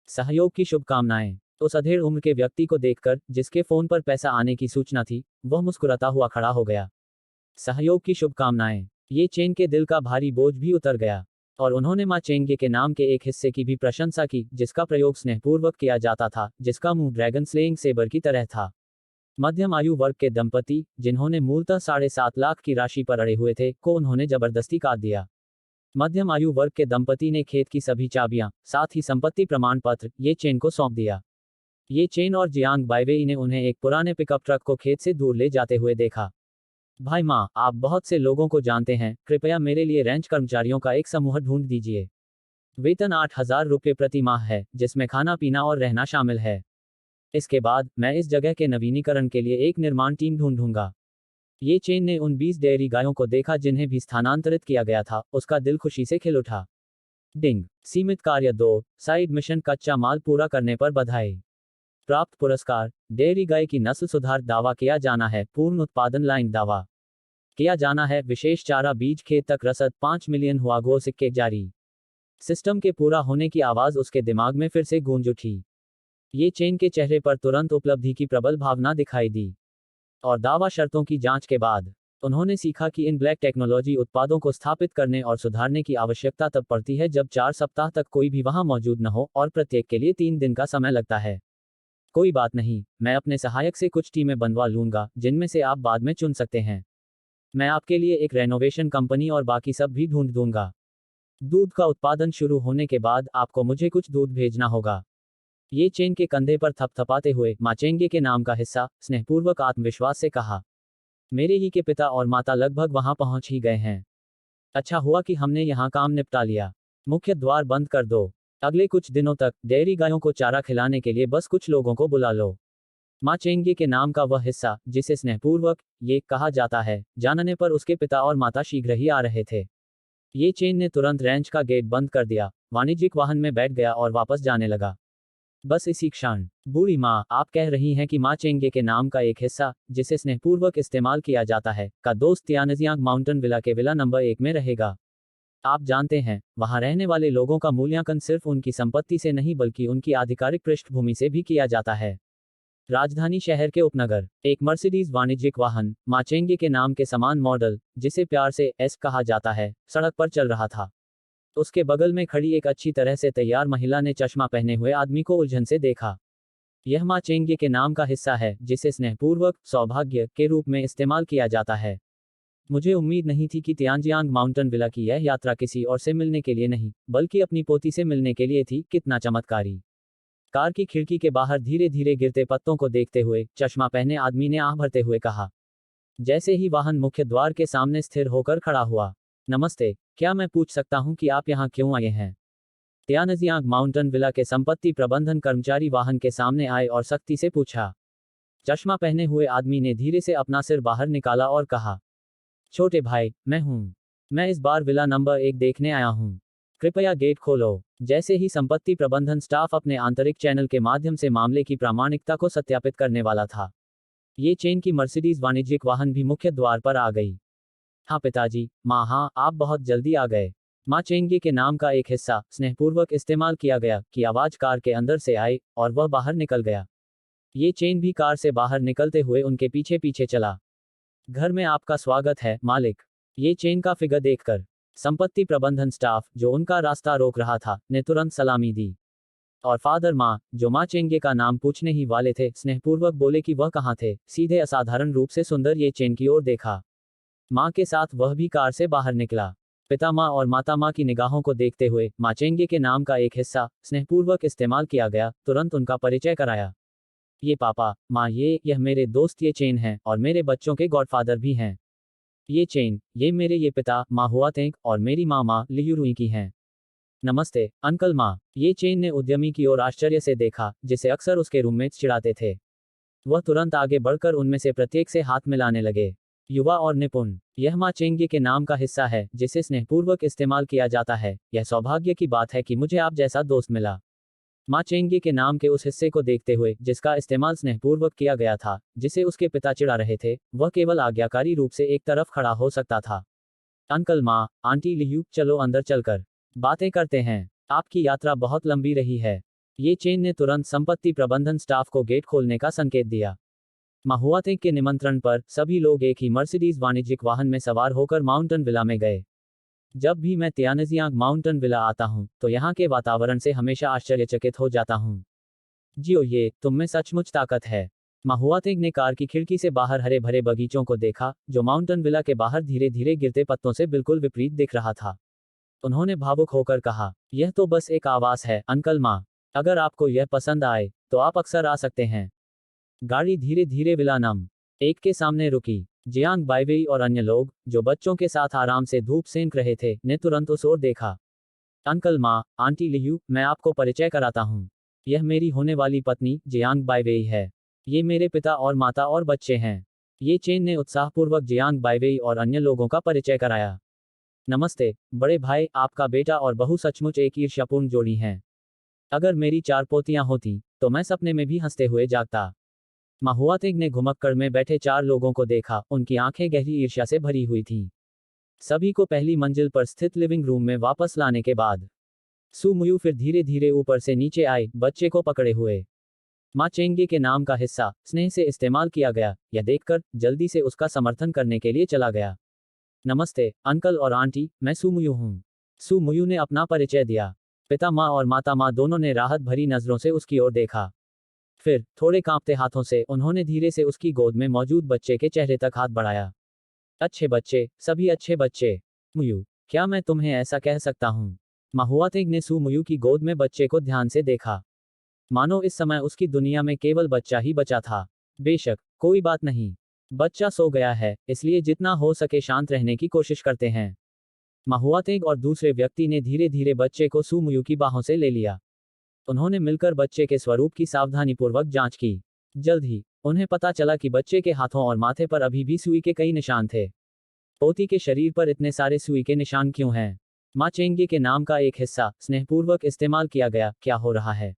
सहयोग की शुभकामनाएं। उस अधेड़ उम्र के व्यक्ति को देखकर, जिसके फोन पर पैसा आने की सूचना थी, वह मुस्कुराता हुआ खड़ा हो गया। सहयोग की शुभकामनाएं। ये चेन के दिल का भारी बोझ भी उतर गया और उन्होंने माँ चेंगे के नाम के एक हिस्से की भी प्रशंसा की, जिसका प्रयोग स्नेहपूर्वक किया जाता था, जिसका मुंह ड्रैगन स्लेइंग सेबर की तरह था। मध्यम आयु वर्ग के दंपति, जिन्होंने मूलतः 7.5 लाख की राशि पर अड़े हुए थे, को उन्होंने जबरदस्ती काट दिया। मध्यम आयु वर्ग के दंपति ने खेत की सभी चाबियां, साथ ही संपत्ति प्रमाण पत्र, ये चेन को सौंप दिया। ये चेन और जियांग बाइवेई ने उन्हें एक पुराने पिकअप ट्रक को खेत से दूर ले जाते हुए देखा। भाई माँ, आप बहुत से लोगों को जानते हैं, कृपया मेरे लिए रेंच कर्मचारियों का एक समूह ढूंढ दीजिए। वेतन 8,000 रुपये प्रति माह है, जिसमें खाना पीना और रहना शामिल है। इसके बाद मैं इस जगह के नवीनीकरण के लिए एक निर्माण टीम ढूंढूंगा। ये चेन ने उन 20 डेयरी गायों को देखा जिन्हें भी स्थानांतरित किया गया था, उसका दिल खुशी से खिल उठा। डिंग। सीमित कार्य 2, साइड मिशन, कच्चा माल पूरा करने पर बधाई। प्राप्त पुरस्कार, डेयरी गाय की नस्ल सुधार दावा किया जाना है, पूर्ण उत्पादन लाइन दावा किया जाना है, विशेष चारा बीज खेत तक रसद, 5 मिलियन हुआ गो सिक्के जारी। सिस्टम के पूरा होने की आवाज उसके दिमाग में फिर से गूंज उठी। ये चेन के चेहरे पर तुरंत उपलब्धि की प्रबल भावना दिखाई दी और दावा शर्तों की जांच के बाद उन्होंने सीखा कि इन ब्लैक टेक्नोलॉजी उत्पादों को स्थापित करने और सुधारने की आवश्यकता तब पड़ती है जब 4 सप्ताह तक कोई भी वहां मौजूद न हो और प्रत्येक के लिए 3 दिन का समय लगता है। कोई बात नहीं, मैं अपने सहायक से कुछ टीमें बनवा लूंगा, जिनमें से आप बाद में चुन सकते हैं। मैं आपके लिए एक रेनोवेशन कंपनी और बाकी सब भी ढूंढ दूंगा। दूध का उत्पादन शुरू होने के बाद आपको मुझे कुछ दूध भेजना होगा। ये चेन के कंधे पर थपथपाते हुए माचेंगे के नाम का हिस्सा स्नेहपूर्वक आत्मविश्वास से कहा। मेरे ही के पिता और माता लगभग वहां पहुंच ही गए हैं। अच्छा हुआ कि हमने यहाँ काम निपटा लिया। मुख्य द्वार बंद कर दो। अगले कुछ दिनों तक डेयरी गायों को चारा खिलाने के लिए बस कुछ लोगों को बुला लो। माँ चेंगे के नाम का वह हिस्सा, जिसे स्नेहपूर्वक ये कहा जाता है, जानने पर उसके पिता और माता शीघ्र ही आ रहे थे। ये चेन ने तुरंत रेंच का गेट बंद कर दिया, वाणिज्यिक वाहन में बैठ गया और वापस जाने लगा। बस इसी क्षण, बूढ़ी माँ, आप कह रही हैं कि माँ चेंगे के नाम का एक हिस्सा, जिसे स्नेहपूर्वक इस्तेमाल किया जाता है, का दोस्त तियानजियांग माउंटेन विला के विला नंबर 1 में रहेगा। आप जानते हैं, वहां रहने वाले लोगों का मूल्यांकन सिर्फ उनकी संपत्ति से नहीं बल्कि उनकी आधिकारिक पृष्ठभूमि से भी किया जाता है। राजधानी शहर के उपनगर, एक मर्सिडीज वाणिज्यिक वाहन माचेंगे के नाम के समान मॉडल, जिसे प्यार से एस कहा जाता है, सड़क पर चल रहा था। उसके बगल में खड़ी एक अच्छी तरह से तैयार महिला ने चश्मा पहने हुए आदमी को उलझन से देखा। यह माचेंगे के नाम का हिस्सा है, जिसे स्नेहपूर्वक सौभाग्य के रूप में इस्तेमाल किया जाता है। मुझे उम्मीद नहीं थी कि तियानजियांग माउंटेन विला की यह यात्रा किसी और से मिलने के लिए नहीं, बल्कि अपनी पोती से मिलने के लिए थी। कितना चमत्कारी। कार की खिड़की के बाहर धीरे धीरे गिरते पत्तों को देखते हुए चश्मा पहने आदमी ने आह भरते हुए कहा। जैसे ही वाहन मुख्य द्वार के सामने स्थिर होकर खड़ा हुआ। नमस्ते, क्या मैं पूछ सकता हूं कि आप यहां क्यों आए हैं? तियानजियांग माउंटेन विला के संपत्ति प्रबंधन कर्मचारी वाहन के सामने आए और सख्ती से पूछा। चश्मा पहने हुए आदमी ने धीरे से अपना सिर बाहर निकाला और कहा, छोटे भाई, मैं इस बार विला नंबर 1 देखने आया हूं। कृपया गेट खोलो। जैसे ही संपत्ति प्रबंधन स्टाफ अपने आंतरिक चैनल के माध्यम से मामले की प्रामाणिकता को सत्यापित करने वाला था, ये चेन की मर्सिडीज वाणिज्यिक वाहन भी मुख्य द्वार पर आ गई। हाँ पिताजी, माँ, हाँ, आप बहुत जल्दी आ गए। माँ चेंगे के नाम का एक हिस्सा स्नेहपूर्वक इस्तेमाल किया गया कि आवाज कार के अंदर से आई और वह बाहर निकल गया। ये चेन भी कार से बाहर निकलते हुए उनके पीछे पीछे चला। घर में आपका स्वागत है, मालिक। ये चेन का फिगर देखकर संपत्ति प्रबंधन स्टाफ, जो उनका रास्ता रोक रहा था, ने तुरंत सलामी दी। और फादर माँ, जो माँ चेंगे का नाम पूछने ही वाले थे, स्नेहपूर्वक बोले कि वह कहाँ थे, सीधे असाधारण रूप से सुंदर ये चेन की ओर देखा। माँ के साथ वह भी कार से बाहर निकला। पिता माँ और माता माँ की निगाहों को देखते हुए माँ चेंगे के नाम का एक हिस्सा स्नेहपूर्वक इस्तेमाल किया गया, तुरंत उनका परिचय कराया। ये पापा, माँ, यह मेरे दोस्त ये चेन हैं और मेरे बच्चों के गॉडफादर भी हैं। ये चेन, ये पिता माँ हुआतेंग और मेरी माँ लियुरुई की हैं। नमस्ते अंकल माँ। ये चेन ने उद्यमी की ओर आश्चर्य से देखा, जिसे अक्सर उसके रूममेट्स चिढ़ाते थे। वह तुरंत आगे बढ़कर उनमें से प्रत्येक से हाथ मिलाने लगे। युवा और निपुण, यह माँ चेंगे के नाम का हिस्सा है, जिसे स्नेहपूर्वक इस्तेमाल किया जाता है। यह सौभाग्य की बात है कि मुझे आप जैसा दोस्त मिला। माँ चेंगे के नाम के उस हिस्से को देखते हुए जिसका इस्तेमाल स्नेहपूर्वक किया गया था, जिसे उसके पिता चिढ़ा रहे थे, वह केवल आज्ञाकारी रूप से एक तरफ खड़ा हो सकता था। अंकल, माँ, आंटी लियू, चलो अंदर चलकर बातें करते हैं। आपकी यात्रा बहुत लंबी रही है। ये चेन ने तुरंत संपत्ति प्रबंधन स्टाफ को गेट खोलने का संकेत दिया। माहुआतेंग के निमंत्रण पर सभी लोग एक ही मर्सिडीज वाणिज्यिक वाहन में सवार होकर माउंटेन विला में गए। जब भी मैं तियानजियांग माउंटेन विला आता हूँ, तो यहाँ के वातावरण से हमेशा आश्चर्यचकित हो जाता हूँ। जियो, ये तुम में सचमुच ताकत है। माहुआतेंग ने कार की खिड़की से बाहर हरे भरे बगीचों को देखा, जो माउंटेन विला के बाहर धीरे धीरे गिरते पत्तों से बिल्कुल विपरीत दिख रहा था। उन्होंने भावुक होकर कहा, यह तो बस एक आवास है अंकल माँ। अगर आपको यह पसंद आए, तो आप अक्सर आ सकते हैं। गाड़ी धीरे धीरे विला नंबर 1 के सामने रुकी। जियांग बाइवेई और अन्य लोग, जो बच्चों के साथ आराम से धूप सेंक रहे थे, ने तुरंत उस ओर देखा। अंकल माँ, आंटी लियू, मैं आपको परिचय कराता हूँ। यह मेरी होने वाली पत्नी जियांग बाइवेई है। ये मेरे पिता और माता और बच्चे हैं। ये चेन ने उत्साहपूर्वक जियांग बाइवेई और अन्य लोगों का परिचय कराया। नमस्ते बड़े भाई, आपका बेटा और बहू सचमुच एक ईर्ष्यापूर्ण जोड़ी हैं। अगर मेरी 4 पोतियां होती, तो मैं सपने में भी हंसते हुए जागता। माहुआतेंग ने घुमक्कड़ में बैठे 4 लोगों को देखा, उनकी आंखें गहरी ईर्ष्या से भरी हुई थीं। सभी को पहली मंजिल पर स्थित लिविंग रूम में वापस लाने के बाद सु मुयू फिर धीरे धीरे ऊपर से नीचे आए, बच्चे को पकड़े हुए। माँ चेंगे के नाम का हिस्सा स्नेह से इस्तेमाल किया गया, यह देखकर जल्दी से उसका समर्थन करने के लिए चला गया। नमस्ते अंकल और आंटी, मैं सु मुयू हूँ। सु मुयू ने अपना परिचय दिया। पिता माँ और माता माँ दोनों ने राहत भरी नजरों से उसकी ओर देखा। फिर थोड़े कांपते हाथों से उन्होंने धीरे से उसकी गोद में मौजूद बच्चे के चेहरे तक हाथ बढ़ाया। अच्छे बच्चे, सभी अच्छे बच्चे। मुयू, क्या मैं तुम्हें ऐसा कह सकता हूँ? माहुआतेंग ने सु मुयू की गोद में बच्चे को ध्यान से देखा, मानो इस समय उसकी दुनिया में केवल बच्चा ही बचा था। बेशक, कोई बात नहीं। बच्चा सो गया है, इसलिए जितना हो सके शांत रहने की कोशिश करते हैं। माहुआतेंग और दूसरे व्यक्ति ने धीरे धीरे बच्चे को सु मुयू की बाहों से ले लिया। उन्होंने मिलकर बच्चे के स्वरूप की सावधानीपूर्वक जांच की। जल्द ही उन्हें पता चला कि बच्चे के हाथों और माथे पर अभी भी सुई के कई निशान थे। पोती के शरीर पर इतने सारे सुई के निशान क्यों हैं? माँ चेंगे के नाम का एक हिस्सा स्नेहपूर्वक इस्तेमाल किया गया, क्या हो रहा है?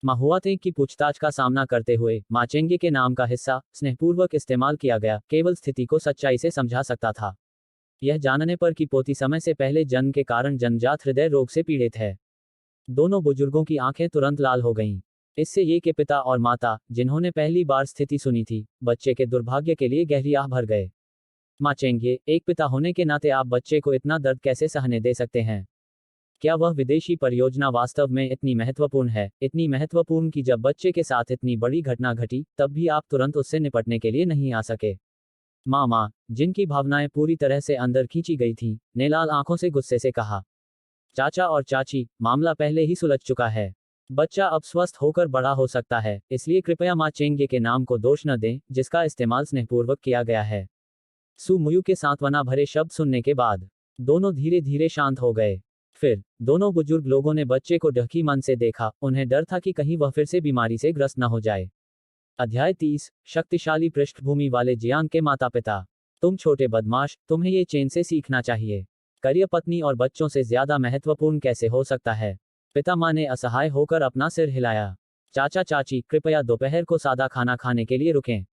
माहुआतेंग की पूछताछ का सामना करते हुए माँ चेंगे के नाम का हिस्सा स्नेहपूर्वक इस्तेमाल किया गया केवल स्थिति को सच्चाई से समझा सकता था। यह जानने पर कि पोती समय से पहले जन्म के कारण जन्मजात हृदय रोग से पीड़ित है। दोनों बुजुर्गों की आंखें तुरंत लाल हो गईं। इससे ये के पिता और माता, जिन्होंने पहली बार स्थिति सुनी थी, बच्चे के दुर्भाग्य के लिए गहरी आह भर गए। माँ चेंगे, एक पिता होने के नाते आप बच्चे को इतना दर्द कैसे सहने दे सकते हैं? क्या वह विदेशी परियोजना वास्तव में इतनी महत्वपूर्ण है, इतनी महत्वपूर्ण कि जब बच्चे के साथ इतनी बड़ी घटना घटी, तब भी आप तुरंत उससे निपटने के लिए नहीं आ सके? माँ, जिनकी भावनाएं पूरी तरह से अंदर खींची गई थीं, ने लाल आंखों से गुस्से से कहा। चाचा और चाची, मामला पहले ही सुलझ चुका है। बच्चा अब स्वस्थ होकर बड़ा हो सकता है, इसलिए कृपया माँ चेंगे के नाम को दोष न दें, जिसका इस्तेमाल स्नेहपूर्वक किया गया है। सु मुयू के सांत्वना भरे शब्द सुनने के बाद दोनों धीरे धीरे शांत हो गए। फिर दोनों बुजुर्ग लोगों ने बच्चे को ढकी मन से देखा, उन्हें डर था कि कहीं वह फिर से बीमारी से ग्रस्त न हो जाए। अध्याय 30, शक्तिशाली पृष्ठभूमि वाले जियांग के माता पिता। तुम छोटे बदमाश, तुम्हें ये चेन से सीखना चाहिए। करियर पत्नी और बच्चों से ज्यादा महत्वपूर्ण कैसे हो सकता है? पिता माँ ने असहाय होकर अपना सिर हिलाया। चाचा चाची, कृपया दोपहर को सादा खाना खाने के लिए रुकें।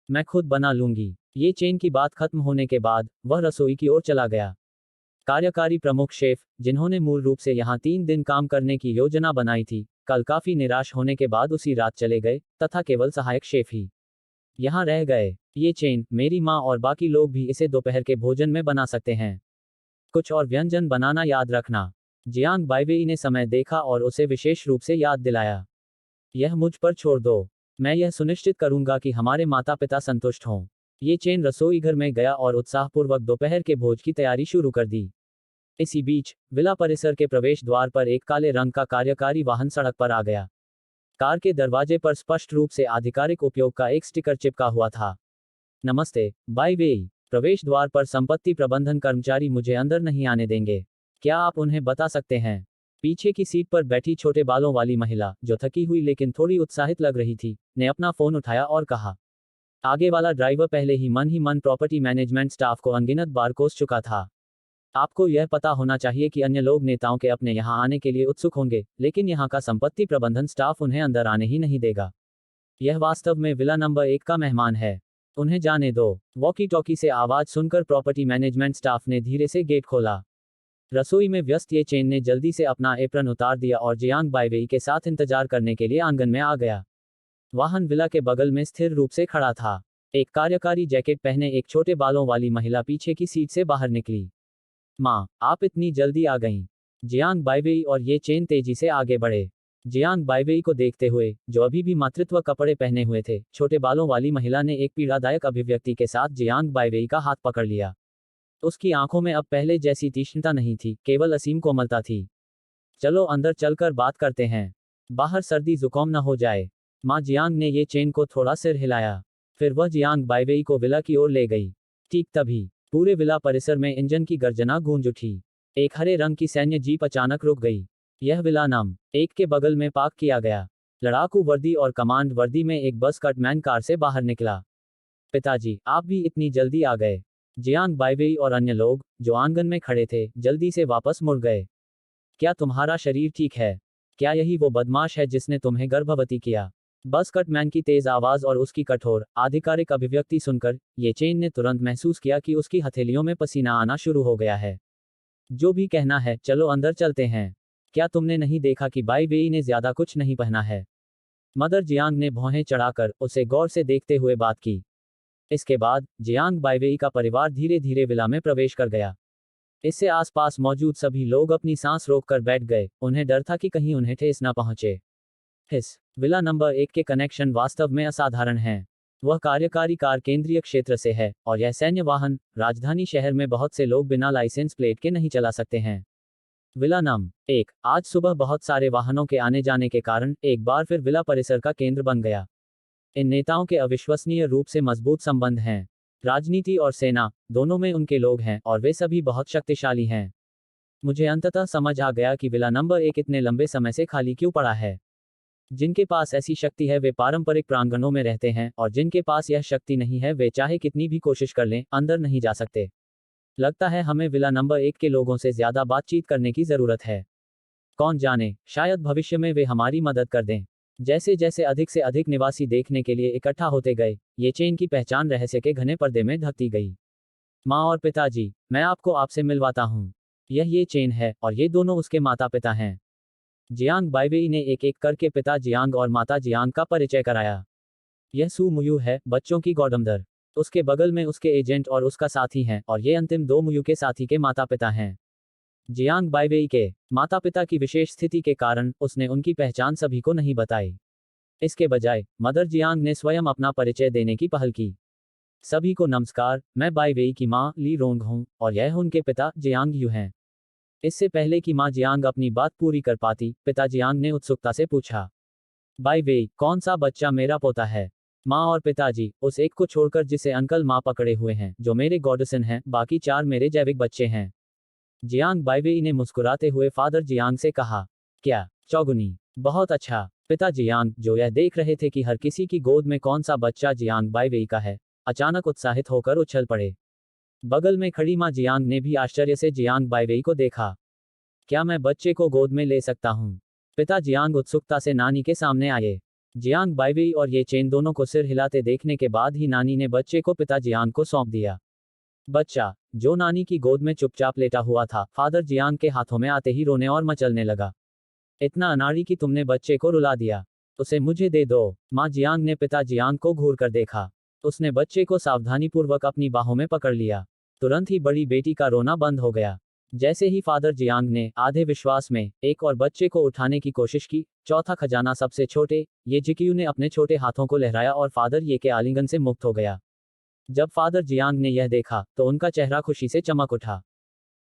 मैं खुद बना लूंगी। ये चेन की बात खत्म होने के बाद वह रसोई की ओर चला गया। कार्यकारी प्रमुख शेफ, जिन्होंने मूल रूप से यहाँ 3 दिन काम करने की योजना बनाई थी, कल काफी निराश होने के बाद उसी रात चले गए, तथा केवल सहायक शेफ ही यहाँ रह गए। ये चेन, मेरी माँ और बाकी लोग भी इसे दोपहर के भोजन में बना सकते हैं। कुछ और व्यंजन बनाना याद रखना। जियांग बाइवेई ने समय देखा और उसे विशेष रूप से याद दिलाया। यह मुझ पर छोड़ दो। मैं यह सुनिश्चित करूंगा कि हमारे माता पिता संतुष्ट हों। ये चेन रसोई घर में गया और उत्साहपूर्वक दोपहर के भोज की तैयारी शुरू कर दी। इसी बीच विला परिसर के प्रवेश द्वार पर एक काले रंग का कार्यकारी वाहन सड़क पर आ गया। कार के दरवाजे पर स्पष्ट रूप से आधिकारिक उपयोग का एक स्टिकर चिपका हुआ था। नमस्ते, बाइवेई। प्रवेश द्वार पर संपत्ति प्रबंधन कर्मचारी मुझे अंदर नहीं आने देंगे। क्या आप उन्हें बता सकते हैं? पीछे की सीट पर बैठी छोटे बालों वाली महिला, जो थकी हुई लेकिन थोड़ी उत्साहित लग रही थी, ने अपना फोन उठाया और कहा। आगे वाला ड्राइवर पहले ही मन प्रॉपर्टी मैनेजमेंट स्टाफ को अनगिनत बार कोस चुका था। आपको यह पता होना चाहिए कि अन्य लोग नेताओं के अपने यहाँ आने के लिए उत्सुक होंगे, लेकिन यहाँ का संपत्ति प्रबंधन स्टाफ उन्हें अंदर आने ही नहीं देगा। यह वास्तव में विला नंबर 1 का मेहमान है। उन्हें जाने दो। वॉकी टॉकी से आवाज सुनकर प्रॉपर्टी मैनेजमेंट स्टाफ ने धीरे से गेट खोला। रसोई में व्यस्त ये चेन ने जल्दी से अपना एप्रन उतार दिया और जियांग बाइवेई के साथ इंतजार करने के लिए आंगन में आ गया। वाहन विला के बगल में स्थिर रूप से खड़ा था। एक कार्यकारी जैकेट पहने एक छोटे बालों वाली महिला पीछे की सीट से बाहर निकली। माँ, आप इतनी जल्दी आ गईं। जियांग बाइवेई और ये चेन तेजी से आगे बढ़े। जियांग बाइवेई को देखते हुए, जो अभी भी मातृत्व कपड़े पहने हुए थे, छोटे बालों वाली महिला ने एक पीड़ादायक अभिव्यक्ति के साथ जियांग बाइवेई का हाथ पकड़ लिया। उसकी आंखों में अब पहले जैसी तीक्ष्णता नहीं थी, केवल असीम कोमलता थी। चलो अंदर चलकर बात करते हैं। बाहर सर्दी जुकाम न हो जाए। माँ जियांग ने ये चेन को थोड़ा सिर हिलाया। फिर वह जियांग बाइवेई को विला की ओर ले गई। ठीक तभी पूरे विला परिसर में इंजन की गर्जना गूंज उठी। एक हरे रंग की सैन्य जीप अचानक रुक गई। यह विला नंबर 1 के बगल में पार्क किया गया। लड़ाकू वर्दी और कमांड वर्दी में एक बस कटमैन कार से बाहर निकला। पिताजी, आप भी इतनी जल्दी आ गए। जियांग बाइवेई और अन्य लोग, जो आंगन में खड़े थे, जल्दी से वापस मुड़ गए। क्या तुम्हारा शरीर ठीक है? क्या यही वो बदमाश है जिसने तुम्हें गर्भवती किया? बस कटमैन की तेज आवाज और उसकी कठोर, आधिकारिक अभिव्यक्ति सुनकर, ये चेन ने तुरंत महसूस किया कि उसकी हथेलियों में पसीना आना शुरू हो गया है। जो भी कहना है, चलो अंदर चलते हैं। क्या तुमने नहीं देखा कि बाइवेई ने ज्यादा कुछ नहीं पहना है? मदर जियांग ने भौहें चढ़ाकर उसे गौर से देखते हुए बात की। इसके बाद जियांग बाइवेई का परिवार धीरे धीरे विला में प्रवेश कर गया। इससे आसपास मौजूद सभी लोग अपनी सांस रोककर बैठ गए। उन्हें डर था कि कहीं उन्हें ठेस न पहुंचे। इस विला नंबर 1 के कनेक्शन वास्तव में असाधारण हैं। वह कार्यकारी कार केंद्रीय क्षेत्र से है, और यह सैन्य वाहन, राजधानी शहर में बहुत से लोग बिना लाइसेंस प्लेट के नहीं चला सकते हैं। विला नंबर 1 आज सुबह बहुत सारे वाहनों के आने जाने के कारण एक बार फिर विला परिसर का केंद्र बन गया। इन नेताओं के अविश्वसनीय रूप से मजबूत संबंध हैं। राजनीति और सेना दोनों में उनके लोग हैं, और वे सभी बहुत शक्तिशाली हैं। मुझे अंततः समझ आ गया कि विला नंबर 1 इतने लंबे समय से खाली क्यों पड़ा है। जिनके पास ऐसी शक्ति है वे पारंपरिक प्रांगणों में रहते हैं, और जिनके पास यह शक्ति नहीं है वे चाहे कितनी भी कोशिश कर लें, अंदर नहीं जा सकते। लगता है हमें विला नंबर 1 के लोगों से ज्यादा बातचीत करने की जरूरत है। कौन जाने, शायद भविष्य में वे हमारी मदद कर दें। जैसे जैसे अधिक से अधिक निवासी देखने के लिए इकट्ठा होते गए, ये चेन की पहचान रहस्य के घने पर्दे में ढकती गई। माँ और पिताजी, मैं आपको आपसे मिलवाता हूँ। ये चेन है और ये दोनों उसके माता पिता हैं। जियांग बाइवेई ने एक एक करके पिता जियांग और माता जियांग का परिचय कराया। यह सू मुयू है, बच्चों की गॉडमदर। उसके बगल में उसके एजेंट और उसका साथी हैं, और ये अंतिम दो मुयू के साथी के माता पिता हैं। जियांग बाइवेई के माता पिता की विशेष स्थिति के कारण उसने उनकी पहचान सभी को नहीं बताई। इसके बजाय मदर जियांग ने स्वयं अपना परिचय देने की पहल की। सभी को नमस्कार, मैं बाइवेई की माँ ली रोंग हूँ, और यह उनके पिता जियांग यू हैं। इससे पहले कि माँ जियांग अपनी बात पूरी कर पाती, पिता जियांग ने उत्सुकता से पूछा, बाइवेई, कौन सा बच्चा मेरा पोता है? माँ और पिताजी, उस एक को छोड़कर जिसे अंकल माँ पकड़े हुए हैं, जो मेरे गॉडसन हैं, बाकी चार मेरे जैविक बच्चे हैं। जियांग बाइवेई ने मुस्कुराते हुए फादर जियांग से कहा, क्या चौगुनी, बहुत अच्छा। पिता जियांग, जो यह देख रहे थे कि हर किसी की गोद में कौन सा बच्चा जियांग बाइवेई का है, अचानक उत्साहित होकर उछल पड़े। बगल में खड़ी माँ जियांग ने भी आश्चर्य से जियांग बाइवेई को देखा। क्या मैं बच्चे को गोद में ले सकता हूँ? पिता जियांग उत्सुकता से नानी के सामने आए। जियांग बाइवेई और ये चेन दोनों को सिर हिलाते देखने के बाद ही नानी ने बच्चे को पिता जियांग को सौंप दिया। बच्चा, जो नानी की गोद में चुपचाप लेटा हुआ था, फादर जियांग के हाथों में आते ही रोने और मचलने लगा। इतना अनाड़ी कि तुमने बच्चे को रुला दिया। उसे मुझे दे दो। माँ जियांग ने पिता जियांग को घूर कर देखा। उसने बच्चे को सावधानीपूर्वक अपनी बाहों में पकड़ लिया। तुरंत ही बड़ी बेटी का रोना बंद हो गया। जैसे ही फादर जियांग ने आधे विश्वास में एक और बच्चे को उठाने की कोशिश की, चौथा खजाना सबसे छोटे ये जिकियू ने अपने छोटे हाथों को लहराया और फादर ये के आलिंगन से मुक्त हो गया। जब फादर जियांग ने यह देखा तो उनका चेहरा खुशी से चमक उठा।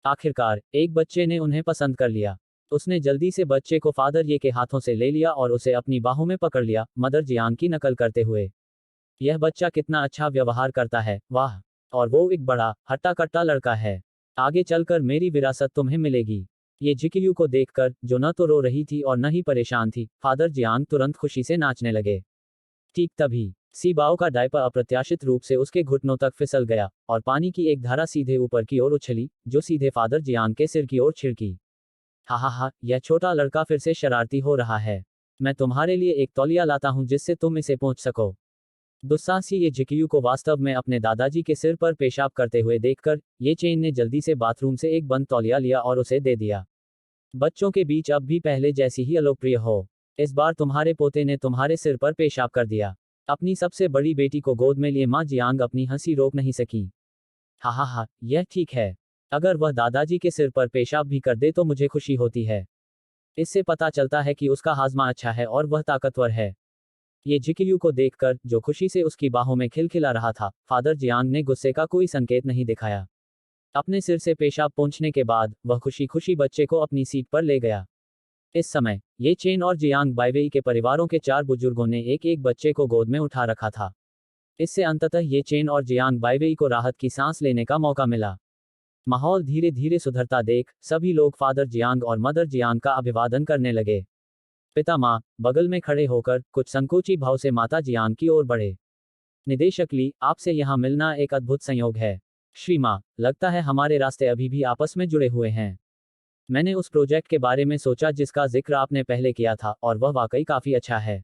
आखिरकार एक बच्चे ने उन्हें पसंद कर लिया। उसने जल्दी से बच्चे को फादर ये के हाथों से ले लिया और उसे अपनी बाहों में पकड़ लिया, मदर जियांग की नकल करते हुए। यह बच्चा कितना अच्छा व्यवहार करता है, वाह। और वो एक बड़ा हट्टा कट्टा लड़का है। आगे चलकर मेरी विरासत तुम्हें मिलेगी। ये जिकियू को देखकर, जो न तो रो रही थी और न ही परेशान थी, फादर जियांग तुरंत खुशी से नाचने लगे। ठीक तभी सीबाओ का डायपर अप्रत्याशित रूप से उसके घुटनों तक फिसल गया और पानी की एक धारा सीधे ऊपर की ओर उछली, जो सीधे फादर जियांग के सिर की ओर छिड़की। हा, यह छोटा लड़का फिर से शरारती हो रहा है। मैं तुम्हारे लिए एक तौलिया लाता हूं जिससे तुम इसे पहुंच सको। दुस्साहसी ये जिकियू को वास्तव में अपने दादाजी के सिर पर पेशाब करते हुए देखकर, ये चेन ने जल्दी से बाथरूम से एक बंद तौलिया लिया और उसे दे दिया। बच्चों के बीच अब भी पहले जैसी ही अलोकप्रिय हो। इस बार तुम्हारे पोते ने तुम्हारे सिर पर पेशाब कर दिया। अपनी सबसे बड़ी बेटी को गोद में लिए माँ जियांग अपनी हंसी रोक नहीं सकी। हा, यह ठीक है। अगर वह दादाजी के सिर पर पेशाब भी कर दे तो मुझे खुशी होती है। इससे पता चलता है कि उसका हाजमा अच्छा है और वह ताकतवर है। ये जिकियू को देखकर, जो खुशी से उसकी बाहों में खिलखिला रहा था, फादर जियांग ने गुस्से का कोई संकेत नहीं दिखाया। अपने सिर से पेशाब पोंछने के बाद वह खुशी खुशी बच्चे को अपनी सीट पर ले गया। इस समय ये चेन और जियांग बाइवेई के परिवारों के चार बुजुर्गों ने एक एक बच्चे को गोद में उठा रखा था। इससे अंततः ये चेन और जियांग बाइवेई को राहत की सांस लेने का मौका मिला। माहौल धीरे धीरे सुधरता देख सभी लोग फादर जियांग और मदर जियांग का अभिवादन करने लगे। पिता माँ बगल में खड़े होकर कुछ संकोची भाव से माता जियांग की ओर बढ़े। निदेशक ली, आपसे यहाँ मिलना एक अद्भुत संयोग है। श्री माँ, लगता है हमारे रास्ते अभी भी आपस में जुड़े हुए हैं। मैंने उस प्रोजेक्ट के बारे में सोचा जिसका जिक्र आपने पहले किया था, और वह वाकई काफी अच्छा है।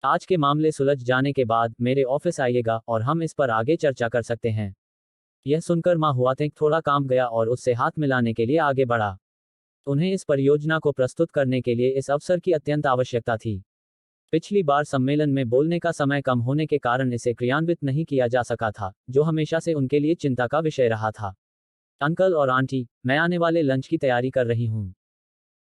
आज के मामले सुलझ जाने के बाद मेरे ऑफिस आइएगा और हम इस पर आगे चर्चा कर सकते हैं। यह सुनकर माँ हुआतेंग थोड़ा काम गया और उससे हाथ मिलाने के लिए आगे बढ़ा। उन्हें इस परियोजना को प्रस्तुत करने के लिए इस अवसर की अत्यंत आवश्यकता थी। पिछली बार सम्मेलन में बोलने का समय कम होने के कारण इसे क्रियान्वित नहीं किया जा सका था, जो हमेशा से उनके लिए चिंता का विषय रहा था। अंकल और आंटी, मैं आने वाले लंच की तैयारी कर रही हूँ।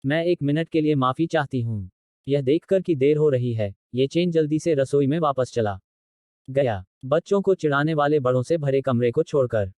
मैं 1 मिनट के लिए माफी चाहती हूँ। यह देखकर कि देर हो रही है, ये चेन जल्दी से रसोई में वापस चला गया, बच्चों को चिढ़ाने वाले बड़ों से भरे कमरे को छोड़कर।